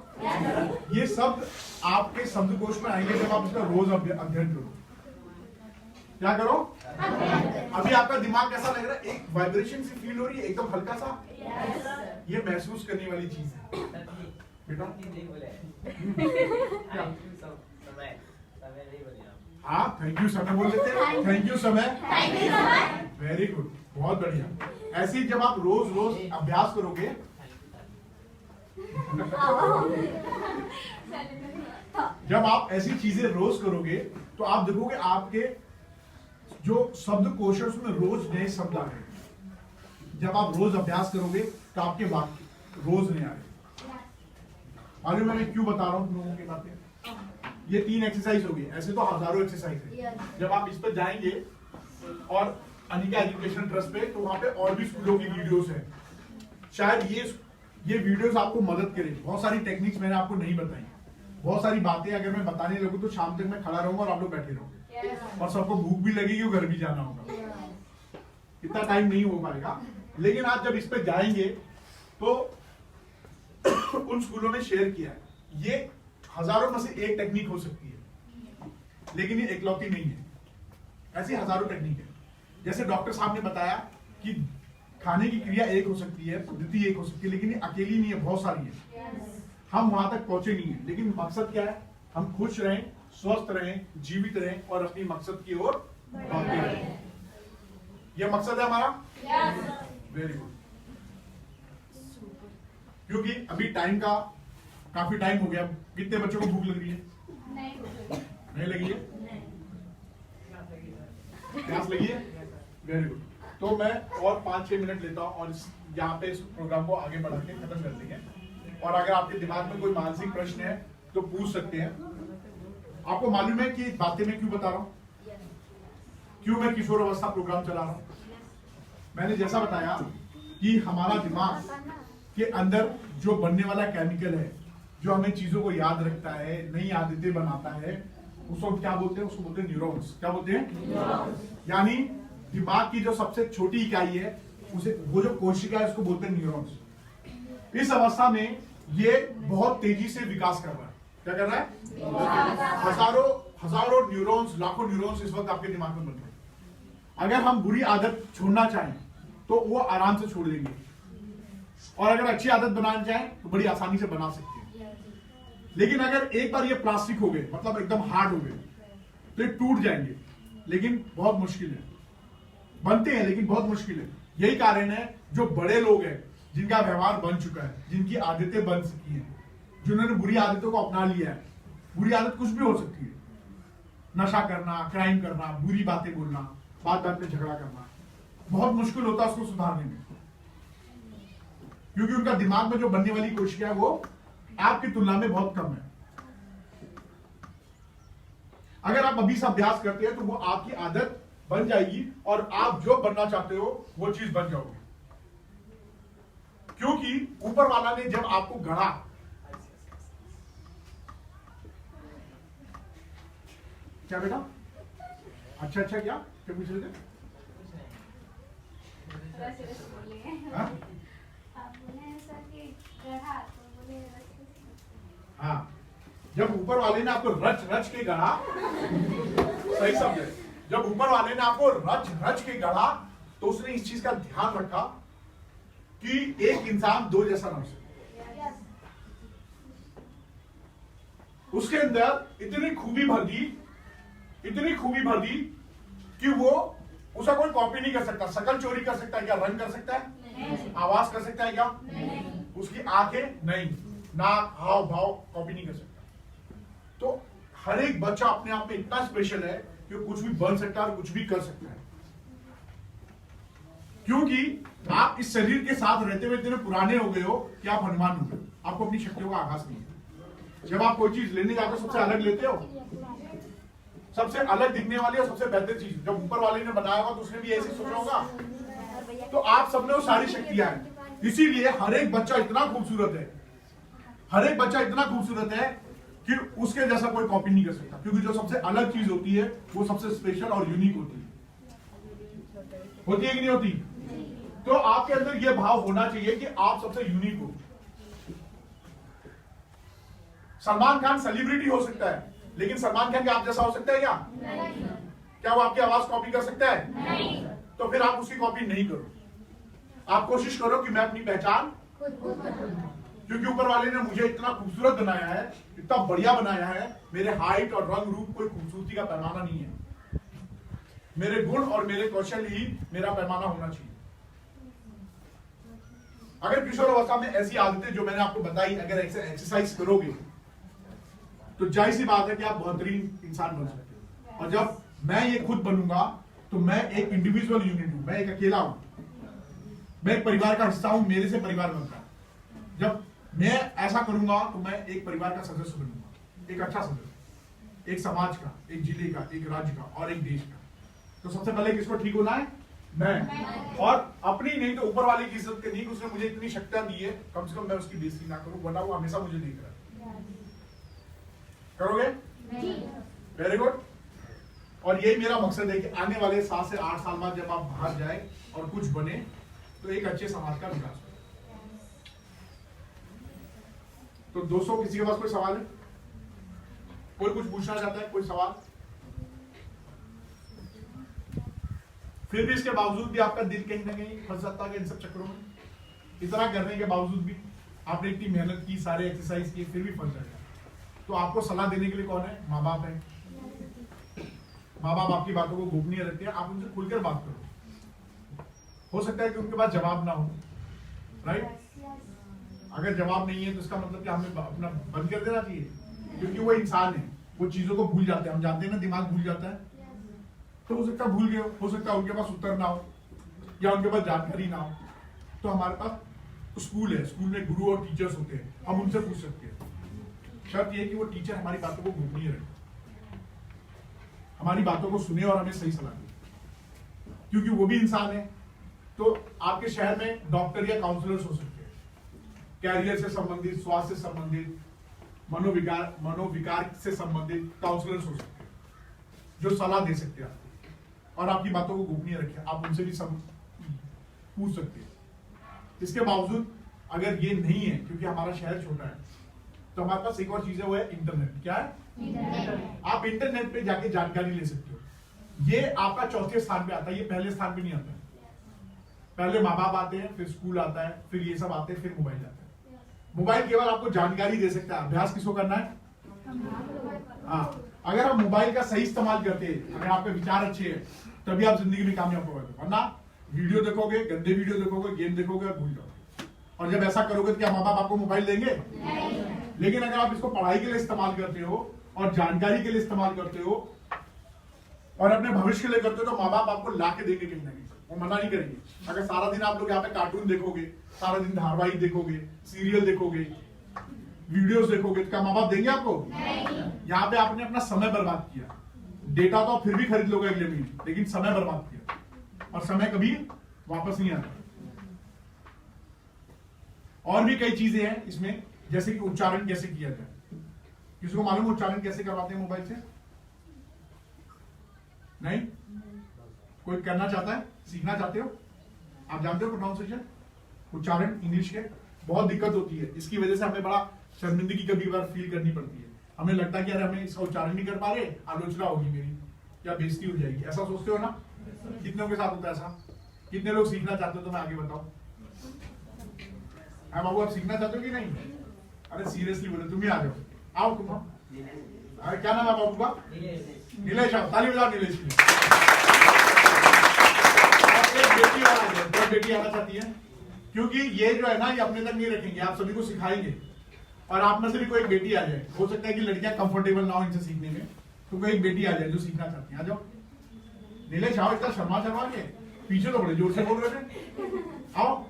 ये शब्द आपके शब्दकोश में आएंगे जब आप इसका रोज अध्ययन करो। क्या करो? अभी आपका दिमाग कैसा लग रहा है? एक वाइब्रेशन सी फील हो रही है, एकदम हल्का सा। ये महसूस करने वाली चीज है बेटा। हाँ, थैंक यू समय बोल देते हैं। थैंक यू समय। Thank you समय. वेरी गुड, बहुत बढ़िया। ऐसे ही जब आप रोज रोज अभ्यास करोगे, जब आप ऐसी चीजें रोज करोगे तो आप देखोगे आपके जो शब्द कोश है उसमें रोज नए शब्द आ रहे। जब आप रोज अभ्यास करोगे तो आपके वाक्य रोज नए आ रहे। मालूम है मैं क्यों बता रहा हूँ तुम लोगों की बातें? ये 3 एक्सरसाइज होगी, ऐसे तो हजारों एक्सरसाइज है। जब आप इस पर जाएंगे और अनिका एजुकेशन ट्रस्ट पे, तो वहां पे और भी स्कूलों की वीडियोस है। शायद ये वीडियोस आपको मदद करेगी। बहुत सारी टेक्निक्स मैंने आपको नहीं बताई, बहुत सारी बातें अगर मैं बताने लगूं तो शाम तक मैं खड़ा रहूंगा और आप लोग बैठे रहोगे और सबको भूख भी लगेगी और घर भी जाना होगा। इतना टाइम नहीं हो पाएगा। लेकिन आप जब इस पे जाएंगे तो उन स्कूलों में शेयर किया है, ये हजारों में से एक टेक्निक हो सकती है, लेकिन ये एकलौती नहीं है। ऐसी हजारों टेक्निक है। जैसे डॉक्टर साहब ने बताया कि खाने की क्रिया एक हो सकती है, पद्धति एक हो सकती है, लेकिन ये अकेली नहीं है, बहुत सारी है। हम वहां तक पहुंचे नहीं है, लेकिन मकसद क्या है? हम खुश रहें, स्वस्थ रहें, जीवित रहें और अपनी मकसद की ओर बढ़ते रहें। यह मकसद है हमारा। Very good. क्योंकि अभी टाइम का काफी टाइम हो गया। कितने बच्चों को भूख लग रही है? नहीं लगी है? प्यास लगी है? Very good. तो मैं और 5-6 मिनट लेता हूं और यहाँ पे इस प्रोग्राम को आगे बढ़ा के खत्म कर देंगे। और अगर आपके दिमाग में कोई मानसिक प्रश्न है तो पूछ सकते हैं। आपको मालूम है कि बातें मैं क्यों बता रहा हूं? क्यों मैं किशोर अवस्था प्रोग्राम चला रहा हूं? मैंने जैसा बताया कि हमारा दिमाग के अंदर जो बनने वाला केमिकल है, जो हमें चीजों को याद रखता है, नई आदतें बनाता है, उसको क्या बोलते हैं? उसको बोलते हैं न्यूरॉन्स। क्या बोलते हैं? यानी दिमाग की जो सबसे छोटी इकाई है, उसे वो जो कोशिका है उसको बोलते हैं न्यूरॉन्स। इस अवस्था में ये बहुत तेजी से विकास कर रहा है। क्या कर रहा है? हजारों न्यूरॉन्स, लाखों न्यूरॉन्स इस वक्त आपके दिमाग में बन रहे हैं। अगर हम बुरी आदत छोड़ना चाहें तो वो आराम से छोड़ देंगे, और अगर अच्छी आदत बनाना चाहें तो बड़ी आसानी से बना सकते हैं। लेकिन अगर एक बार ये प्लास्टिक हो गए, मतलब एकदम हार्ड हो गए, तो ये टूट जाएंगे, लेकिन बहुत मुश्किल है। बनते हैं लेकिन बहुत मुश्किल है। यही कारण है जो बड़े लोग हैं, जिनका व्यवहार बन चुका है, जिनकी आदतें बन चुकी हैं, जिन्होंने बुरी आदतों को अपना लिया है। बुरी आदत कुछ भी हो सकती है, नशा करना, क्राइम करना, बुरी बातें बोलना, बात बात में झगड़ा करना। बहुत मुश्किल होता है उसको सुधारने में, क्योंकि उनका दिमाग में जो बनने वाली कोशिका है वो आपकी तुलना में बहुत कम है। अगर आप अभी से अभ्यास करते हैं तो वो आपकी आदत बन जाएगी और आप जो बनना चाहते हो वो चीज बन जाओगे। क्योंकि ऊपर वाला ने जब आपको गढ़ा, क्या बेटा? अच्छा क्या क्या पूछ रहे थे? हाँ, जब ऊपर वाले ने आपको रच रच के गढ़ा, सही शब्द है, जब ऊपर वाले ने आपको रच रच के गढ़ा तो उसने इस चीज का ध्यान रखा कि एक इंसान दो जैसा ना हो सके। उसके अंदर इतनी खूबी भर दी कि वो उसका कोई कॉपी नहीं कर सकता। शकल चोरी कर सकता है क्या? रंग कर सकता है? नहीं। आवाज कर सकता है क्या? नहीं। उसकी आंखें नहीं, नाक, हाव भाव कॉपी नहीं कर सकता। तो हर एक बच्चा अपने आप में इतना स्पेशल है कि वो कुछ भी बन सकता है और कुछ भी कर सकता है, क्योंकि आप इस शरीर के साथ रहते हुए इतने पुराने हो गए हो कि आप हनुमान हो गए, आपको अपनी शक्तियों का आभास नहीं है। जब आप कोई चीज लेने जाते हो सबसे अलग लेते हो, सबसे अलग दिखने वाली और सबसे बेहतर चीज जब ऊपर वाले ने बनाया होगा तो उसने भी ऐसे सोचा होगा। तो आप सब में वो सारी शक्तियां हैं, इसीलिए हर एक बच्चा इतना खूबसूरत है, हर एक बच्चा इतना खूबसूरत है कि उसके जैसा कोई कॉपी नहीं कर सकता, क्योंकि जो सबसे अलग चीज होती है वो सबसे स्पेशल और यूनिक होती है कि नहीं होती? तो आपके अंदर यह भाव होना चाहिए कि आप सबसे यूनिक हो। सलमान खान सेलिब्रिटी हो सकता है, लेकिन सलमान खान के आप जैसा हो सकता है क्या? नहीं। क्या वो आपकी आवाज कॉपी कर सकता है? नहीं। तो फिर आप उसकी कॉपी नहीं करो, आप कोशिश करो कि मैं अपनी पहचान, क्योंकि ऊपर वाले ने मुझे इतना खूबसूरत बनाया है, इतना बढ़िया बनाया है, मेरे हाइट और रंग रूप कोई खूबसूरती का पैमाना नहीं है, मेरे गुण और मेरे कौशल ही मेरा पैमाना होना चाहिए। अगर किशोर अवस्था में ऐसी आदतें जो मैंने आपको बताई अगर एक्सरसाइज करोगे तो जाहिर सी बात है कि आप बेहतरीन इंसान बन सकते हो। और जब मैं ये खुद बनूंगा तो मैं एक इंडिविजुअल यूनिट हूं, मैं एक अकेला हूं, मैं एक परिवार का हिस्सा हूं, मेरे से परिवार बनता है। जब मैं ऐसा करूंगा तो मैं एक परिवार का सदस्य बनूंगा, एक अच्छा सदस्य, एक समाज का, एक जिले का, एक राज्य का और एक देश का। तो सबसे पहले किसको ठीक होना है? मैं। और अपनी नहीं तो ऊपर वाले की इज्जत करनी है, उसने मुझे इतनी शक्तियां दी है, कम से कम मैं उसकी बेइज्जती ना करूं, वरना वो हमेशा मुझे देख रहा है। करोगे? Very good. और यही मेरा मकसद है कि आने वाले 7 से 8 साल बाद जब आप बाहर जाए और कुछ बने तो एक अच्छे समाज का विकास हो। तो दोस्तों, किसी के पास कोई सवाल है? कोई कुछ पूछना चाहता है? कोई सवाल? फिर भी इसके बावजूद भी आपका दिल कहीं ना कहीं फंस जाता है इन सब चक्करों में। इतना करने के बावजूद भी आपने इतनी मेहनत की, सारे एक्सरसाइज किए, फिर भी फंस जाएगा। तो आपको सलाह देने के लिए कौन है? माँ बाप है। माँ बाप आपकी बातों को गोपनीय रखते हैं, आप उनसे खुलकर बात करो। हो सकता है कि उनके पास जवाब ना हो, राइट? अगर जवाब नहीं है तो इसका मतलब कि हमें अपना बंद कर देना चाहिए, क्योंकि वो इंसान है, वो चीजों को भूल जाते हैं। हम जानते हैं ना, दिमाग भूल जाता है। तो हो सकता है भूल गए, हो सकता है उनके पास उत्तर ना हो या उनके पास जानकारी ना हो। तो हमारे पास स्कूल है, स्कूल में गुरु और टीचर्स होते हैं, हम उनसे पूछ सकते हैं। शर्त यह कि वो टीचर हमारी बातों को गोपनीय रखे, हमारी बातों को सुने और हमें सही सलाह दे, क्योंकि वो भी इंसान है। तो आपके शहर में डॉक्टर या काउंसलर्स हो सकते हैं, कैरियर से संबंधित, स्वास्थ्य से संबंधित, मनोविकार से संबंधित काउंसलर्स हो सकते हैं जो सलाह दे सकते हैं आपको और आपकी बातों को गोपनीय रखें। आप उनसे भी पूछ सकते हैं। इसके बावजूद अगर ये नहीं है, क्योंकि हमारा शहर छोटा है, तो हमारे पास एक और चीज है, वो है इंटरनेट। क्या है? इंटरनेट। आप इंटरनेट पे जाके जानकारी ले सकते हो। ये आपका चौथे स्थान पे आता है, ये पहले स्थान पे नहीं आता है। पहले माँ बाप आते हैं, फिर स्कूल आता है, फिर ये सब आते हैं, फिर मोबाइल आता है। मोबाइल केवल आपको जानकारी दे सकता है, अभ्यास किसको करना है? हाँ, अगर आप मोबाइल का सही इस्तेमाल करते हैं, अगर आपके विचार अच्छे हैं, तभी आप जिंदगी में कामयाब होगे। वरना वीडियो देखोगे, गंदे वीडियो देखोगे, गेम देखोगे और भूल जाओगे। और जब ऐसा करोगे तो क्या माँ बाप आपको मोबाइल देंगे? नहीं। लेकिन अगर आप इसको पढ़ाई के लिए इस्तेमाल करते हो और जानकारी के लिए इस्तेमाल करते हो और अपने भविष्य के लिए करते हो, तो माँ बाप आपको ला के देंगे कहीं ना कहीं, वो मना नहीं करेंगे। अगर सारा दिन आप लोग यहाँ पे कार्टून देखोगे, सारा दिन धारावाहिक देखोगे, सीरियल देखोगे, वीडियोस देखोगे, तो क्या माँ बाप देंगे आपको? नहीं। यहाँ पे आपने अपना समय बर्बाद किया। डेटा तो आप फिर भी खरीद लोगे अगले महीने, लेकिन समय बर्बाद किया, और समय कभी वापस नहीं आता। और भी कई चीजें हैं इसमें, जैसे कि उच्चारण कैसे किया जाए। किसी को मालूम उच्चारण कैसे करवाते हैं मोबाइल से? नहीं? कोई करना चाहता है? सीखना चाहते हो? आप जानते हो प्रोनाउंसिएशन, उच्चारण इंग्लिश के बहुत दिक्कत होती है। इसकी वजह से हमें बड़ा शर्मिंदगी कभी बार फील करनी पड़ती है। हमें लगता है कि यार हमें इसका उच्चारण नहीं कर पा रहे, आलोचना होगी मेरी या बेइज्जती हो जाएगी, ऐसा सोचते हो ना? कितनों के साथ होता है ऐसा? कितने लोग सीखना चाहते हो? तो मैं आगे बताऊं। हाँ बाबू, आप सीखना चाहते हो कि नहीं? अरे सीरियसली बोलो, तुम ही आ जाओ, आओ तुम। अरे क्या नाम है बाबू का? नीलेश। आप ताली बजाओ नीलेश की। एक बेटी और आ जाए, दो बेटी आना चाहती है, क्योंकि ये जो है ना, ये अपने तक नहीं रखेंगे, आप सभी को सिखाएंगे। और आप में से भी कोई एक बेटी आ जाए, हो सकता है कि लड़कियां कंफर्टेबल ना हो इनसे सीखने में, तो कोई एक बेटी आ जाए जो सीखना चाहती है, आ जाओ। नीलेश आओ, इतना शर्मा के पीछे तो बड़े जोर से बोल रहे थे, आओ।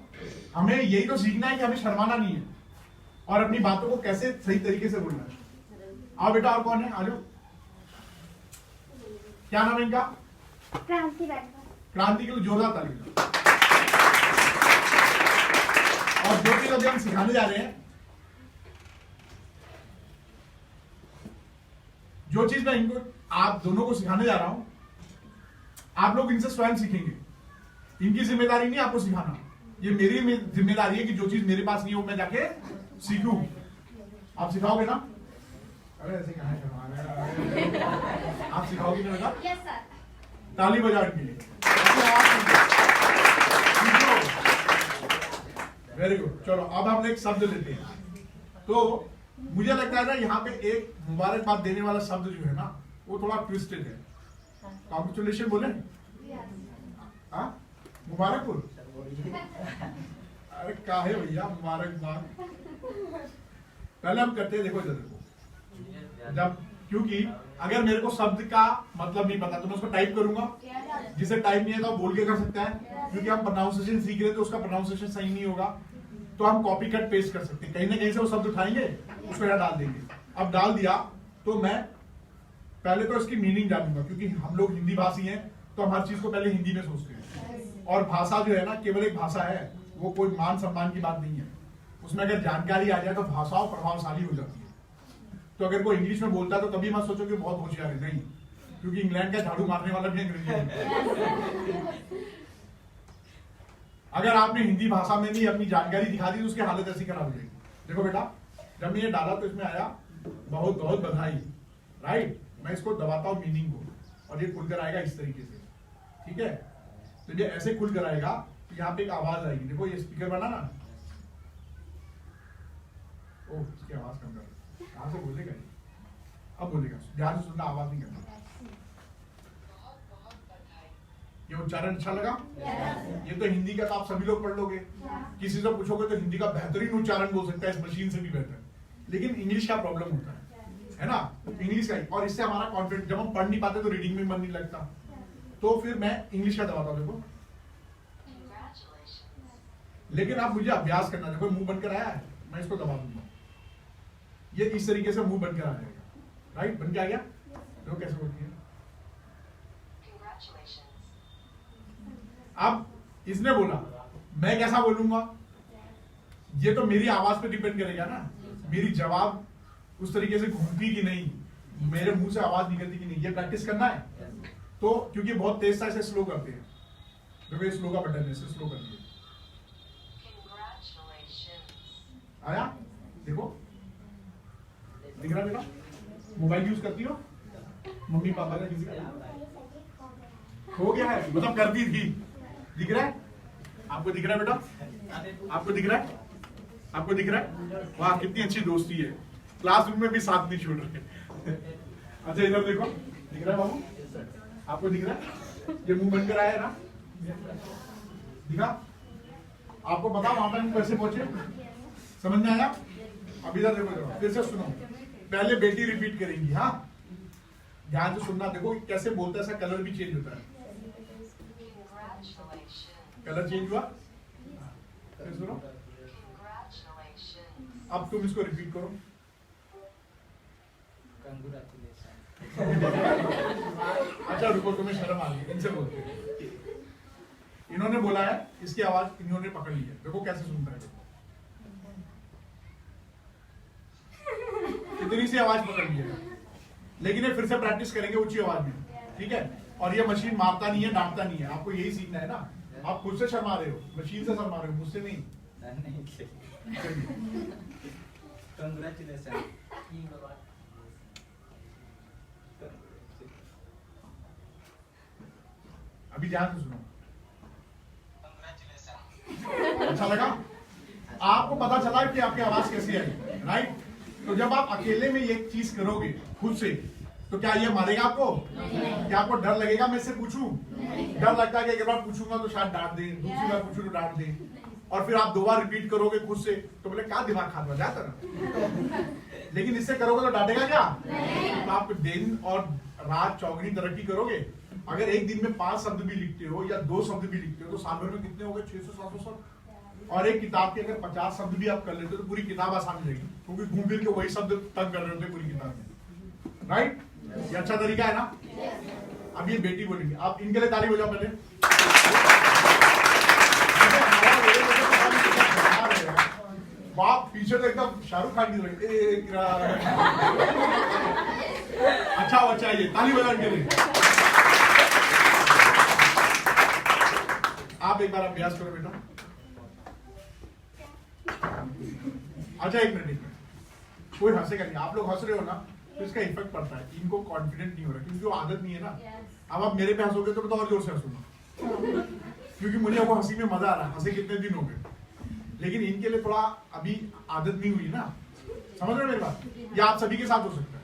हमें यही तो सीखना है कि हमें शर्माना नहीं है और अपनी बातों को कैसे सही तरीके से बोलना है। आओ बेटा, और कौन है, आ जाओ। क्या नाम है इनका? क्रांति राठौर। क्रांति के लिए जोरदार ताली दो। और जो चीज अभी हम सिखाने जा रहे हैं, जो चीज मैं इनको आप दोनों को सिखाने जा रहा हूं, आप लोग इनसे स्वयं सीखेंगे। इनकी जिम्मेदारी नहीं आपको सिखाना, ये मेरी जिम्मेदारी है कि जो चीज मेरे पास नहीं है वो मैं जाके सीखूं। आप सिखाओगे ना? अरे ऐसे कहां है, आप सिखाओगे ना बेटा? Yes sir. ताली बजाओ इनके लिए। Very good. चलो अब हम एक शब्द लेते हैं। तो मुझे लगता है ना यहाँ पे एक मुबारकबाद देने वाला शब्द जो है ना वो थोड़ा ट्विस्टेड है। कॉन्ग्रेचुलेशन बोले, हाँ मुबारकपुर, अरे काहे भैया मुबारकबाद। पहले हम करते हैं, देखो इधर देखो, जब क्योंकि अगर मेरे को शब्द का मतलब नहीं पता तो मैं उसको टाइप करूंगा, जिसे टाइप नहीं है तो वो बोल के कर सकता है, क्योंकि हम प्रोनाउंसिएशन सीख रहे हैं तो उसका प्रोनाउंसिएशन सही नहीं होगा तो हम कॉपी कट पेस्ट कर सकते हैं, कहीं ना कहीं से वो शब्द उठाएंगे उसको यहाँ डाल देंगे। अब डाल दिया तो मैं पहले तो इसकी मीनिंग जानूंगा, क्योंकि हम लोग हिंदी भाषी हैं तो हम हर चीज को पहले हिंदी में सोचते हैं, और भाषा जो है ना केवल एक भाषा है, वो कोई मान सम्मान की बात नहीं है। उसमें अगर जानकारी आ जाए तो भाषाओं प्रभावशाली हो जाती है। तो अगर कोई इंग्लिश में बोलता है तो कभी मत सोचो कि बहुत होशियार है, नहीं, क्योंकि इंग्लैंड का झाड़ू मारने वाला भी अंग्रेजी है। अगर आपने हिंदी भाषा में भी अपनी जानकारी दिखा दी तो उसकी हालत ऐसी खराब हो जाएगी। देखो बेटा, जब मैं ये डाला तो इसमें आया बहुत बहुत बधाई, राइट। मैं इसको दबाता हूं मीनिंग को और ये खुलकर आएगा इस तरीके से, ठीक है। तो ये ऐसे खुलकर आएगा तो यहाँ पे एक आवाज आएगी। देखो ये स्पीकर बना ना, ओह इसकी आवाज कम कर, कहां से बोलेगा ये, अब बोलेगा, ध्यान से सुनना, आवाज नहीं करना। ये उच्चारण अच्छा लगा? ये तो हिंदी का तो आप सभी लोग पढ़ लोगे, किसी से पूछोगे तो हिंदी का बेहतरीन उच्चारण बोल सकता है, इस मशीन से भी बेहतर। लेकिन इंग्लिश का प्रॉब्लम होता है ना, इंग्लिश का ही, और इससे हमारा कॉन्फिडेंस, जब हम पढ़ नहीं पाते तो रीडिंग में मन नहीं लगता, तो फिर मैं इंग्लिश का दबाता हूं। देखो, लेकिन आप मुझे अभ्यास करना, देखो मुंह बनकर आया है, मैं इसको दबा दूंगा, ये इस तरीके से मुंह बनकर आ जाएगा, राइट, बन के आ गया। देखो कैसे बोलती है। अब इसने बोला, मैं कैसा बोलूंगा, ये तो मेरी आवाज पे डिपेंड करेगा ना, मेरी जवाब उस तरीके से घूमती कि नहीं, मेरे मुंह से आवाज निकलती कि नहीं, ये प्रैक्टिस करना है। तो क्योंकि बहुत तेज सा इसे स्लो करते हैं, देखो ये स्लो का बटन है, इसे स्लो कर दिए, आया, देखो दिख रहा बेटा। मोबाइल यूज करती हो, मम्मी पापा का किसी का हो गया है, मतलब करती थी, दिख रहा है आपको, दिख रहा है बेटा, आपको दिख रहा है, आपको दिख रहा है, वाह कितनी अच्छी दोस्ती है, क्लासरूम में भी साथ नहीं छोड़ रहे। अच्छा इधर देखो, दिख रहा है बाबू, आपको दिख रहा है, ये मुंह बनकर आया ना, दिखा आपको, पता वहां तक कैसे पहुंचे, समझ में आया। अब इधर देखो, फिर से सुनो, पहले बेटी रिपीट करेंगी, हाँ ध्यान से सुनना, देखो कैसे बोलता है, ऐसा कलर भी चेंज होता है, कलर चेंज हुआ, फिर सुनो, अब तुम इसको रिपीट करो। अच्छा रुको, तुम्हें शर्म आ गई, इनसे बोलते हैं। इन्होंने बोला है, इसकी आवाज इन्होंने पकड़ ली है, देखो कैसे सुनता है, इतनी सी आवाज पकड़ ली है, लेकिन ये फिर से प्रैक्टिस करेंगे ऊंची आवाज में, ठीक है। और ये मशीन मारता नहीं है, डांटता नहीं है, आपको यही सीखना है ना। आप खुद से शर्मा रहे हो, मशीन से शर्मा रहे हो, मुझसे नहीं। Congratulations. अभी ध्यान से सुनो, अच्छा लगा, आपको पता चला कि आपकी आवाज कैसी है, राइट। तो जब आप अकेले में ये चीज करोगे खुद से, तो क्या ये मारेगा आपको? क्या आपको डर लगेगा मैं इससे पूछूं? डर लगता है कि एक बार पूछूंगा तो शायद डांट दे, दूसरी बार पूछूं तो डांट दे, और फिर आप 2 बार रिपीट करोगे खुद से तो बोले क्या दिमाग खाता जाता ना। लेकिन इससे करोगे तो डांटेगा क्या? तो आप दिन और रात चौगुनी तरक्की करोगे। अगर एक दिन में 5 शब्द भी लिखते हो या 2 शब्द भी लिखते हो तो साल भर में कितने हो गए? 600-700 शब्द। और एक किताब के अगर 50 शब्द भी आप कर लेते हो तो पूरी किताब आसान हो जाएगी, क्योंकि घूम फिर के वही शब्द तंग कर रहे होते पूरी किताब में। राइट? ये अच्छा तरीका है ना? अब ये बेटी बोलेंगे, आप इनके लिए ताली बजाओ पहले। बाप पीछे तो एकदम शाहरुख खान की तरह अच्छा बच्चा है ये, ताली बजाने के लिए। आप एक बार अभ्यास करो बेटा। अच्छा एक मिनट कोई हंसेगा नहीं। आप लोग हंस रहे हो ना तो इसका इफेक्ट पड़ता है, इनको कॉन्फिडेंट नहीं हो रहा क्योंकि वो आदत नहीं है ना। अब आप मेरे पे हंसोगे तो मैं तो और जोर से हंसूंगा क्योंकि मुझे वो हंसी में मजा आ रहा है। हंसे कितने दिन हो गए, लेकिन इनके लिए थोड़ा अभी आदत नहीं हुई ना। समझ रहे हो मेरी बात? या आप सभी के साथ हो सकता है।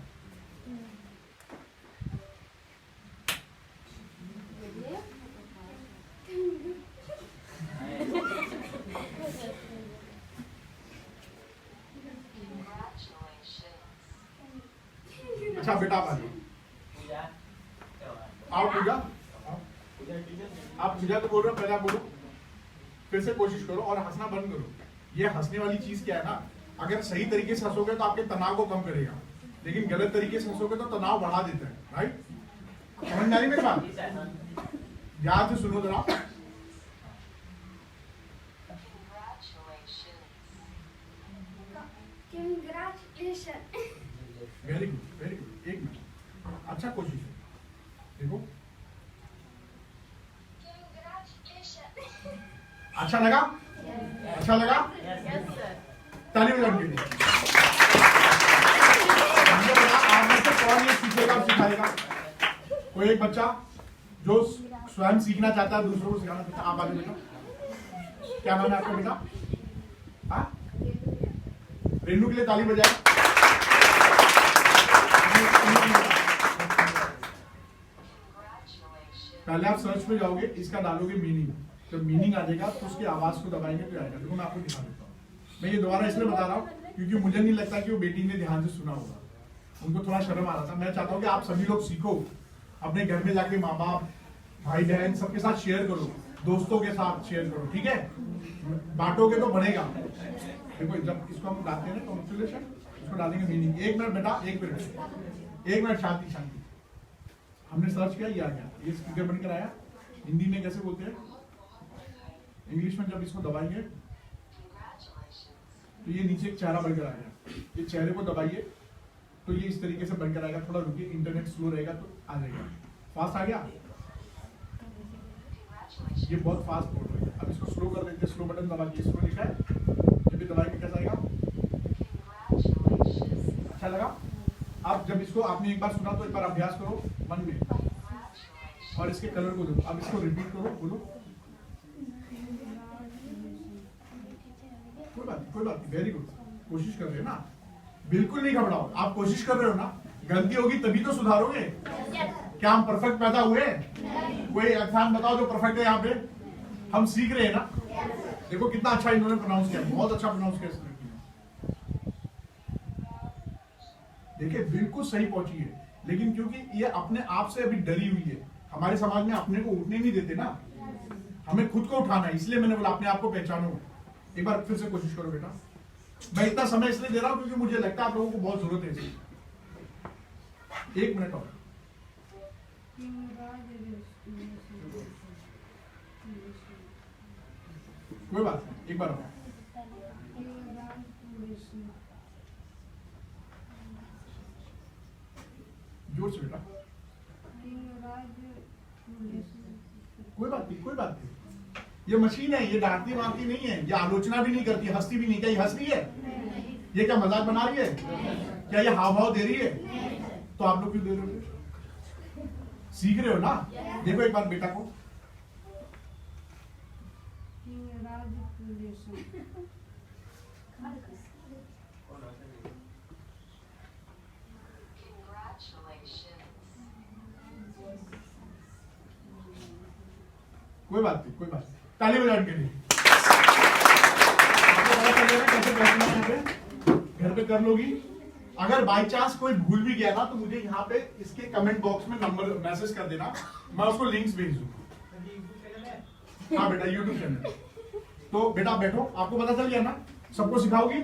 अच्छा बेटा आप आ जाओ। आओ पूजा, आप पूजा तो बोल रहे हो, पहले आप बोलो, फिर से कोशिश करो और हंसना बंद करो। ये हंसने वाली चीज क्या है ना, अगर सही तरीके से हंसोगे तो आपके तनाव को कम करेगा, लेकिन गलत तरीके से हंसोगे तो तनाव बढ़ा देता है। राइट? समझ में आ रही मेरी बात? ध्यान से सुनो जरा। Very good, very good. एक मिनट, अच्छा कोशिश है। देखो अच्छा लगा? अच्छा लगा? ताली बजाने के लिए। आप में से कौन ये सीखेगा और सिखाएगा? कोई एक बच्चा जो स्वयं सीखना चाहता है, दूसरों को सिखाना चाहता है। आप आगे बेटा, क्या नाम है आपका बेटा? हाँ, रेनू के लिए ताली बजाए। पहले आप सर्च पे जाओगे, इसका डालोगे मीनिंग, जब मीनिंग आ जाएगा तो उसकी आवाज को दबाएंगे तो आएगा। देखो मैं आपको दिखा देता हूँ। मैं ये दोबारा इसलिए बता रहा हूँ क्योंकि मुझे नहीं लगता कि वो बेटी ने ध्यान से सुना होगा, उनको थोड़ा शर्म आ रहा था। मैं चाहता हूँ कि आप सभी लोग सीखो, अपने घर में जाके माँ बाप भाई बहन सबके साथ शेयर करो, दोस्तों के साथ शेयर करो, ठीक है? बांटोगे तो बढ़ेगा। देखो जब इसको हम डालते हैं कॉन्स्टलेशन, इसको डालेंगे मीनिंग। 1 मिनट बेटा, 1 मिनट शांति शांति। हमने सर्च किया, ये आ गया, ये स्पीकर बनकर आया। हिंदी में कैसे बोलते हैं? इंग्लिश में जब इसको दबाएंगे तो ये नीचे एक चेहरा बनकर आएगा। ये चेहरे को दबाइए तो ये इस तरीके से बनकर आएगा। थोड़ा रुकिए, इंटरनेट स्लो रहेगा तो आ जाएगा। फास्ट आ गया? ये बहुत फास्ट बोल रहा है। अब इसको स्लो कर देते हैं। स्लो बटन दबा के स्लो लिखा है, जब भी दबाएंगे कैसा आएगा? अच्छा लगा? आप जब इसको आपने एक बार सुना तो एक बार अभ्यास करो मन में और इसके कलर को देखो। अब इसको रिपीट करो, बोलो। कोई बात नहीं, वेरी गुड। कोशिश कर रहे हो ना, बिल्कुल नहीं घबराओ। आप कोशिश कर रहे हो ना, गलती होगी तभी तो सुधारोगे। क्या हम परफेक्ट पैदा हुए? कोई एग्जाम बताओ जो परफेक्ट है यहाँ पे? हम सीख रहे हैं ना। देखो कितना अच्छा इन्होंने प्रोनाउंस किया, बहुत अच्छा प्रोनाउंस किया। देखिए बिल्कुल सही पहुंची है, लेकिन क्योंकि ये अपने आप से अभी डरी हुई है। हमारे समाज में अपने को उठने नहीं देते ना, हमें खुद को उठाना है। इसलिए मैंने बोला अपने आप को पहचानो। एक बार फिर से कोशिश करो बेटा। मैं इतना समय इसलिए दे रहा हूं क्योंकि मुझे लगता है आप लोगों को बहुत जरूरत है इसकी। 1 मिनट और। कोई बात नहीं, एक बार और। जोर से बेटा। कोई बात नहीं, कोई बात नहीं। ये मशीन है, ये डांटती मारती नहीं है, ये आलोचना भी नहीं करती, हंसती भी नहीं। क्या ये हंस रही है? ये क्या मजाक बना रही है? क्या ये हाव भाव दे रही है? तो आप लोग क्यों दे रहे हो? सीख रहे हो ना। देखो एक बार बेटा को। कोई बात नहीं, कोई बात नहीं। ताली बजाने के लिए। पे कर लोगी। अगर बाई चांस कोई भूल भी गया ना तो मुझे यहाँ पे इसके कमेंट बॉक्स में नंबर मैसेज कर देना, मैं उसको लिंक्स भेज दूंगा। हाँ बेटा यूट्यूब चैनल। तो बेटा बैठो, आपको पता चल गया ना, सबको सिखाओगी?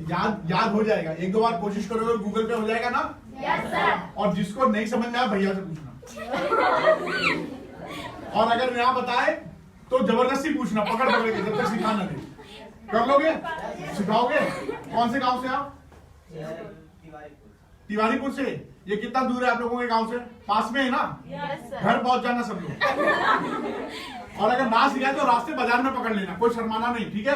याद हो जाएगा, एक दो बार कोशिश करोगे गूगल पे हो जाएगा ना? Yes sir. और जिसको नहीं समझ में आया भैया से पूछना। और अगर यहाँ बताए तो जबरदस्ती पूछना, पकड़ के जब तक सिखा ना दे। कर लोगे? सिखाओगे? कौन से गांव से आप? तिवारीपुर से। ये कितना दूर है आप लोगों के गांव से? पास में है ना? Yes sir. घर पहुंच जाना सब लोग। और अगर ना सिखाए तो रास्ते बाजार में पकड़ लेना, कोई शर्माना नहीं, ठीक है?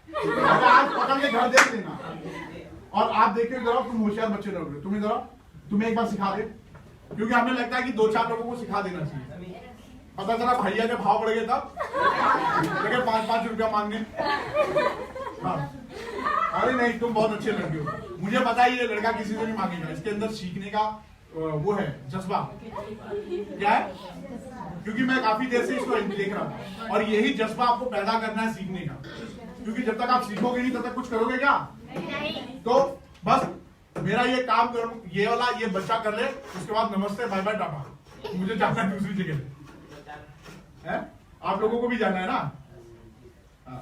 अगर आज पकड़ के घर देख लेना। और आप देखिए जरा, तुम होशियार बच्चे रहोगे, तुम्हें जरा तुम्हें एक बार सिखा दे, क्योंकि हमें लगता है कि 2-4 लोगों को सिखा देना चाहिए। पता चला भैया के भाव बढ़ गए तब लेकिन 5-5 रुपया मांगने। हाँ। अरे नहीं, तुम बहुत अच्छे लड़के हो, मुझे पता है ये लड़का किसी से नहीं मांगेगा, इसके अंदर सीखने का वो है जज्बा। क्या है? क्योंकि मैं काफी देर से इसको देख रहा हूँ, और यही जज्बा आपको पैदा करना है सीखने का, क्योंकि जब तक आप सीखोगे नहीं तब तक कुछ करोगे क्या? तो बस मेरा ये काम करो, ये वाला ये बच्चा कर ले, उसके बाद नमस्ते बाय बाय टाटा, मुझे जाना है दूसरी जगह है। आप लोगों को भी जाना है ना? हाँ।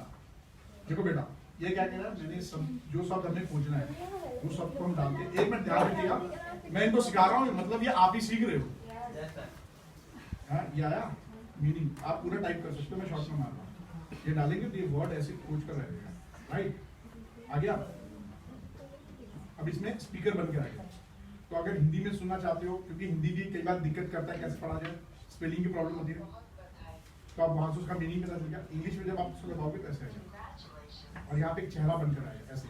देखो बेटा, ये क्या कह रहा है, मैंने सब जो शब्द हमें खोजना है वो शब्द को हम डालते हैं। एक मिनट ध्यान रखिएगा, मैं इनको सिखा रहा हूँ, मतलब ये आप ही सीख रहे हो। हाँ, ये आया मीनिंग, आप पूरा टाइप कर सकते हो, मैं शॉर्ट में मार रहा हूँ। ये डालेंगे तो ये वर्ड ऐसे खोज कर रहेगा, राइट? आ गया? अब इसमें स्पीकर बन के आ गया। तो अगर हिंदी में सुनना चाहते हो, क्योंकि हिंदी भी कई बार दिक्कत करता है कैसे पढ़ा जाए, स्पेलिंग की प्रॉब्लम होती है, तो आप वहां से उसका मीनिंग पता चल गया। इंग्लिश में जब आप उसको दबाओगे तो ऐसे आएगा, और यहाँ पे एक चेहरा बनकर आएगा ऐसे,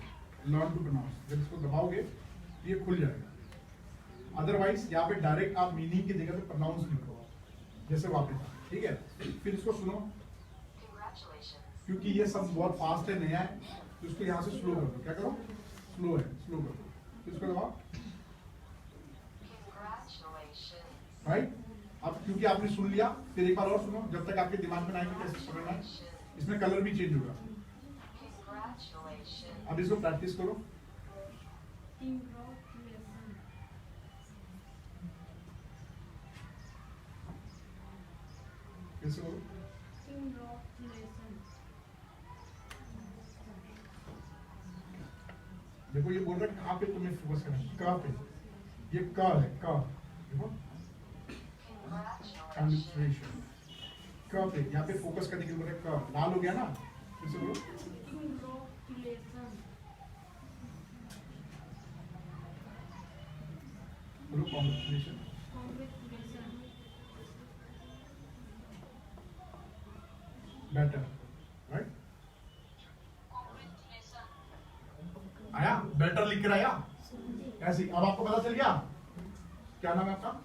लर्न टू प्रोनाउंस। जब इसको दबाओगे तो ये खुल जाएगा। अदरवाइज यहाँ पे डायरेक्ट आप मीनिंग की जगह पे प्रोनाउंस लिखो, जैसे वापस, ठीक है? फिर इसको सुनो, क्योंकि ये सब बहुत फास्ट है, नया है, तो इसको यहाँ से स्लो कर दो। क्या करो? स्लो है, स्लो कर दो। इसको दबाओ, राइट? अब क्योंकि आपने सुन लिया, फिर एक बार और सुनो, जब तक आपके दिमाग में ना आएगी कैसे पकड़ना है। इसमें कलर भी चेंज होगा। अब इसको प्रैक्टिस करो। कैसे करो? देखो ये बोल रहा है कहाँ पे तुम्हें फोकस करना है, कहाँ पे? ये क है, क। देखो कंसंट्रेशन, क पे, यहाँ पे फोकस करने के लिए बोल रहा है क। लाल हो गया ना? फिर से बोलो। बोलो कॉन्ग्रेचुलेशन। Better, right? आया? बेटर लिख कर आया? ऐसी। अब आपको पता चल गया? क्या नाम है आपका?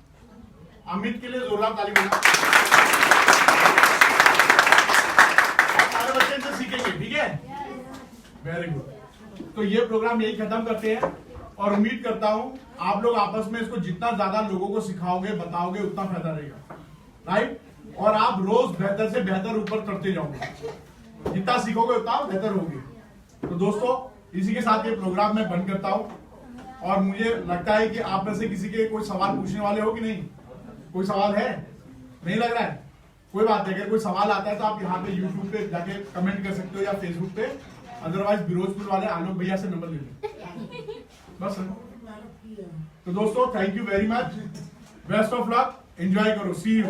अमित के लिए जोरदार ताली बजाओ। सारे बच्चे इनसे सीखेंगे, ठीक है? Very good. तो ये प्रोग्राम यही खत्म करते हैं, और उम्मीद करता हूं आप लोग आपस में इसको जितना ज्यादा लोगों को सिखाओगे, बताओगे, उतना फायदा रहेगा, राइट? और आप रोज बेहतर से बेहतर ऊपर चढ़ते जाओगे, जितना सीखोगे उतना बेहतर होगे। तो दोस्तों, इसी के साथ ये प्रोग्राम मैं बंद करता हूं, और मुझे लगता है कि आप में से किसी के कोई सवाल पूछने वाले हो कि नहीं? कोई सवाल है? नहीं लग रहा है? कोई बात नहीं, अगर कोई सवाल आता है तो आप यहाँ पे यूट्यूब पे जाके कमेंट कर सकते हो या फेसबुक पे, अदरवाइज बिरोजपुर वाले आलोक भैया से नंबर ले लो बस। तो दोस्तों, thank you very much, best of luck, enjoy करो, सी यू।